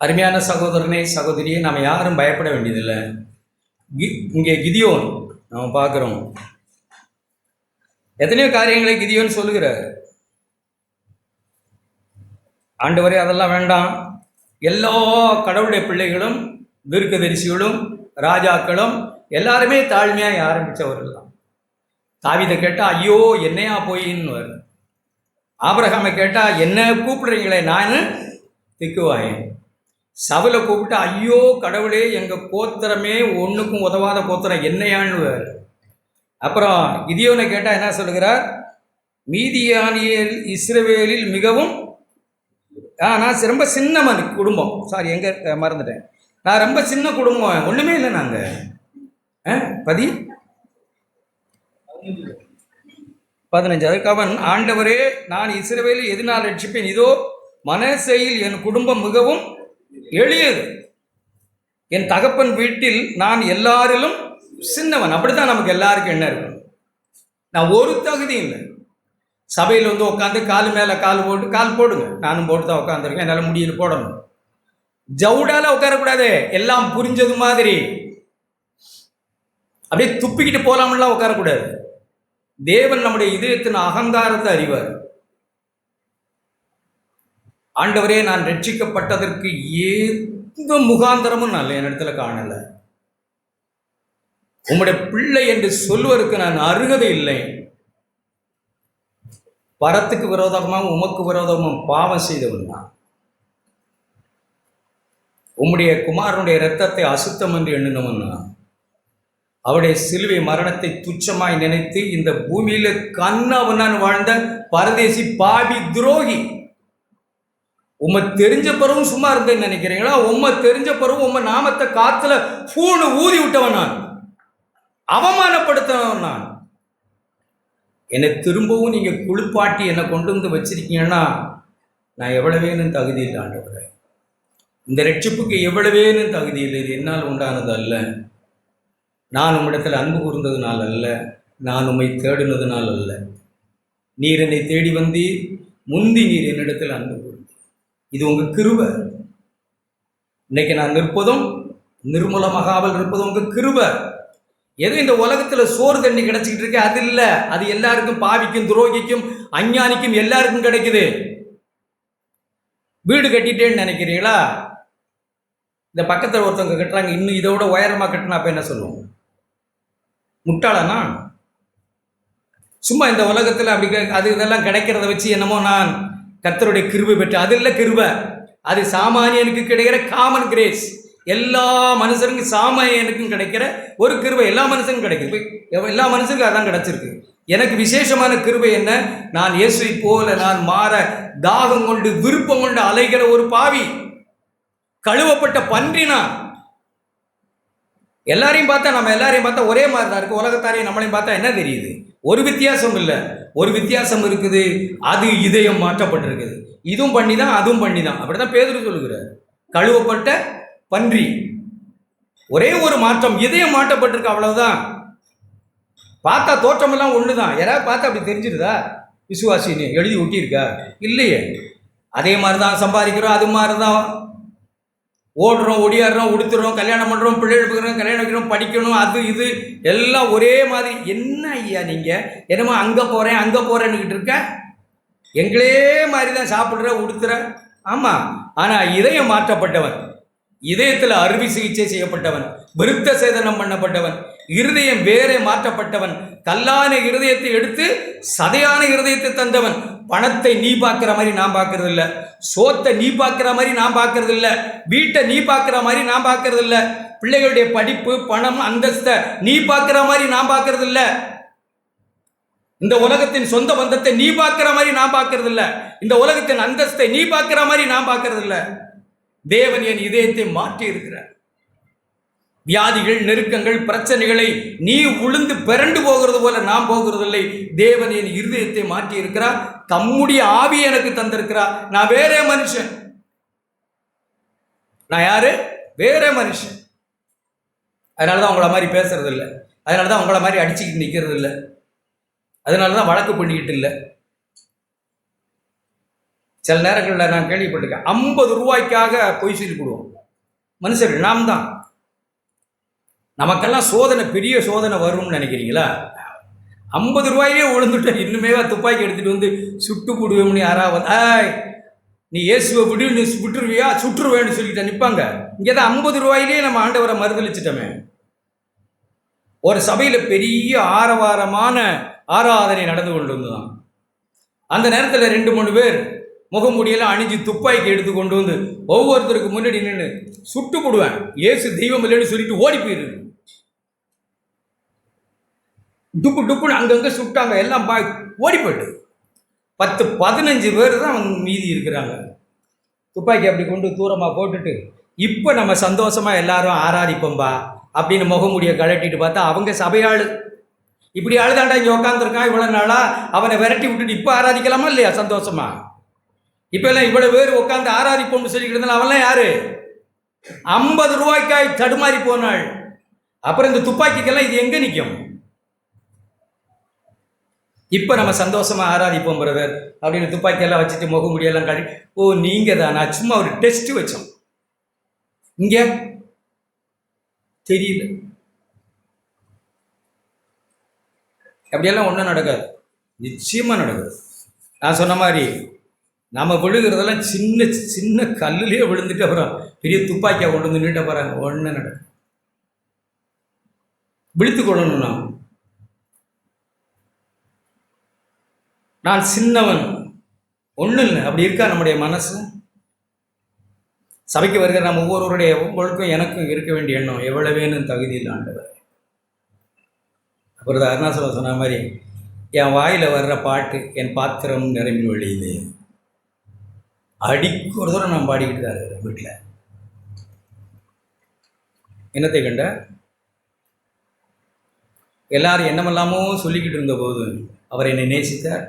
அருமையான சகோதரனே, சகோதரியே, நாம் யாரும் பயப்பட வேண்டியதில்லை. இங்கே கிதியோன் நாம் பார்க்குறோம். எத்தனையோ காரியங்களை கிதியோன் சொல்லுகிறார். ஆண்டவரே அதெல்லாம் வேண்டாம், எல்லா கடவுளுடைய பிள்ளைகளும் தீர்க்கதரிசிகளும் ராஜாக்களும் எல்லாருமே தாழ்மையாக ஆரம்பித்தவர்கள் தான். தாவீதை கேட்டால் ஐயோ என்னையா போயின்னு வரும். ஆபிரகாமை கேட்டால் என்ன கூப்பிடுறீங்களே நான் திக்குவாயேன். சவுலை கூப்பிட்டு ஐயோ கடவுளே எங்கள் கோத்திரமே ஒன்றுக்கும் உதவாத கோத்திரம் என்னையான்னு. அப்புறம் கிதியோனை கேட்டால் என்ன சொல்லுகிறார்? மீதியானியல் இஸ்ரவேலில் மிகவும் நான் ரொம்ப சின்ன குடும்பம், எங்கே மறந்துட்டேன், நான் ரொம்ப சின்ன குடும்பம், ஒன்றுமே இல்லை நாங்கள் 15. அதுக்கு அவன் ஆண்டவரே நான் இஸ்ரவேலில் எதனால் ரட்சிப்பேன்? இதோ மனசேயில் என் குடும்பம் மிகவும் எளியது, என் தகப்பன் வீட்டில் நான் எல்லாரிலும் சின்னவன். அப்படித்தான் நமக்கு எல்லாருக்கும் என்ன இருக்கும். நான் ஒரு தகுதியும் இல்லை. சபையில் வந்து உட்காந்து கால் மேலே கால் போடுங்க, நானும் போட்டு தான் உட்காந்துருக்கேன், என்னால் முடியல போடணும். ஜவுடால உட்காரக்கூடாது, எல்லாம் புரிஞ்சது மாதிரி அப்படியே துப்பிக்கிட்டு போலாம்லாம் உட்காரக்கூடாது. தேவன் நம்முடைய இதயத்தின் அகங்காரத்தை அறிவார். ஆண்டவரே நான் ரட்சிக்கப்பட்டதற்கு எந்த முகாந்தரமும் நான் என் இடத்துல காணலை. உம்முடைய பிள்ளை என்று சொல்வதற்கு நான் அருகதை இல்லை. பரத்துக்கு விரோதமாகவும் உமக்கு விரோதமாகவும் பாவம் செய்தவன் தான். உம்முடைய குமாரனுடைய இரத்தத்தை அசுத்தம் என்று எண்ணினவன் தான். அவருடைய சிலுவை மரணத்தை துச்சமாய் நினைத்து இந்த பூமியில கண்ணவனான் வாழ்ந்த பரதேசி பாவி துரோகி. உம்மை தெரிஞ்ச பிறவும் சும்மா இருந்தேன்னு நினைக்கிறீங்களா? உம்மை தெரிஞ்ச பிறவும் உம்மை நாமத்தை காத்துல பூணு ஊதி விட்டவன் நான், அவமானப்படுத்தவன் நான். என்னை திரும்பவும் நீங்க குளிப்பாட்டி என்னை கொண்டு வந்து வச்சிருக்கீங்கன்னா நான் எவ்வளவேன்னு தகுதி இல்லை ஆண்டவரே. இந்த ரட்சிப்புக்கு எவ்வளவேன்னு தகுதி இல்லை. இது என்னால் உண்டானது அல்ல. நான் உம்மிடத்தில் அன்பு கூர்ந்ததுனால் அல்ல, நான் உம்மை தேடினதுனால் அல்ல. நீர் என்னை தேடி வந்து முந்தி நீர் என்னிடத்தில் அன்பு கூர்ந்து, இது உங்கள் கிருபை. இன்னைக்கு நான் நிற்பதும் நிர்மூலமாகாமல் இருப்பதும் உங்கள் கிருபை. ஏதோ இந்த உலகத்தில் சோறு தண்ணி கிடைச்சிக்கிட்டு இருக்கு, அது இல்லை. அது எல்லாருக்கும், பாவிக்கும், துரோகிக்கும், அஞ்ஞானிக்கும் எல்லாருக்கும் கிடைக்குது. வீடு கட்டிட்டேன்னு நினைக்கிறீங்களா? இந்த பக்கத்தில் ஒருத்தவங்க கட்டுறாங்க, இன்னும் இதோட உயரமாக கட்டினா அப்போ என்ன சொல்லுவோம்? முட்டாளனா? சும்மா இந்த உலகத்தில் அப்படி அது இதெல்லாம் கிடைக்கிறத வச்சு என்னமோ நான் கர்த்தருடைய கிருபை பெற்று, அது இல்லை கிருபை. அது சாமானியனுக்கு கிடைக்கிற காமன் கிரேஸ். எல்லா மனுஷனுக்கும் சாமானியனுக்கும் கிடைக்கிற ஒரு கிருபை எல்லா மனுஷனுக்கும் கிடைக்குது. எல்லா மனுஷனுக்கும் அதான் கிடைச்சிருக்கு. எனக்கு விசேஷமான கிருபை என்ன? நான் இயேசுவை போல நான் மாற தாகம் கொண்டு விருப்பம் கொண்டு அலைகிற ஒரு பாவி, கழுவப்பட்ட பன்றினா. எல்லாரையும் பார்த்தா நம்ம எல்லாரையும் பார்த்தா ஒரே மாதிரி தான் இருக்கு. உலகத்தாரையும் நம்மளையும் பார்த்தா என்ன தெரியுது? ஒரு வித்தியாசம் இல்லை, ஒரு வித்தியாசம் இருக்குது. அது இதயம் மாற்றப்பட்டிருக்குது. இதுவும் பண்ணி தான் அதுவும் பண்ணி தான். அப்படிதான் பேதுரு சொல்லுகிறார், கழுவப்பட்ட பன்றி. ஒரே ஒரு மாற்றம், இதயம் மாற்றப்பட்டிருக்கு, அவ்வளவுதான். பார்த்தா தோற்றமெல்லாம் ஒன்று தான். யாராவது பார்த்தா அப்படி தெரிஞ்சிருதா விசுவாசின்னு எழுதி ஒட்டியிருக்கா? இல்லையே. அதே மாதிரி தான் சம்பாதிக்கிறோம், அது மாதிரி தான் ஓடுறோம், ஒடியாடுறோம், உடுத்துறோம், கல்யாணம் பண்ணுறோம், பிள்ளைகள் இருக்கிறோம், கல்யாணம் வைக்கிறோம், படிக்கணும், அது இது எல்லாம் ஒரே மாதிரி. என்ன ஐயா நீங்கள் என்னமோ அங்கே போகிறேன் அங்கே போகிறேன்னுக்கிட்டு இருக்க? எங்களே மாதிரி தான் சாப்பிட்ற, உடுத்துற. ஆமாம், ஆனால் இதயம் மாற்றப்பட்டவன், இதயத்தில் அறுவை சிகிச்சை செய்யப்பட்டவன், விருத்த சேதனம் பண்ணப்பட்டவன், இருதயம் வேறே மாற்றப்பட்டவன், கல்லான இருதயத்தை எடுத்து சதையான இருதயத்தை தந்தவன். பணத்தை நீ பார்க்குற மாதிரி நான் பார்க்கறது இல்லை, சோத்தை நீ பார்க்குற மாதிரி நான் பார்க்கறது இல்லை, வீட்டை நீ பார்க்குற மாதிரி நான் பார்க்கறது இல்லை, பிள்ளைகளுடைய படிப்பு, பணம், அந்தஸ்தை நீ பார்க்குற மாதிரி நான் பார்க்கறது இல்லை, இந்த உலகத்தின் சொந்த பந்தத்தை நீ பார்க்குற மாதிரி நான் பார்க்கறது இல்லை, இந்த உலகத்தின் அந்தஸ்தை நீ பார்க்குற மாதிரி நான் பார்க்கறது இல்லை. தேவன் என் இதயத்தை மாற்றி இருக்கிறார். வியாதிகள், நெருக்கங்கள், பிரச்சனைகளை நீ உளுந்து பிறண்டு போகிறது போல நான் போகிறது இல்லை. தேவன் என் இருதயத்தை மாற்றி இருக்கிறார். தம்முடைய ஆவியை எனக்கு தந்திருக்கிறார். நான் வேற மனுஷன். நான் யாரு? வேற மனுஷன். அதனாலதான் உங்களை மாதிரி பேசுறது இல்லை, அதனாலதான் உங்களை மாதிரி அடிச்சுக்கிட்டு நிற்கிறது இல்லை, அதனாலதான் வழக்கு பண்ணிக்கிட்டு இல்லை. சில நேரங்களில் நான் கேள்விப்பட்டிருக்கேன், 50 ரூபாய்க்காக பொய் சொல்லி கொடுவோம் மனுஷர்கள். நாம் தான். நமக்கெல்லாம் சோதனை, பெரிய சோதனை வரும்னு நினைக்கிறீங்களா? 50 ரூபாயிலே விழுந்துட்டேன், இன்னுமே துப்பாக்கி எடுத்துகிட்டு வந்து சுட்டு போடுவேன்னு யாராவது நீ இயேசுவை விடு, நீ விட்டுருவியா, சுட்டுருவேன்னு சொல்லிட்டு நிற்பாங்க. இங்கே தான் 50 ரூபாயிலேயே நம்ம ஆண்டவரை மறுதளிச்சிட்டோமே. ஒரு சபையில் பெரிய ஆரவாரமான ஆராதனை நடந்து கொண்டு வந்தான். அந்த நேரத்தில் 2-3 பேர் முகமூடியெல்லாம் அணிஞ்சு துப்பாக்கி எடுத்து கொண்டு வந்து ஒவ்வொருத்தருக்கு முன்னாடி நின்று சுட்டு போடுவேன், இயேசு தெய்வம் இல்லைன்னு சொல்லிட்டு ஓடி போயிடுது. டுப்பு டுப்புன்னு அங்கங்கே சுட்டாங்க, எல்லாம் ஓடி போயிட்டு 10-15 பேர் தான் மீதி இருக்கிறாங்க. துப்பாக்கி அப்படி கொண்டு தூரமாக போட்டுட்டு, இப்போ நம்ம சந்தோஷமாக எல்லாரும் ஆராதிப்போம்பா அப்படின்னு முகமூடியை கழட்டிட்டு பார்த்தா அவங்க சபையாளு. இப்படி ஆளுதாண்டா இங்கே உட்காந்துருக்கான் இவ்வளோ நாளா, அவனை விரட்டி விட்டுட்டு இப்போ ஆராதிக்கலாமா இல்லையா சந்தோஷமா? இப்போ எல்லாம் இவ்வளவு பேர் உட்காந்து ஆராதிப்போம்னு சொல்லிக்கிட்டு இருந்தாலும் அவன்லாம் யாரு? 50 ரூபாய்க்காய் தடுமாறி போனாள். அப்புறம் இந்த துப்பாக்கிக்கெல்லாம் இது எங்க நிற்கும்? இப்போ நம்ம சந்தோஷமா ஆராதிப்போம் பிரதர் அப்படின்னு துப்பாக்கியெல்லாம் வச்சுட்டு முகமூடியெல்லாம் காட்டி, ஓ நீங்க தான், நான் சும்மா ஒரு டெஸ்ட் வச்சோம், இங்க தெரியல. அப்படியெல்லாம் ஒன்றும் நடக்காது, நிச்சயமா நடக்காது. நான் சொன்ன மாதிரி நம்ம விழுகிறதெல்லாம் சின்ன சின்ன கல்லுலேயே விழுந்துட்டு அப்புறம் பெரிய துப்பாக்கியா கொண்டு வந்து நீட்ட போறாங்க, ஒன்று நடக்கும். விழித்து கொள்ளணும். நான் சின்னவன், ஒன்றும் இல்லை, அப்படி இருக்கா நம்முடைய மனசு? சபைக்கு வருகிற நம்ம ஒவ்வொருவருடைய உங்களுக்கும் எனக்கும் இருக்க வேண்டிய எண்ணம், எவ்வளவேனும் தகுதி இல்லை ஆண்டவர். அப்புறம் அருணாசலம் சொன்ன மாதிரி, என் வாயில் வர்ற பாட்டு என் பாத்திரம் நிரம்பி வழியுது. அடிக்கு ஒரு தூரம் நான் பாடிக்கிட்டு தான் இருக்கிறேன் வீட்டில். என்னத்தை கண்ட எல்லாரும் என்னமெல்லாமோ சொல்லிக்கிட்டு இருந்தபோது அவர் என்னை நேசித்தார்.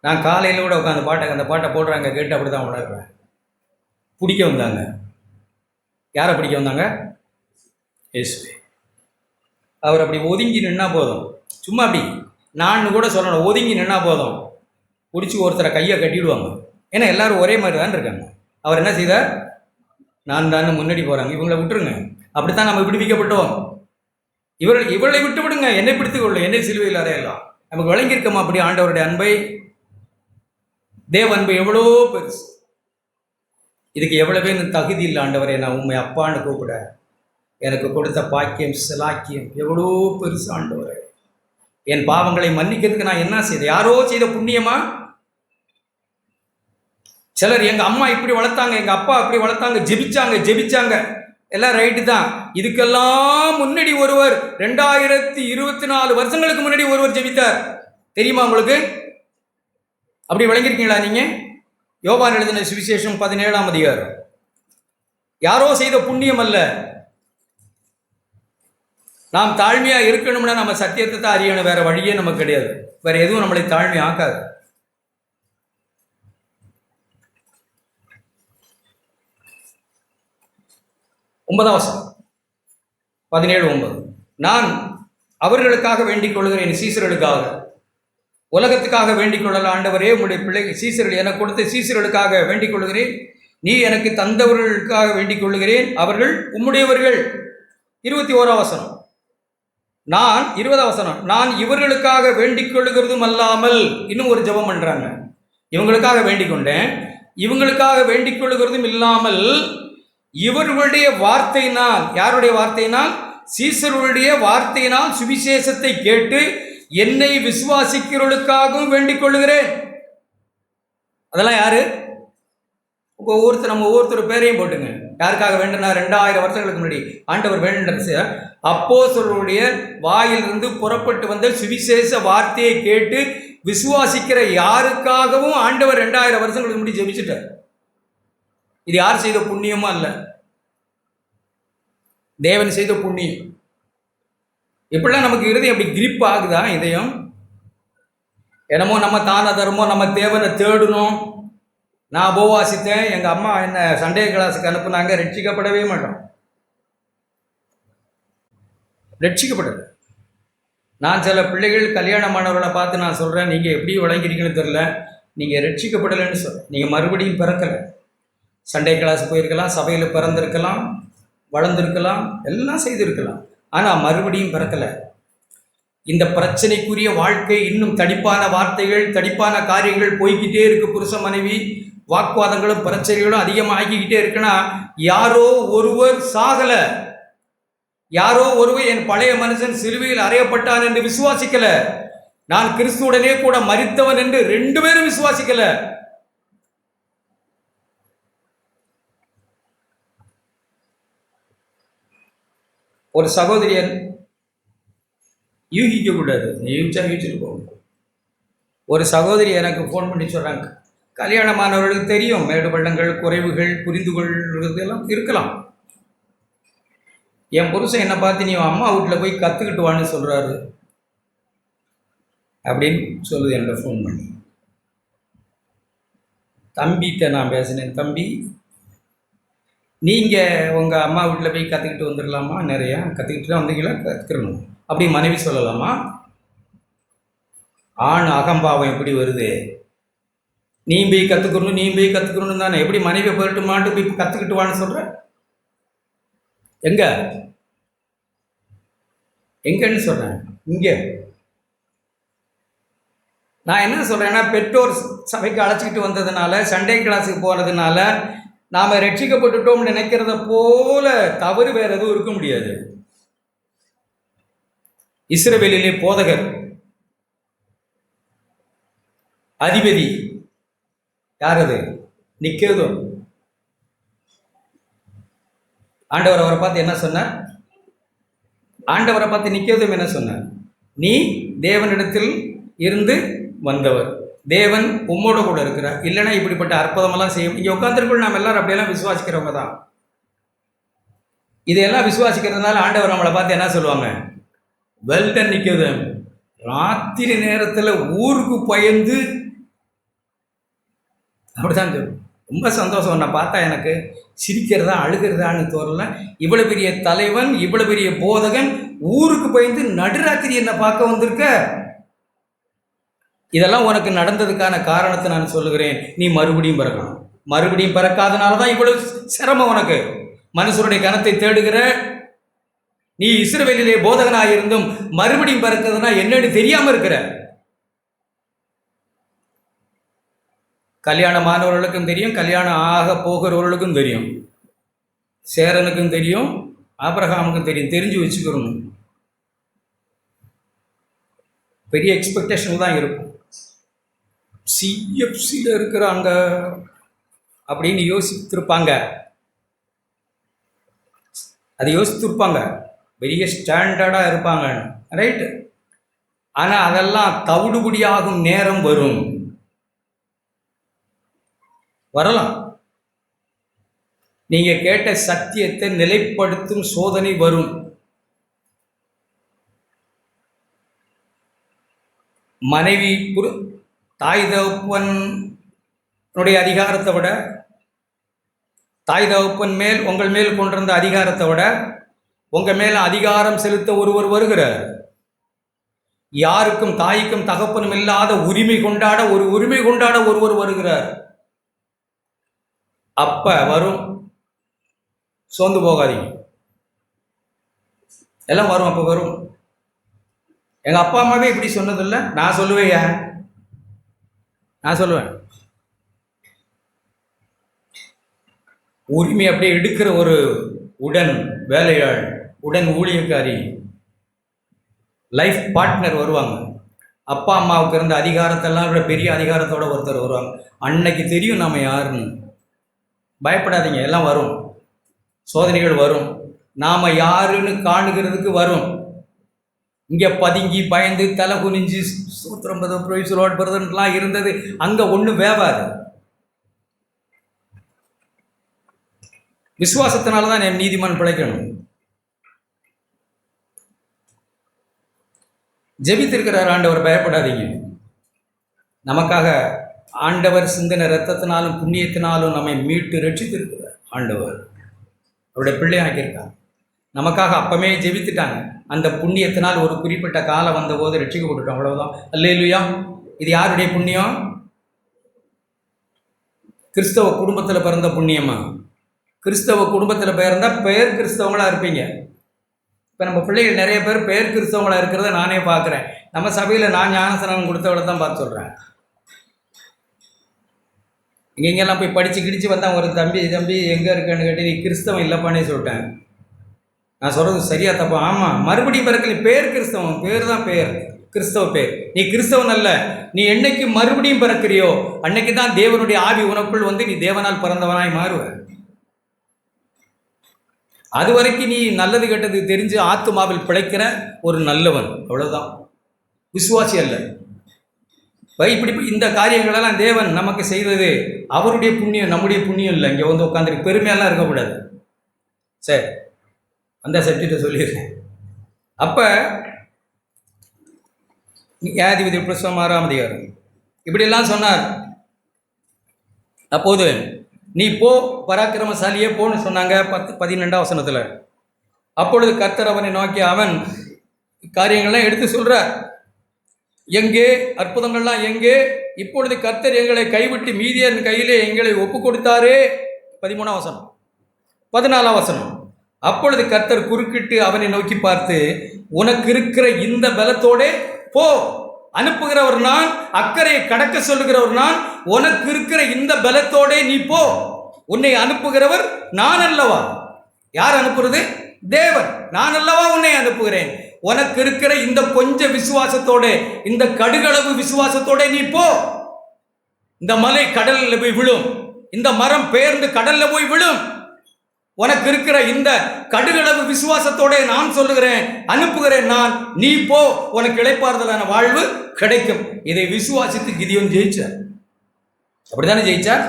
நான் காலையில் கூட உட்காந்து அந்த பாட்டை போடுறாங்க கேட்டு அப்படி தான் உணர்றேன். பிடிக்க வந்தாங்க. யாரை பிடிக்க வந்தாங்க? இயேசுவே. அவர் அப்படி ஒதுங்கி நின்னா போதும், சும்மா அப்படி நான் கூட சொல்லணும், ஒதுங்கி நின்னா போதும், பிடிச்சி ஒருத்தரை கையை கட்டிடுவாங்க. ஏன்னா எல்லாரும் ஒரே மாதிரி தான் இருக்காங்க. அவர் என்ன செய்தார்? நான் தான் முன்னாடி போகிறாங்க, இவங்களை விட்டுருங்க. அப்படித்தான் நம்ம விடுவிக்கப்பட்டோம். இவளை விட்டு விடுங்க, என்னை பிடித்து கொள்ளும், என்னை சிலுவையில் அறையலாம். நமக்கு விளங்கியிருக்கோமா அப்படி ஆண்டவருடைய அன்பை? தேவ அன்பு எவ்வளோ பெருசு. இதுக்கு எவ்வளவே தகுதி இல்லை ஆண்டவரை நான் உண்மை அப்பான்னு கூப்பிட. எனக்கு கொடுத்த பாக்கியம், சிலாக்கியம் எவ்வளோ பெருசு ஆண்டவரை. என் பாவங்களை மன்னிக்கிறதுக்கு நான் என்ன செய்தேன்? யாரோ செய்த புண்ணியமா? சிலர் எங்கள் அம்மா இப்படி வளர்த்தாங்க, எங்கள் அப்பா அப்படி வளர்த்தாங்க, ஜெபிச்சாங்க, எல்லாம் ரைட்டு தான். இதுக்கெல்லாம் முன்னாடி ஒருவர் 2024 வருஷங்களுக்கு முன்னாடி ஒருவர் ஜெபித்தார். தெரியுமா உங்களுக்கு? அப்படி விளங்கியிருக்கீங்களா நீங்க? யோவான் எழுதின சுவிசேஷம் 17ஆம் அதிகாரம். யாரோ செய்த புண்ணியம் அல்ல. நாம் தாழ்மையா இருக்கணும்னா நம்ம சத்தியத்தை தான் அறியணும், வேற வழியே நமக்கு கிடையாது. வேற எதுவும் நம்மளை தாழ்மை ஆக்காது. ஒன்பதாம் வசனம் 17:9. நான் அவர்களுக்காக வேண்டிக் கொள்கிறேன், சீசர்களுக்காக. உலகத்துக்காக வேண்டிக் கொள்ளல ஆண்டவரே, உங்களுடைய பிள்ளை சீசர்கள் எனக்கு கொடுத்த சீசர்களுக்காக வேண்டிக் கொள்கிறேன். நீ எனக்கு தந்தவர்களுக்காக வேண்டிக் கொள்கிறேன், அவர்கள் உம்முடையவர்கள். 21ஆம் வசனம். நான் 20ஆம் வசனம். நான் இவர்களுக்காக வேண்டிக் கொள்கிறதும் அல்லாமல், இன்னும் ஒரு ஜெபம் பண்றாங்க. இவங்களுக்காக வேண்டிக் கொண்டேன், இவங்களுக்காக வேண்டிக் கொள்கிறதும் இல்லாமல் இவர்களுடைய வார்த்தையினால், யாருடைய வார்த்தையினால்? சீசருடைய வார்த்தையினால் சுவிசேஷத்தை கேட்டு என்னை விசுவாசிக்கிறவர்களுக்காகவும் வேண்டிக் கொள்கிறேன். அதெல்லாம் யாரு? நம்ம ஒவ்வொருத்தர் பேரையும் போட்டுங்க. யாருக்காக வேண்டுனா? 2000 வருஷங்களுக்கு முன்னாடி ஆண்டவர் வேண்டின அப்போஸ்தலருடைய வாயிலிருந்து புறப்பட்டு வந்த சுவிசேஷ வார்த்தையை கேட்டு விசுவாசிக்கிற யாருக்காகவும் ஆண்டவர் 2000 வருஷங்களுக்கு முன்னாடி ஜெபிச்சுட்டார். இது யார் செய்த புண்ணியமா? அல்ல, தேவன் செய்த புண்ணியம். எப்படிலாம் நமக்கு இருதயம் அப்படி கிரிப் ஆகுதா? இதயம் என்னமோ நம்ம தான தர்மம், நம்ம தேவனை தேடணும். நான் உபவாசித்தேன், எங்கள் அம்மா என்ன சண்டே கிளாஸுக்கு அனுப்புனாங்க, ரட்சிக்கப்படவே மாட்டோம். ரட்சிக்கப்படலை. நான் சில பிள்ளைகள் கல்யாணமானவர்களை பார்த்து நான் சொல்கிறேன், நீங்கள் எப்படி வழங்கிருக்கீங்கன்னு தெரில, நீங்கள் ரட்சிக்கப்படலைன்னு சொல்கிறேன். நீங்கள் மறுபடியும் பிறக்கலை. சண்டே கிளாஸ் போயிருக்கலாம், சபையில் பிறந்திருக்கலாம், வளர்ந்துருக்கலாம், எல்லாம் செய்திருக்கலாம், ஆனால் மறுபடியும் பிறக்கலை. இந்த பிரச்சனைக்குரிய வாழ்க்கை இன்னும் தடிப்பான வார்த்தைகள், தடிப்பான காரியங்கள் போய்கிட்டே இருக்கு. புருஷ மனைவி வாக்குவாதங்களும் பிரச்சனைகளும் அதிகமாகிக்கிட்டே இருக்குன்னா, யாரோ ஒருவர் சாகல, யாரோ ஒருவர் என் பழைய மனுஷன் சிலுவையில் அறையப்பட்டான் என்று விசுவாசிக்கல, நான் கிறிஸ்துவுடனே கூட மரித்தவன் என்று 2 பேரும் விசுவாசிக்கல. ஒரு சகோதரியன் யூகிக்க கூடாது, யூகிச்சுட்டு போகணும். ஒரு சகோதரி எனக்கு ஃபோன் பண்ணி சொல்கிறாங்க, கல்யாணமானவர்களுக்கு தெரியும் மேடு பள்ளங்கள், குறைவுகள், புரிந்து கொள்றதெல்லாம் இருக்கலாம். என் புருஷன் என்னை பார்த்து நீ அம்மா வீட்டில் போய் கற்றுக்கிட்டு வான்னு சொல்கிறாரு அப்படின்னு சொல்லுது என்னோட ஃபோன் பண்ணி. தம்பிகிட்ட நான் பேசினேன், தம்பி நீங்கள் உங்கள் அம்மா வீட்டில் போய் கற்றுக்கிட்டு வந்துடலாமா? நிறையா கற்றுக்கிட்டு தான் வந்தீங்களா? கற்றுக்கணும் அப்படி மனைவி சொல்லலாமா? ஆண் அகம்பாவம் எப்படி வருது? நீ போய் கற்றுக்கணும், நீ போய் கற்றுக்கணும் தானே. எப்படி மனைவியை போயிட்டுமான்ட்டு போய் கற்றுக்கிட்டு வான்னு சொல்கிற? எங்கன்னு சொல்கிறேன்? இங்கே. நான் என்ன சொல்கிறேன்னா, பெற்றோர் சபைக்கு அழைச்சிக்கிட்டு வந்ததுனால, சண்டே கிளாஸுக்கு போகிறதுனால நாம் ரட்சிக்கப்பட்டுட்டோம்னு நினைக்கிறத போல தவறு வேறு எதுவும் இருக்க முடியாது. இஸ்ரவேலிலே போதகர், அதிபதி யார்? அது நிக்கேதோ. ஆண்டவர் அவரை பார்த்து என்ன சொன்னார்? ஆண்டவரை பார்த்து நிக்கேதோம் என்ன சொன்னார்? நீ தேவனிடத்தில் இருந்து வந்தவர், தேவன் உம்மோட கூட இருக்கிறார், இல்லைன்னா இப்படிப்பட்ட அற்புதமெல்லாம் செய்யும். இங்கே உட்காந்துருக்குள்ள நாம் எல்லாரும் அப்படியெல்லாம் விசுவாசிக்கிறவங்க தான். இதையெல்லாம் விசுவாசிக்கிறதுனால ஆண்டவர் நம்மளை பார்த்து என்ன சொல்லுவாங்க? வெல்டன் நிக்கேதோம், ராத்திரி நேரத்தில் ஊருக்கு பயந்து அப்படிதான் சொல்லும். ரொம்ப சந்தோஷம். உன்னை பார்த்தா எனக்கு சிரிக்கிறதா அழுகிறதான்னு தோறல. இவ்வளோ பெரிய தலைவன், இவ்வளோ பெரிய போதகன் ஊருக்கு பயந்து நடுராத்திரி என்னை பார்க்க வந்திருக்க. இதெல்லாம் உனக்கு நடந்ததுக்கான காரணத்தை நான் சொல்லுகிறேன். நீ மறுபடியும் பிறக்கணும். மறுபடியும் பிறக்காதனால தான் இவ்வளவு சிரமம் உனக்கு. மனுஷருடைய கனத்தை தேடுகிற நீ இஸ்ரவேலிலே போதகனாக இருந்தும் மறுபடியும் பிறக்கிறதுனா என்னன்னு தெரியாமல் இருக்கிற. கல்யாணமானவர்களுக்கும் தெரியும், கல்யாணம் ஆக போகிறவர்களுக்கும் தெரியும், சேரனுக்கும் தெரியும், ஆபிரகாமுக்கும் தெரியும். தெரிஞ்சு வச்சுக்கிறோம். பெரிய எக்ஸ்பெக்டேஷன் தான் இருக்கும். சிஎஃப்சியில் இருக்கிறாங்க அப்படின்னு யோசித்திருப்பாங்க, அது யோசித்திருப்பாங்க, பெரிய ஸ்டாண்டர்டாக இருப்பாங்க, ரைட்டு. ஆனால் அதெல்லாம் தவிடுபடியாகும் நேரம் வரும், வரலாம். நீங்கள் கேட்ட சத்தியத்தை நிலைப்படுத்தும் சோதனை வரும். மனைவி தாய் தகப்பனுடைய அதிகாரத்தை விட, தாய் தகப்பன் மேல் உங்கள் மேல் கொண்டிருந்த அதிகாரத்தை விட உங்கள் மேல் அதிகாரம் செலுத்த ஒருவர் வருகிறார். யாருக்கும் தாய்க்கும் தகப்பனும் இல்லாத உரிமை கொண்டாட ஒருவர் வருகிறார். அப்ப வரும், சோர்ந்து போகாதீங்க, எல்லாம் வரும். அப்ப வரும். எங்க அப்பா அம்மாவே இப்படி சொன்னதில்லை, நான் சொல்லுவேன். உரிமை அப்படியே எடுக்கிற ஒரு உடன் வேலையாள், உடன் ஊழியக்காரி, லைஃப் பார்ட்னர் வருவாங்க. அப்பா அம்மாவுக்கு இருந்த அதிகாரத்தெல்லாம் விட பெரிய அதிகாரத்தோட ஒருத்தர் வருவாங்க. அன்னைக்கு தெரியும் நாம யாருன்னு. பயப்படாதீங்க, எல்லாம் வரும். சோதனைகள் வரும், நாம யாருன்னு காணுகிறதுக்கு வரும். இங்கே பதுங்கி பயந்து தலை குனிஞ்சு சூத்திரம் பிரதர்லாம் இருந்தது அங்கே ஒன்றும் வேவாது. விசுவாசத்தினால தான் என் நீதிமான் பிழைக்கணும். ஜெபித்திருக்கிறார் ஆண்டவர், பயப்படாதீங்க. நமக்காக ஆண்டவர் சிந்தின இரத்தத்தினாலும் புண்ணியத்தினாலும் நம்மை மீட்டு ரட்சித்திருக்கிறார். ஆண்டவர் அவருடைய பிள்ளையாக்கியிருக்காங்க. நமக்காக அப்பமே ஜெபித்துட்டாங்க. அந்த புண்ணியத்தினால் ஒரு குறிப்பிட்ட காலம் வந்தபோது ரட்சிக்கப்பட்டுட்டோம், அவ்வளவுதான். அல்லேலூயா. இது யாருடைய புண்ணியம்? கிறிஸ்தவ குடும்பத்தில் பிறந்த புண்ணியமா? கிறிஸ்தவ குடும்பத்தில் பிறந்தா பெயர் கிறிஸ்தவங்களாக இருப்பீங்க. இப்போ நம்ம பிள்ளைகள் நிறைய பேர் பெயர் கிறிஸ்தவங்களாக இருக்கிறத நானே பார்க்குறேன். நம்ம சபையில் நான் ஞானஸ்நானம் கொடுத்தவளை தான் பார்த்து சொல்கிறேன். இங்கெங்கெல்லாம் போய் படித்து கிடிச்சு வந்தால் ஒரு தம்பி எங்கே இருக்கேன்னு கேட்டு, நீ கிறிஸ்தவம் இல்லைப்பானே சொல்லிட்டேன். நான் சொல்கிறது சரியா தப்பா? ஆமாம், மறுபடியும் பிறக்கல, பேர் கிறிஸ்தவம், பேர் தான் பேர், கிறிஸ்தவ பேர். நீ கிறிஸ்தவன் அல்ல. நீ என்னைக்கு மறுபடியும் பிறக்கிறியோ அன்னைக்கு தான் தேவனுடைய ஆவி உனக்குள் வந்து நீ தேவனால் பிறந்தவனாய் மாறுவ. அது வரைக்கும் நீ நல்லது கெட்டது தெரிஞ்சு ஆத்துமாவில் பிழைக்கிற ஒரு நல்லவன், அவ்வளவுதான். விசுவாசி அல்ல. இப்படி இந்த காரியங்களெல்லாம் தேவன் நமக்கு செய்தது அவருடைய புண்ணியம், நம்முடைய புண்ணியம் இல்லை. இங்கே வந்து உட்காந்து பெருமையெல்லாம் இருக்கக்கூடாது. சரி, அந்த சப்ஜெக்டை சொல்லிடுறேன். அப்போ நியாயாதிபதி புஸ்தகம் 6ஆம் அதிகாரம் இப்படியெல்லாம் சொன்னார். அப்போது நீ போ, பராக்கிரமசாலியே போன்னு சொன்னாங்க. 12ஆம் வசனத்தில். அப்பொழுது கர்த்தர் அவனை நோக்கி அவன் காரியங்கள்லாம் எடுத்து சொல்கிறார். எங்கே அற்புதங்கள்லாம் எங்கே? இப்பொழுது கர்த்தர் எங்களை கைவிட்டு மீதியன் கையிலே எங்களை ஒப்பு கொடுத்தாரே. 13ஆம் வசனம். 14ஆம் வசனம். அப்பொழுது கர்த்தர் குறுக்கிட்டு அவனை நோக்கி பார்த்து, உனக்கு இருக்கிற இந்த பலத்தோடே போ, அனுப்புகிறவர் நான், அக்கறையை கடக்க சொல்லுகிறவர் நான். உனக்கு இருக்கிற இந்த பலத்தோடே நீ போ, உன்னை அனுப்புகிறவர் நான் அல்லவா? யார் அனுப்புறது? தேவன். நான் அல்லவா உன்னை அனுப்புகிறேன். உனக்கு இருக்கிற இந்த கொஞ்ச விசுவாசத்தோட, இந்த கடுகளவு விசுவாசத்தோட நீ போ. இந்த மலை கடலில் போய் விழும், இந்த மரம் பெயர்ந்து கடல்ல போய் விழும். உனக்கு இருக்கிற இந்த கடுகளவு விசுவாசத்தோட நான் சொல்லுகிறேன், அனுப்புகிறேன் நான், நீ போ, உனக்கு இளைப்பாறுதலான வாழ்வு கிடைக்கும். இதை விசுவாசித்து கிதியோன் ஜெயிச்சார். அப்படித்தானே ஜெயிச்சார்?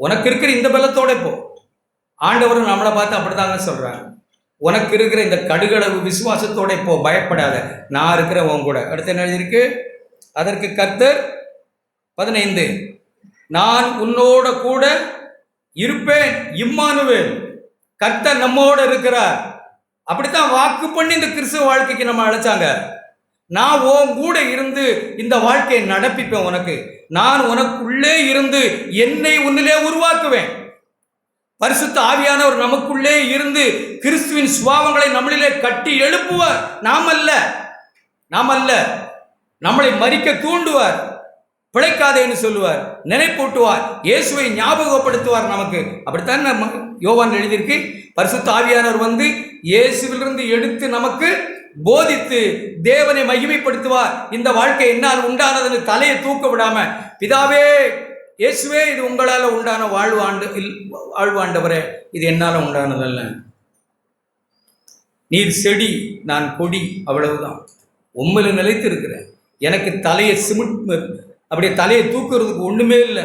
உனக்கு இருக்கிற இந்த பலத்தோட போ. ஆண்டவரும் நம்மளை பார்த்து அப்படித்தாங்க சொல்றாங்க. உனக்கு இருக்கிற இந்த கடுகளவு விசுவாசத்தோட போ, பயப்படாத, நான் இருக்கிற உன் கூட. அடுத்து என்ன எழுதியிருக்கு? அதற்கு கர்த்தர் 15, நான் உன்னோட கூட இருப்பேன், இம்மானுவேல். கர்த்தர் நம்மோட இருக்கிறார். அப்படித்தான் வாக்கு பண்ணி இந்த கிறிஸ்துவ வாழ்க்கைக்கு நம்ம அழைச்சாங்க. நான் உன் கூட இருந்து இந்த வாழ்க்கையை நடப்பிப்பேன். உனக்கு நான் உனக்குள்ளே இருந்து என்னை உன்னிலே உருவாக்குவேன். பரிசுத்த ஆவியானவர் நமக்குள்ளே இருந்து கிறிஸ்துவின் சுபாவங்களை நம்மளிலே கட்டி எழுப்புவார். நாம் அல்ல, நம்மளை மரிக்க தூண்டுவார், பிழைக்காதேன்னு சொல்லுவார், நினைப்பூட்டுவார், இயேசுவை ஞாபகப்படுத்துவார் நமக்கு. அப்படித்தான் நம்ம யோவான் எழுதியிருக்கு. பரிசுத்த ஆவியானவர் வந்து இயேசுவிலிருந்து எடுத்து நமக்கு போதித்து தேவனை மகிமைப்படுத்துவார். இந்த வாழ்க்கை என்னால் உண்டானதுன்னு தலையை தூக்க விடாம, பிதாவே, இயேசுவே, இது உங்களால் உண்டான வாழ்வாண்டவரே, இது என்னால் உண்டானதல்ல. நீர் செடி, நான் கொடி, அவ்வளவுதான். உண்மையில நிலைத்து இருக்கிறேன். எனக்கு தலையை அப்படியே தலையை தூக்குறதுக்கு ஒண்ணுமே இல்லை.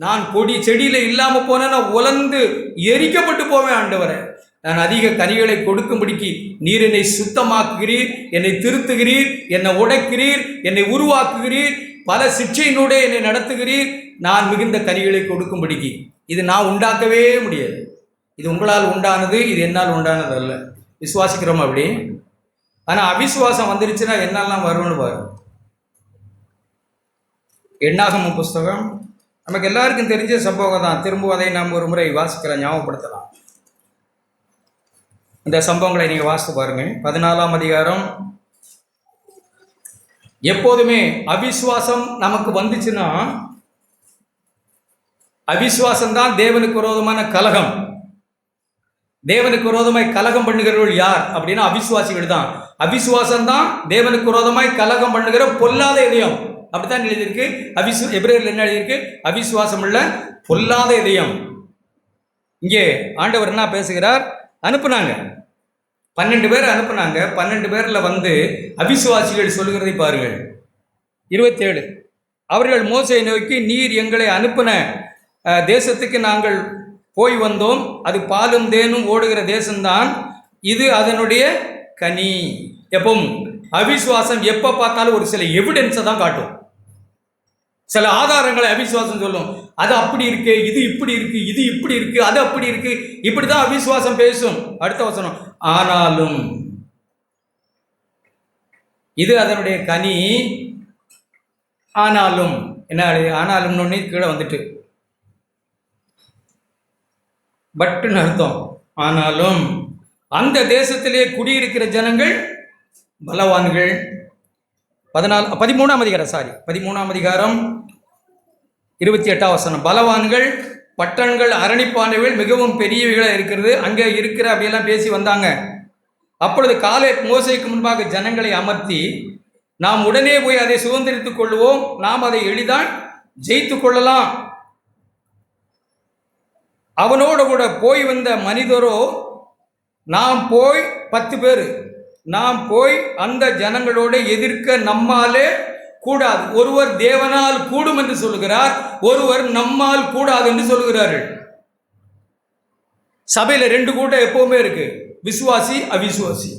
நான் கொடி செடியில இல்லாம போனேன்னா உலர்ந்து எரிக்கப்பட்டு போவேன். ஆண்டவரே, நான் அதிக கனிகளை கொடுக்கும்படிக்கு நீர் என்னை சுத்தமாக்குகிறீர், என்னை திருத்துகிறீர், என்னை உடைக்கிறீர், என்னை உருவாக்குகிறீர், பல சிக்ஷையினூடே என்னை நடத்துகிறீர். நான் மிகுந்த கனிகளை கொடுக்கும்படிக்கு. இது நான் உண்டாக்கவே முடியாது. இது உங்களால் உண்டானது, இது என்னால் உண்டானது அல்ல. விசுவாசிக்கிறோம். அப்படி ஆனால் அவிசுவாசம் வந்துருச்சுன்னா என்னெல்லாம் வரும்னு பாரு. எண்ணாகமம் புஸ்தகம் நமக்கு எல்லாருக்கும் தெரிஞ்ச சம்பவம் தான். திரும்ப அதை நாம் ஒரு முறை வாசிக்கலாம், ஞாபகப்படுத்தலாம். இந்த சம்பவங்களை நீங்கள் வாசித்து பாருங்கள். 14ஆம் அதிகாரம். எப்போதுமே அவிசுவாசம் நமக்கு வந்துச்சுன்னா, அவிசுவாசம்தான் தேவனுக்கு விரோதமான கலகம். தேவனுக்கு விரோதமாய் கலகம் பண்ணுகிறவர்கள் யார் அப்படின்னா அவிசுவாசிகள் தான். அவிசுவாசம் தான் தேவனுக்கு விரோதமாய் கலகம் பண்ணுகிற பொல்லாத இதயம். அப்படித்தான் எழுதியிருக்கு. எபிரேயர்ல என்ன எழுதியிருக்கு? அவிசுவாசம் உள்ள பொல்லாத இதயம். இங்கே ஆண்டவர் என்ன பேசுகிறார்? அனுப்புனாங்க 12 பேர் அனுப்புனாங்க. 12 பேர்ல அவிசுவாசிகள் சொல்லுகிறதை பாருங்கள். 27. அவர்கள் மோசேயை நோக்கி, நீர் எங்களை அனுப்பின தேசத்துக்கு நாங்கள் போய் வந்தோம். அது பாலும் தேனும் ஓடுகிற தேசம்தான். இது அதனுடைய கனி. எப்பவும் அவிசுவாசம் எப்போ பார்த்தாலும் ஒரு சில எவிடன்ஸை தான் காட்டும், சில ஆதாரங்களை அவிசுவாசம் சொல்லும். அது அப்படி இருக்கு, இது இப்படி இருக்கு, இது இப்படி இருக்கு, அது அப்படி இருக்கு, இப்படி தான் அவிசுவாசம் பேசும். அடுத்த வசனம், ஆனாலும் இது அதனுடைய கனி. ஆனாலும் என்ன? ஆனாலும் ஒன்று கீழே வந்துட்டு பட்டுன்னு அர்த்தம். ஆனாலும் அந்த தேசத்திலே குடியிருக்கிற ஜனங்கள் பலவான்கள். 13ஆம் அதிகாரம் 28ஆம் வசனம். பலவான்கள், பட்டணங்கள் அரணிப்பானவைகள் மிகவும் பெரியவைகளாக இருக்கிறது. அங்கே இருக்கிற அப்படியெல்லாம் பேசி வந்தாங்க. அப்பொழுது காலேப் மோசேக்கு முன்பாக ஜனங்களை அமர்த்தி, நாம் உடனே போய் அதை சுதந்திரித்துக் கொள்வோம், நாம் அதை எளிதாக ஜெயித்து கொள்ளலாம். அவனோடு கூட போய் வந்த மனிதரோ, நாம் போய் 10 பேர், நாம் போய் அந்த ஜனங்களோடு எதிர்க்க நம்மாலே கூடாது. ஒருவர் தேவனால் கூடும் என்று சொல்லுகிறார், ஒருவர் நம்மால் கூடாது என்று சொல்லுகிறார்கள். சபையில் 2 கூட்டம் எப்பவுமே இருக்கு, விசுவாசி அவிசுவாசி.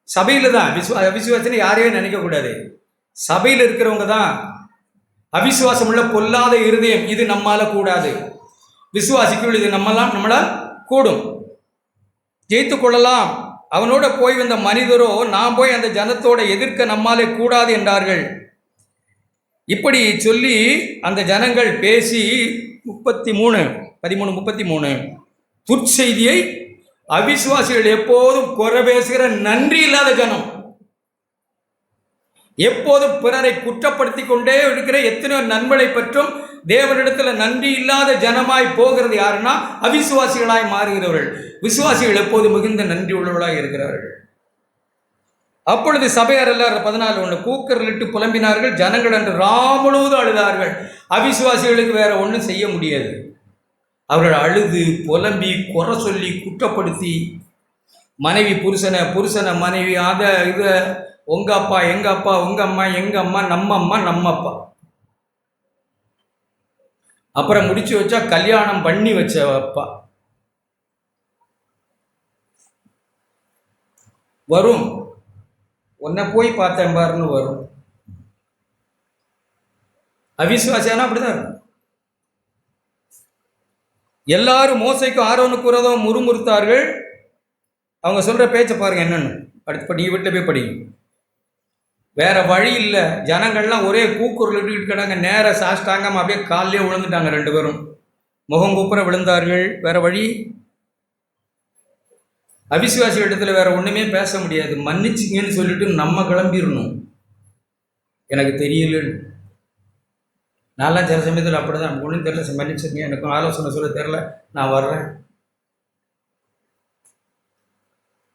சபையில் தான் அவிசுவாசின்னு யாரையும் நினைக்கக்கூடாது. சபையில் இருக்கிறவங்க தான் அவிசுவாசம் உள்ள பொல்லாத இருதயம், இது நம்மால கூடாது. விசுவாசிக்குள் இது நம்மளால் கூடும், ஜெயித்து கொள்ளலாம். அவனோட போய் வந்த மனிதரோ, நாம் போய் அந்த ஜனத்தோட எதிர்க்க நம்மாலே கூடாது என்றார்கள். இப்படி சொல்லி அந்த ஜனங்கள் பேசி 13 துர்ச்செய்தியை, அவிசுவாசிகள் எப்போதும் குறை பேசுகிற நன்றி இல்லாத ஜனம், எப்போதும் பிறரை குற்றப்படுத்தி கொண்டே இருக்கிற எத்தனையோ நன்மையை பற்றும் தேவனிடத்தில் நன்றி இல்லாத ஜனமாய் போகிறது யாருன்னா அவிசுவாசிகளாய் மாறுகிறவர்கள். விசுவாசிகள் எப்போது மிகுந்த நன்றி உள்ளவர்களாக இருக்கிறார்கள். அப்பொழுது சபையார் எல்லாரும் 14 கூக்கரிலிட்டு புலம்பினார்கள். ஜனங்கள் என்று முழுவதும் அழுதார்கள். அவிசுவாசிகளுக்கு வேற ஒன்றும் செய்ய முடியாது. அவர்கள் அழுது புலம்பி குறை சொல்லி குற்றப்படுத்தி, மனைவி புருஷனை மனைவி, அதை இதை, உங்க அப்பா எங்க அப்பா, உங்க அம்மா எங்க அம்மா, நம்ம அம்மா நம்ம அப்பா. அப்புறம் முடிச்சு வச்சா கல்யாணம் பண்ணி வச்ச அப்பா. வரும், உன்னை போய் பார்த்தேன் பாருன்னு வரும். அவிசுவாசியானா அப்படிதான் இருக்கும். எல்லாரும் மோசைக்கும் ஆரோனுக்கு விரோதம் முறுமுறுத்தார்கள். அவங்க சொல்ற பேச்சை பாருங்க என்னன்னு. அடுத்து படி, வீட்டில் போய் படிங்க. வேற வழி இல்லை. ஜனங்கள்லாம் ஒரே கூக்குரல் இருக்காங்க. நேர சாஷ்டாங்கம் அப்படியே காலிலே விழுந்துட்டாங்க. 2 பேரும் முகம் கூப்புற விழுந்தார்கள். வேற வழி, அவிசுவாசி இடத்துல வேற ஒண்ணுமே பேச முடியாது. மன்னிச்சிங்கன்னு சொல்லிட்டு நம்ம கிளம்பிடணும். எனக்கு தெரியலன்னு. நான்லாம் சில சமயத்தில் அப்படிதான், ஒன்றும் தெரியல, மன்னிச்சிருங்க, எனக்கும் ஆலோசனை சொல்ல தெரியல, நான் வர்றேன்.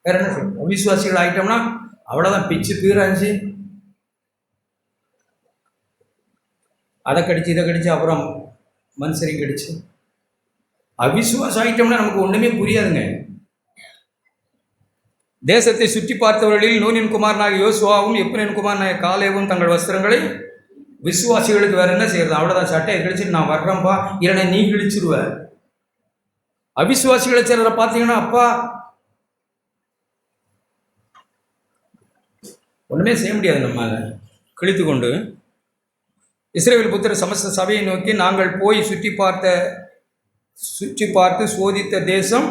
வேற என்ன சொல்ல, அவிசுவாசிகள் ஆகிட்டோம்னா அவ்வளோதான், பிச்சு பீராச்சு. அதை கடிச்சு இதை கடிச்சு அப்புறம் மனுஷரையும் கடிச்சு. அவிசுவாசம் ஆகிட்டோம்னா நமக்கு ஒன்றுமே புரியாதுங்க. தேசத்தை சுற்றி பார்த்தவர்களில் நூனின் குமாரனாக யோசுவாவும் எப்புனின் குமாரனாக காலேவும் தங்கள் வஸ்திரங்களை, விசுவாசிகளுக்கு வேற என்ன செய்யறது, அவ்வளோதான், சட்டையை கிழிச்சிட்டு நான் வர்றேன்ப்பா, இல்லைன்னா நீ கிழிச்சிருவ. அவிசுவாசிகளை சிலரை பார்த்தீங்கன்னா அப்பா ஒன்றுமே செய்ய முடியாது நம்மால. கிழித்து கொண்டு இஸ்ரவேல் புத்திர சமஸ்த சபையை நோக்கி, நாங்கள் போய் சுற்றி பார்த்து சோதித்த தேசம்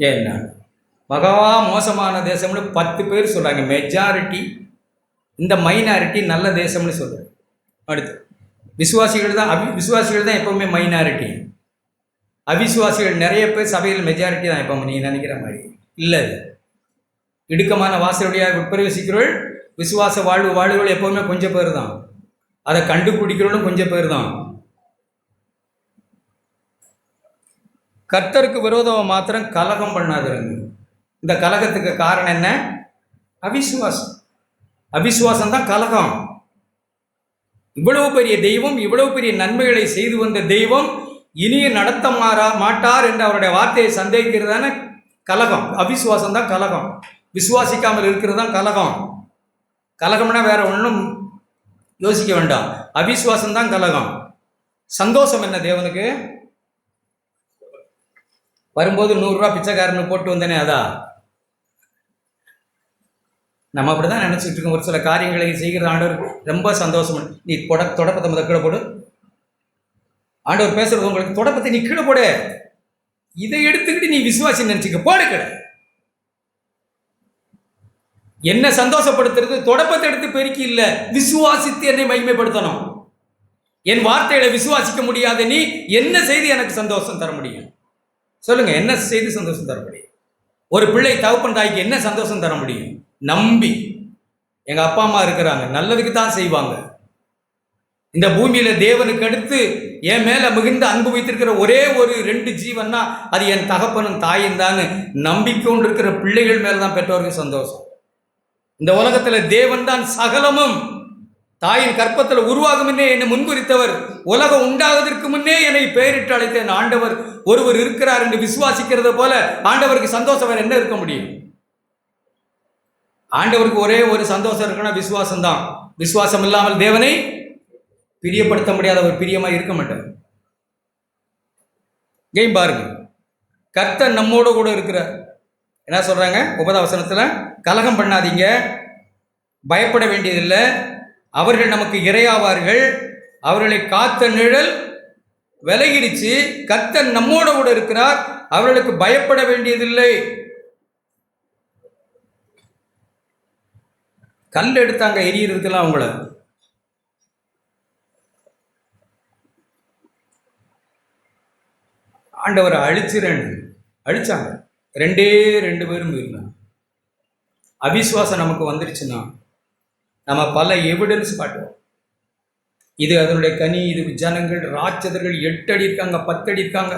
என்ன? மகா மோசமான தேசம்னு 10 பேர் சொல்கிறாங்க. மெஜாரிட்டி இந்த மைனாரிட்டி நல்ல தேசம்னு சொல்கிறாங்க. அடுத்து விசுவாசிகள் தான் எப்பவுமே மைனாரிட்டி. அவிசுவாசிகள் நிறைய பேர் சபையில் மெஜாரிட்டி தான் எப்போ நீங்கள் நினைக்கிற மாதிரி இல்லை. இடுக்கமான வாசலுடைய உட்பிரவேசிக்கிறவர்கள் விசுவாச வாழ்வுகள் எப்போவுமே கொஞ்சம் பேர் தான். அதை கண்டுபிடிக்கிறவங்களும் கொஞ்சம் பேர் தான். கர்த்தருக்கு விரோதம் மாத்திரம் கலகம் பண்ணாதுங்க. இந்த கலகத்துக்கு காரணம் என்ன? அவிசுவாசம். அவிசுவாசம் தான் கலகம். இவ்வளவு பெரிய தெய்வம், இவ்வளவு பெரிய நன்மைகளை செய்து வந்த தெய்வம் இனிய நடத்த மாட்டார் என்று அவருடைய வார்த்தையை சந்தேகிக்கிறதான கலகம். அவிசுவாசம் தான் கலகம். விசுவாசிக்காமல் இருக்கிறது தான் கலகம். கலகம்னா வேற ஒன்றும் யோசிக்க வேண்டாம். அவிசுவாசம் தான் கலகம். சந்தோஷம் என்ன தேவனுக்கு? வரும்போது 100 ரூபா பிச்சைக்காரனு போட்டு வந்தேனே, அதா நம்ம அப்படிதான் நினைச்சிட்டு இருக்கோம். ஒரு சில காரியங்களை செய்கிற ஆண்டவர் ரொம்ப சந்தோஷம். நீ தொடப்பத்தை முதல் கீழே போடு. ஆண்டவர் பேசுறது உங்களுக்கு, தொடப்பத்தை நீ கீழே போடு, இதை எடுத்துக்கிட்டு நீ விசுவாசி நினைச்சுக்க, போடு கடை. என்ன சந்தோஷப்படுத்துறது? தொடப்பத்தை எடுத்து பெருக்கி இல்ல, விசுவாசித்து என்னை மகிமைப்படுத்தணும். என் வார்த்தைகளை விசுவாசிக்க முடியாத நீ என்ன செய்து எனக்கு சந்தோஷம் தர முடியும்? சொல்லுங்க, என்ன செய்து சந்தோஷம் தர முடியும்? ஒரு பிள்ளை தகப்பன் தாய்க்கு என்ன சந்தோஷம் தர முடியும்? நம்பி எங்க அப்பா அம்மா இருக்கிறாங்க, நல்லதுக்கு தான் செய்வாங்க. இந்த பூமியில தேவனுக்கு அடுத்து என் மேல மிகுந்த அன்பு வைத்திருக்கிற ஒரே ஒரு 2 ஜீவன்னா அது என் தகப்பனும் தாயும் தான். நம்பிக்கொண்டு இருக்கிற பிள்ளைகள் மேலதான் பெற்றோருக்கு சந்தோஷம். இந்த உலகத்துல தேவன் தான் சகலமும். தாயின் கற்பத்தில் உருவாகும் முன்னே என்னை முன்குறித்தவர், உலகம் உண்டாவதற்கு முன்னே என்னை பெயரிட்டு அழைத்த ஆண்டவர் ஒருவர் இருக்கிறார் என்று விசுவாசிக்கிறது போல ஆண்டவருக்கு சந்தோஷம் வேற என்ன இருக்க முடியும்? ஆண்டவருக்கு ஒரே ஒரு சந்தோஷம் இருக்குன்னா விசுவாசம் தான். விசுவாசம் இல்லாமல் தேவனை பிரியப்படுத்த முடியாத ஒரு பிரியமா இருக்க மாட்டார். கேம் பாருங்க, கர்த்தர் நம்மோட கூட இருக்கிறார். என்ன சொல்றாங்க 9ஆம் வசனத்துல? கலகம் பண்ணாதீங்க, பயப்பட வேண்டியதில்லை, அவர்கள் நமக்கு இரையாவார்கள், அவர்களை காத்த நிழல் விலகிடுச்சு, கர்த்தர் நம்மோட கூட இருக்கிறார், அவர்களுக்கு பயப்பட வேண்டியதில்லை. கல் எடுத்தாங்க எரியறதுக்கெல்லாம் அவங்கள. ஆண்டவரை அழிச்சாங்க. 2 பேரும் இருந்தாங்க. அவிசுவாசம் நமக்கு வந்துருச்சுன்னா நம்ம பல எவிடன்ஸ் காட்டுவோம். இது அதனுடைய கனி, இது ஜனங்கள் ராட்சதர்கள் 8 அடி இருக்காங்க, 10 அடி இருக்காங்க.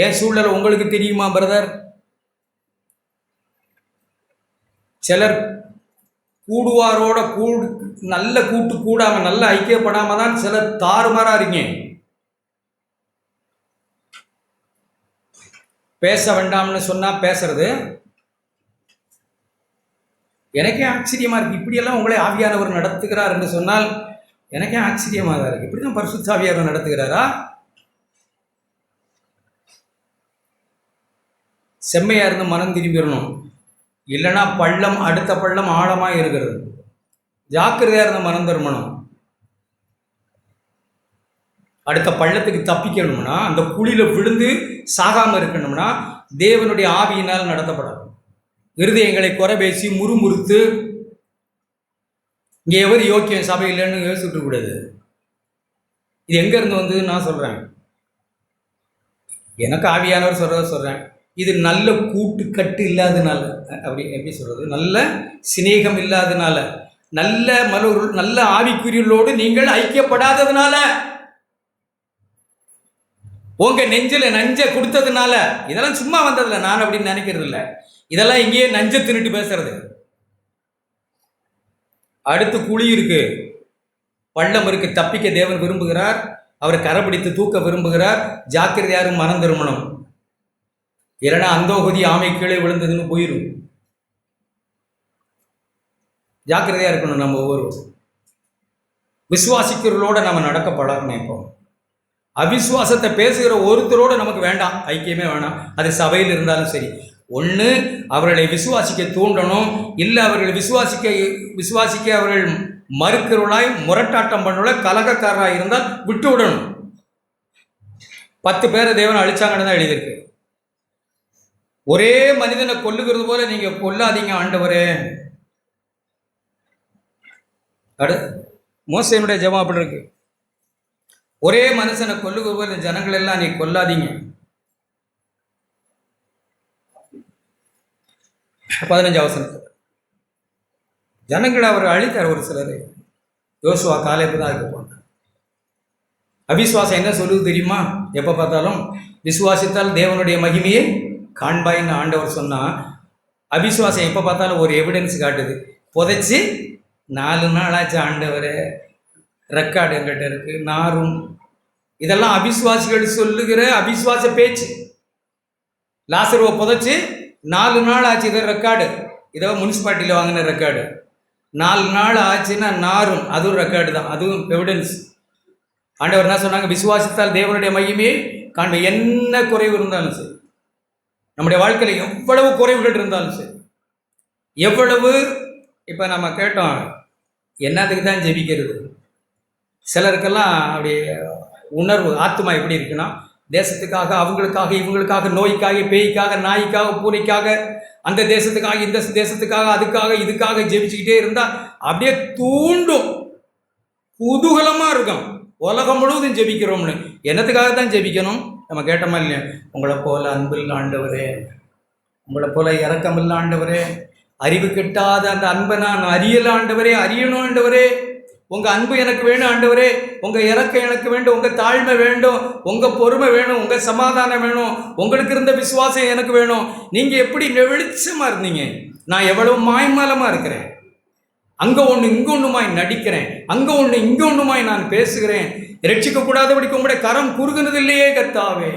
என் சூழலை உங்களுக்கு தெரியுமா பிரதர்? சிலர் கூடுவாரோட நல்ல கூட்டு கூடாம, நல்ல ஐக்கியப்படாம தான் சிலர் தாறுமாறா இருக்கீங்க. பேச வேண்டாம்னு சொன்னா பேசுறது எனக்கே ஆச்சரியமா இருக்கு. இப்படியெல்லாம் உங்களை ஆவியானவர் நடத்துகிறார் என்று சொன்னால் எனக்கே ஆச்சரியமாக தான் இருக்கு. இப்படிதான் பரிசுத்த ஆவியானவர் நடத்துகிறாரா? செம்மையா இருந்து மனம் திரும்பிடணும், இல்லைன்னா பள்ளம் அடுத்த பள்ளம் ஆழமாக இருக்கிறது. ஜாக்கிரதையா இருந்து மனம் திரும்பணும். அடுத்த பள்ளத்துக்கு தப்பிக்கணும்னா, அந்த குழியில விழுந்து சாகாம இருக்கணும்னா தேவனுடைய ஆவியினால் நடத்தப்படும். இருதயங்களை குறை பேசி முறுமுறுத்து இங்கே எவர் யோக்கியம் சபையில்லைன்னு யோசிச்சுட்டு கூடாது. இது எங்க இருந்து வந்ததுன்னு நான் சொல்றேன். எனக்கு ஆவியானவர் சொல்றேன். இது நல்ல கூட்டுக்கட்டு இல்லாதனால, அப்படி எப்படி சொல்றது, நல்ல சிநேகம் இல்லாதனால, நல்ல ஆவிக்குரியலோடு நீங்கள் ஐக்கியப்படாததுனால, உங்க நெஞ்சில நஞ்ச கொடுத்ததுனால, இதெல்லாம் சும்மா வந்ததில்ல, நான் அப்படின்னு நினைக்கிறது இல்லை. இதெல்லாம் இங்கேயே நஞ்ச தின்னுட்டு பேசுறது. அடுத்து குழி இருக்கு, பள்ளம் இருக்கு, தப்பிக்க தேவன் விரும்புகிறார், அவர் கரைபிடித்து தூக்க விரும்புகிறார். ஜாக்கிரதையாரும் மனம் திரும்பணும், இல்லைன்னா அந்தோகதி ஆமை கீழே விழுந்ததுன்னு போயிடும். ஜாக்கிரதையா இருக்கணும். நம்ம ஒவ்வொரு விசுவாசிக்கிறவர்களோட நம்ம நடக்க பழகணும். இப்போ அவிசுவாசத்தை பேசுகிற ஒருத்தரோடு நமக்கு வேண்டாம், ஐக்கியமே வேணாம். அது சபையில் இருந்தாலும் சரி. ஒன்று அவர்களை விசுவாசிக்க தூண்டணும், இல்லை அவர்களை விசுவாசிக்க அவர்கள் மறுக்கிறவர்களாய் முரட்டாட்டம் பண்ணுவதாய் கலகக்காரராக இருந்தால் விட்டு விடணும். 10 பேரை தேவன் அழிச்சாங்கன்னு தான் எழுதியிருக்கு. ஒரே மனிதனை கொல்லுகிறது போல நீங்க கொல்லாதீங்க ஆண்டவரே. மோசேனுடைய ஜெபம் அப்படி இருக்கு. ஒரே மனுஷனை கொல்லுகிறது போல ஜனங்கள் எல்லாம் நீ கொல்லாதீங்க. 15 வசனம் ஜனங்களை அவர் அழித்தார். ஒரு சிலர் யோசுவா காலேபு தான் இருக்க போனார். அவிசுவாசம் என்ன சொல்லுது தெரியுமா? எப்போ பார்த்தாலும் விசுவாசித்தால் தேவனுடைய மகிமையை காண்பாயின்னு ஆண்டவர் சொன்னா, அவிசுவாசம் எப்போ பார்த்தாலும் ஒரு எவிடன்ஸ் காட்டுது. புதைச்சி 4 நாள் ஆச்சு ஆண்டவரே, ரெக்கார்டு என்கிட்ட இருக்கு, நாரும். இதெல்லாம் அவிசுவாசிகள் சொல்லுகிற அவிசுவாச பேச்சு. லாசருவை புதைச்சி 4 நாள் ஆச்சு, இதை ரெக்கார்டு. இதை முனிசிபாலிட்டியில் வாங்கின ரெக்கார்டு. 4 நாள் ஆச்சுன்னா நாரும், அதுவும் ரெக்கார்டு தான், அதுவும் எவிடன்ஸ். ஆண்டவர் என்ன சொன்னாங்க? விசுவாசித்தால் தேவனுடைய மகிமையை காண்ப. என்ன குறைவு இருந்தாலும் சரி, நம்முடைய வாழ்க்கையில் எவ்வளவு குறைவுகள் இருந்தாலும் சரி, எவ்வளவு இப்போ நம்ம கேட்டோம் என்னத்துக்கு தான் ஜெபிக்கிறது. சிலருக்கெல்லாம் அப்படி உணர்வு ஆத்மா எப்படி இருக்குன்னா, தேசத்துக்காக, அவங்களுக்காக, இவங்களுக்காக, நோய்க்காக, பேய்க்காக, நாய்க்காக, பூனைக்காக, அந்த தேசத்துக்காக, இந்த தேசத்துக்காக, அதுக்காக, இதுக்காக ஜெபிச்சுக்கிட்டே இருந்தால் அப்படியே தூண்டும், குதூகலமாக இருக்கும். உலகம் முழுவதும் ஜெபிக்கிறோம்னு. என்னத்துக்காக தான் ஜெபிக்கணும்? நம்ம கேட்டோமா இல்லையா? உங்களை போல அன்பில் ஆண்டவரே, உங்களை போல இரக்கமில்ல ஆண்டவரே, அறிவு கெட்டாத அந்த அன்பை நான் அறியல ஆண்டவரே, அறியணும் ஆண்டவரே. உங்கள் அன்பு எனக்கு வேணும் ஆண்டவரே, உங்கள் இறக்கம் எனக்கு வேண்டும், உங்கள் தாழ்மை வேண்டும், உங்கள் பொறுமை வேணும், உங்கள் சமாதானம் வேணும், உங்களுக்கு இருந்த விசுவாசம் எனக்கு வேணும். நீங்கள் எப்படி வெளிச்சமாக இருந்தீங்க, நான் எவ்வளவு மாய்மாலமாக இருக்கிறேன். அங்கே ஒன்று இங்கே ஒன்றுமாய் நடிக்கிறேன், அங்கே ஒன்று இங்கே ஒன்றுமாய் நான் பேசுகிறேன். ரட்சிக்கக்கூடாதபடிக்கு உங்களுடைய கரம் குறுகுனது இல்லையே கர்த்தாவே.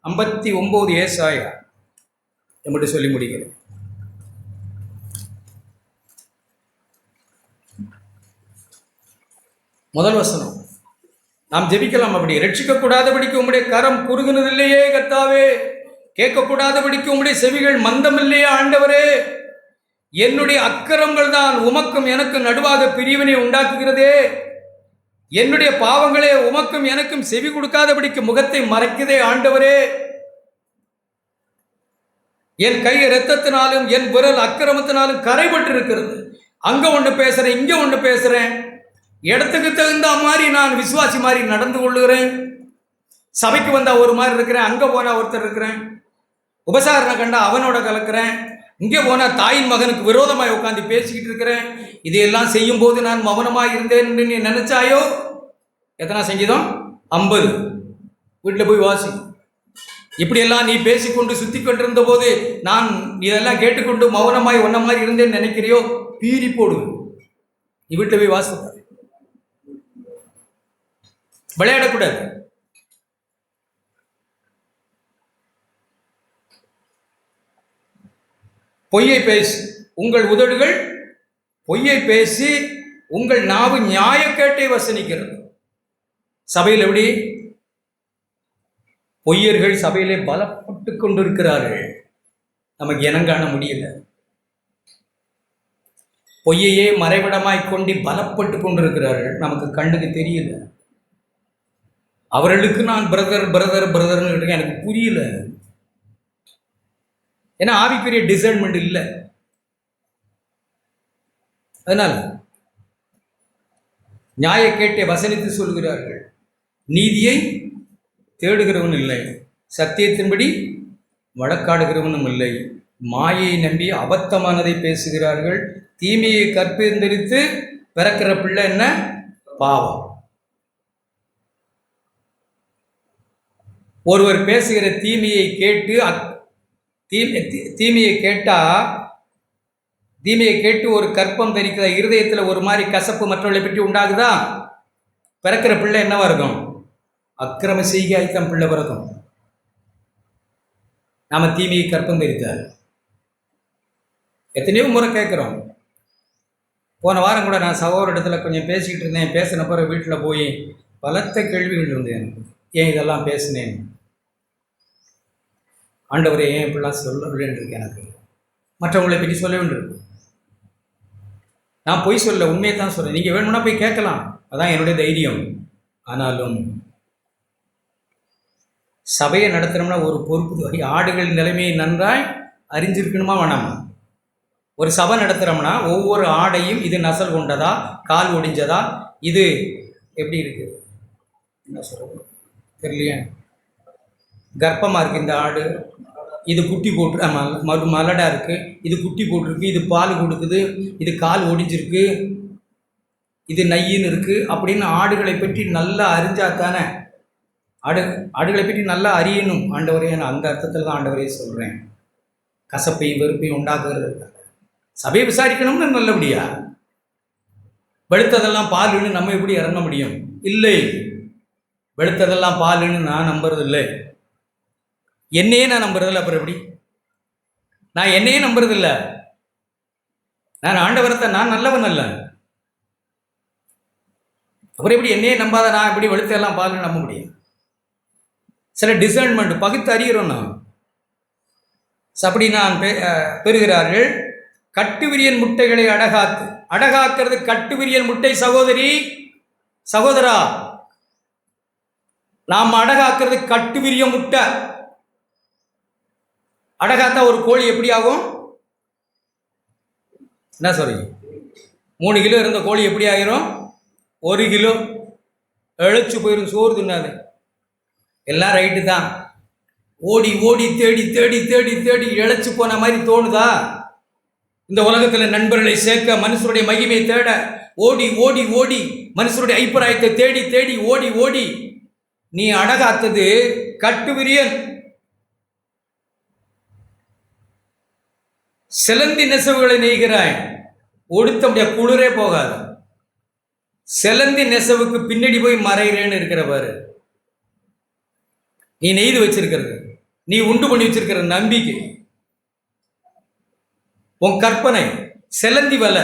59 ஏசாயா எப்படி சொல்லி முடிக்கிறேன். முதல் வசனம் நாம் ஜெபிக்கலாம் அப்படி. ரட்சிக்கக்கூடாதபடிக்கு உங்களுடைய கரம் குறுகுனது இல்லையே கர்த்தாவே, கேட்கக்கூடாதபடிக்கு உங்களுடைய செவிகள் மந்தம் இல்லையே ஆண்டவரே. என்னுடைய அக்கிரமங்கள் தான் உமக்கும் எனக்கும் நடுவாக பிரிவினை உண்டாக்குகிறதே. என்னுடைய பாவங்களே உமக்கும் எனக்கும் செவி கொடுக்காதபடிக்கு முகத்தை மறைக்குதே ஆண்டவரே. என் கை இரத்தத்தினாலும் என் விரல் அக்கிரமத்தினாலும் கரைபட்டு இருக்கிறது. அங்க ஒன்று பேசுறேன், இங்க ஒன்று பேசுறேன். இடத்துக்கு தகுந்த மாதிரி நான் விசுவாசி மாதிரி நடந்து கொள்ளுகிறேன். சபைக்கு வந்தா ஒரு மாதிரி இருக்கிறேன், அங்க போனா ஒருத்தர் இருக்கிறேன். உபசாரணை கண்டா அவனோட கலக்கிறேன், இங்கே போனால் தாயின் மகனுக்கு விரோதமாக உட்காந்து பேசிக்கிட்டு இருக்கிறேன். இதையெல்லாம் செய்யும் போது நான் மௌனமாக இருந்தேன் என்று நீ நினைச்சாயோ? எத்தனை சங்கீதம்? 50. வீட்டில் போய் வாசி. இப்படியெல்லாம் நீ பேசிக்கொண்டு சுத்தி கொண்டிருந்த போது நான் இதெல்லாம் கேட்டுக்கொண்டு மௌனமாய் ஒன்ன மாதிரி இருந்தேன்னு நினைக்கிறியோ? பீறி போடு. நீ வீட்டில் போய் வாசி. விளையாடக்கூடாது. பொய்யை பேசி உங்கள் உதடுகள் பொய்யை பேசி உங்கள் நாவு நியாயக்கேட்டை வசனிக்கிறது. சபையில் எப்படி? பொய்யர்கள் சபையிலே பலப்பட்டு கொண்டிருக்கிறார்கள். நமக்கு இனங்காண முடியல. பொய்யையே மறைவிடமாய் கொண்டு பலப்பட்டு கொண்டிருக்கிறார்கள். நமக்கு கண்ணுக்கு தெரியல. அவர்களுக்கு நான் பிரதர் பிரதர் பிரதர்னு இருக்கேன். எனக்கு புரியல. ஏன்னா ஆவிக்குரிய டிசைன்மெண்ட் இல்லை. அதனால் நியாயக்கேட்டை வசனித்து சொல்கிறார்கள். நீதியை தேடுகிறவன் இல்லை, சத்தியத்தின்படி வழக்காடுகிறவனும் இல்லை. மாயை நம்பி அபத்தமானதை பேசுகிறார்கள். தீமையை கற்பெந்தரித்து பிறக்கிற பிள்ளை என்ன? பாவம். ஒருவர் பேசுகிற தீமையை கேட்டு தீமையை கேட்டு ஒரு கற்பம் தரிக்கிற இருதயத்தில் ஒரு மாதிரி கசப்பு மற்றவர்களை பற்றி உண்டாகுதா? பிறக்கிற பிள்ளை என்னவா இருக்கும்? அக்கிரம செய்காய்த்தான் பிள்ளை பிறக்கும். நாம தீமையை கற்பம் தரித்தார். எத்தனையோ முறை கேட்குறோம். போன வாரம் கூட நான் சகோதரத்தில் கொஞ்சம் பேசிக்கிட்டு இருந்தேன். பேசின பிறகு வீட்டில் போய் பலத்த கேள்விகள் இருந்தது எனக்கு. ஏன் இதெல்லாம் பேசினேன்? ஆண்டவரை ஏன் இப்படிலாம் சொல்ல வேண்டியிருக்கு? எனக்கு மற்றவங்களை பற்றி சொல்ல வேண்டியிருக்கு. நான் பொய் சொல்ல, உண்மையை தான் சொல்கிறேன். நீங்கள் வேணும்னா போய் கேட்கலாம், அதான் என்னுடைய தைரியம். ஆனாலும் சபையை நடத்துகிறோம்னா ஒரு பொறுப்பு. ஆடுகள் நிலைமையை நன்றாய் அறிஞ்சிருக்கணுமா வேணாமா? ஒரு சபை நடத்துகிறோம்னா ஒவ்வொரு ஆடையும் இது நசல் கொண்டதா, கால் ஒடிஞ்சதா, இது எப்படி இருக்குது, என்ன சொல்கிறது தெரியலையே, கர்ப்பமாக இருக்குது இந்த ஆடு, இது குட்டி போட்டு மலடாக இருக்குது, இது குட்டி போட்டிருக்கு, இது பால் கொடுக்குது, இது கால் ஒடிஞ்சிருக்கு, இது நையின்னு இருக்குது அப்படின்னு ஆடுகளை பற்றி நல்லா அறிஞ்சாத்தானே. ஆடுகளை பற்றி நல்லா அறியணும் ஆண்டவரே. நான் அந்த அர்த்தத்தில் தான் ஆண்டவரே சொல்கிறேன். கசப்பையும் வெறுப்பையும் உண்டாக்குறது சபையை விசாரிக்கணும்னு நல்லபடியா. வெளுத்ததெல்லாம் பாலுன்னு நம்ம எப்படி இறங்க முடியும்? இல்லை, வெளுத்ததெல்லாம் பாலுன்னு நான் நம்புறது இல்லை. என்னையே நான் நம்புறதில்லை. அப்புறம் எப்படி? நான் என்னையே நம்புறதில்லை. நான் ஆண்டவரத்தை நான் நல்லவன் அல்ல. அப்புறம் எப்படி என்னையே நம்பாத நான் எப்படி வெளுத்தெல்லாம் பாலுன்னு நம்ப முடியும்? சில டிசைன்மெண்ட் பகுத்து அறிகிறோம். நான் அப்படி நான் பெறுகிறார்கள். கட்டுவிரியன் முட்டைகளை அடகாக்கிறது கட்டுவிரியன் முட்டை. சகோதரா, நாம் அடகாக்கிறது கட்டுவிரிய முட்டை. அடகாத்தா ஒரு கோழி எப்படி ஆகும்? என்ன சொல்றீங்க? 3 கிலோ இருந்த கோழி எப்படி ஆகிரும்? 1 கிலோ இழைச்சு போயிடும். சோறு தின்னாது. எல்லாம் ரைட்டு தான். ஓடி ஓடி தேடி தேடி தேடி தேடி இழைச்சி போன மாதிரி தோணுதா? இந்த உலகத்தில் நண்பர்களை சேர்க்க, மனுஷருடைய மகிமையை தேட ஓடி ஓடி ஓடி, மனுஷருடைய அபிப்பிராயத்தை தேடி தேடி ஓடி ஓடி நீ அடகாத்தது கட்டுவிரியன். சிலந்தி நெசவுகளை நெய்கிறாய், ஒடுத்தமுடைய குளிரே போகாது. சிலந்தி நெசவுக்கு பின்னாடி போய் மறைகிறேன்னு இருக்கிற பாரு. நீ நெய்து வச்சிருக்கிறது, நீ உண்டு பண்ணி வச்சிருக்கிற நம்பிக்கை, உன் கற்பனை சிலந்தி வலை,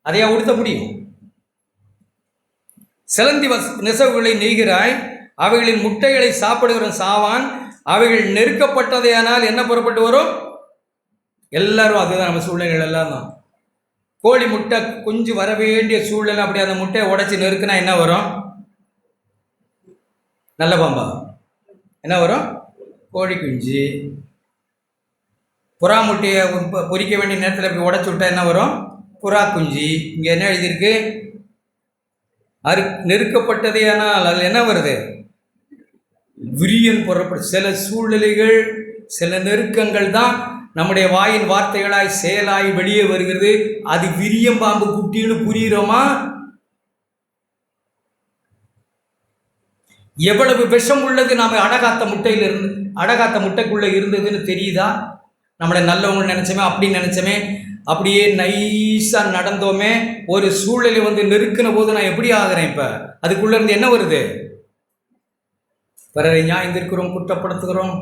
அதையா உடுத்த முடியும்? சிலந்தி நெசவுகளை நெய்கிறாய், அவைகளின் முட்டைகளை சாப்பிடுகிற சாவான். அவைகள் நெருக்கப்பட்டதையானால் என்ன புறப்பட்டு வரும்? எல்லாரும் அதுதான் நம்ம சூழ்நிலைகள் எல்லாம் தான். கோழி முட்டை குஞ்சு வர வேண்டிய சூழ்நிலை, அப்படி அந்த முட்டையை உடைச்சி நெருக்குனா என்ன வரும்? நல்ல பாம்பா என்ன வரும்? கோழி குஞ்சு. புறா முட்டையை பொரிக்க வேண்டிய நேரத்தில் இப்படி உடச்சி விட்டா என்ன வரும்? புறா குஞ்சு. இங்கே என்ன எழுதியிருக்கு? நெருக்கப்பட்டதே. ஆனால் அதில் என்ன வருது? விரியன் புறப்படும். சில சூழ்நிலைகள், சில நெருக்கங்கள் தான் நம்முடைய வாயின் வார்த்தைகளாய் செயலாய் வெளியே வருகிறது. அது விரியம் பாம்பு குட்டின்னு புரிகிறோமா? எவ்வளவு விஷம் உள்ளது நாம் அடகாத்த முட்டைக்குள்ளே இருந்ததுன்னு தெரியுதா? நம்மளை நல்லவங்க நினைச்சோமே, அப்படி நினைச்சோமே, அப்படியே நைஸாக நடந்தோமே, ஒரு சூழ்நிலை வந்து நெருக்கின போது நான் எப்படி ஆகிறேன்? இப்போ அதுக்குள்ளே இருந்து என்ன வருது? பிறரை நியாயந்திருக்கிறோம், குற்றப்படுத்துகிறோம்.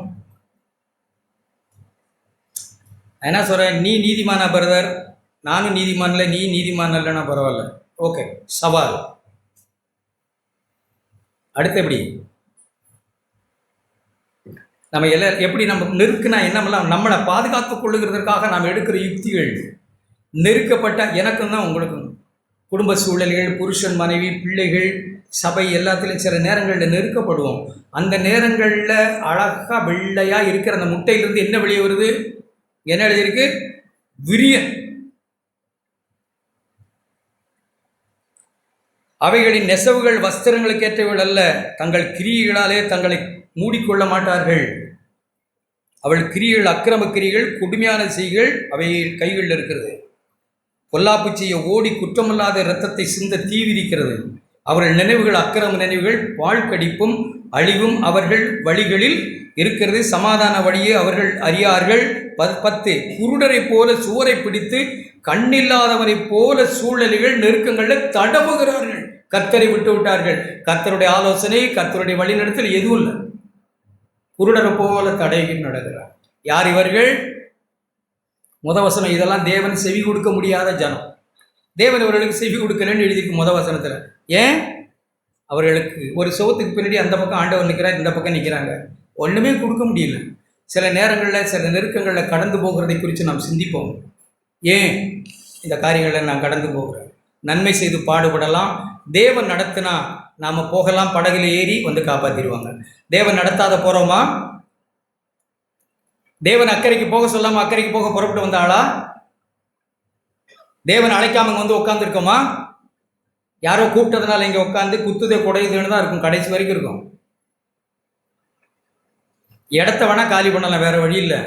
என்ன சொல்கிறேன்? நீ நீதிமானா பிரதர்? நானும் நீதிமான் இல்லை, நீ நீதிமான் இல்லைன்னா பரவாயில்ல, ஓகே, சவால். அடுத்து எப்படி நம்ம எப்படி நம்ம நெருக்குனா என்னமெல்லாம் நம்மளை பாதுகாத்துக் கொள்ளுகிறதற்காக நாம் எடுக்கிற யுக்திகள். நெருக்கப்பட்ட எனக்கும் தான் உங்களுக்கும் குடும்ப சூழல்கள், புருஷன் மனைவி பிள்ளைகள் சபை எல்லாத்துலேயும் சில நேரங்களில் நெருக்கப்படுவோம். அந்த நேரங்களில் அழகாக வெள்ளையாக இருக்கிற அந்த முட்டையிலிருந்து என்ன வெளியே வருது? என்ன எழுதியிருக்கு? விரியன். அவைகளின் நெசவுகள் வஸ்திரங்களுக்கு ஏற்றவர்கள் அல்ல, தங்கள் கிரியைகளாலே தங்களை மூடிக்கொள்ள மாட்டார்கள். அவள் கிரியைகள் அக்கிரம கிரிகள், கொடுமையான செய்கள் அவை கைகளில் இருக்கிறது. பொல்லாப்பு செய்ய ஓடி குற்றமில்லாத இரத்தத்தை சிந்த தீவிரிக்கிறது. அவர்கள் நினைவுகள் அக்கிரம நினைவுகள், வாழ்க்கடிப்பும் அழிவும் அவர்கள் வழிகளில் இருக்கிறது. சமாதான வழியே அவர்கள் அறியார்கள். 10 குருடரை போல சுவரை பிடித்து கண்ணில்லாதவரை போல சூழ்நிலைகள் நெருக்கங்களில் தடவுகிறார்கள். கர்த்தரை விட்டு விட்டார்கள். கர்த்தருடைய ஆலோசனை, கர்த்தருடைய வழிநடத்தல் எதுவும் இல்லை. குருடரை போல தடைகள் நடக்கிறார். யார் இவர்கள்? முதவசனம். இதெல்லாம் தேவன் செவி கொடுக்க முடியாத ஜனம். தேவன் அவர்களுக்கு செவி கொடுக்கலன்னு எழுதியிருக்கு முதவசனத்தில். ஏன்? அவர்களுக்கு ஒரு சோத்துக்கு பின்னாடி அந்த பக்கம் ஆண்டவர் நிற்கிறார், இந்த பக்கம் நிற்கிறாங்க, ஒன்றுமே கொடுக்க முடியல. சில நேரங்களில் சில நெருக்கங்களில் கடந்து போகிறதை குறித்து நாம் சிந்திப்போம். ஏன் இந்த காரியங்களில் நான் கடந்து போகிறேன்? நன்மை செய்து பாடுபடலாம். தேவன் நடத்தினா நாம் போகலாம், படகுல ஏறி வந்து காப்பாற்றிடுவாங்க. தேவன் நடத்தாத போகிறோமா? தேவன் அக்கறைக்கு போக சொல்லாம அக்கறைக்கு போக புறப்பட்டு வந்த ஆளா? தேவன் அழைக்காம இங்க வந்து உட்காந்துருக்கோமா? யாரோ கூப்பிட்டதுனால இங்க உட்காந்து குத்துதே குடையுதுன்னு தான் இருக்கும், கடைசி வரைக்கும் இருக்கும். இடத்த வேணா காலி பண்ணலாம், வேற வழி இல்லை.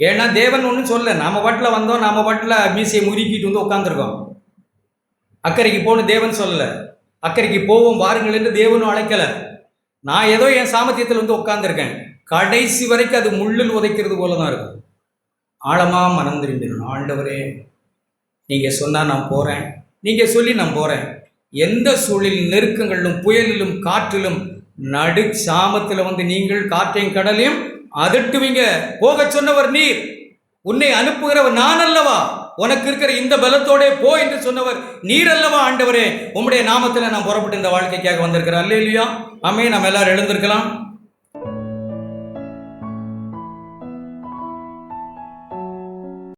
ஏன்னா தேவன் ஒன்றும் சொல்ல, நாம பாட்டில் வந்தோம், நாம பாட்டில் மீசையை முறுக்கிட்டு வந்து உட்காந்துருக்கோம். அக்கறைக்கு போகணும் தேவன் சொல்லல, அக்கறைக்கு போவோம் வாருங்கள் என்று தேவனும் அழைக்கல. நான் ஏதோ என் சாமர்த்தியத்தில் வந்து உட்காந்துருக்கேன். கடைசி வரைக்கும் அது முள்ளில் உதைக்கிறது போல தான் இருக்கும். ஆழமா மனம் திரும்பிடணும். ஆண்டவரே நீங்க சொன்னா நான் போறேன், நீங்க சொல்லி நான் போறேன். எந்த சூழலில் நெருக்கங்களிலும் புயலிலும் காற்றிலும் நடு சாமத்தில் வந்து நீங்கள் காற்றையும் கடலையும் அதட்டுவீங்க. போக சொன்னவர் நீர், உன்னை அனுப்புகிறவர் நான் அல்லவா? உனக்கு இருக்கிற இந்த பலத்தோட போ என்று சொன்னவர் நீர் அல்லவா? ஆண்டவரே உம்முடைய நாமத்தில் நான் புறப்பட்டு இந்த வாழ்க்கைக்காக வந்திருக்கிறேன். அல்லேலூயா, ஆமென். நம்ம எல்லாரும் எழுந்திருக்கலாம்.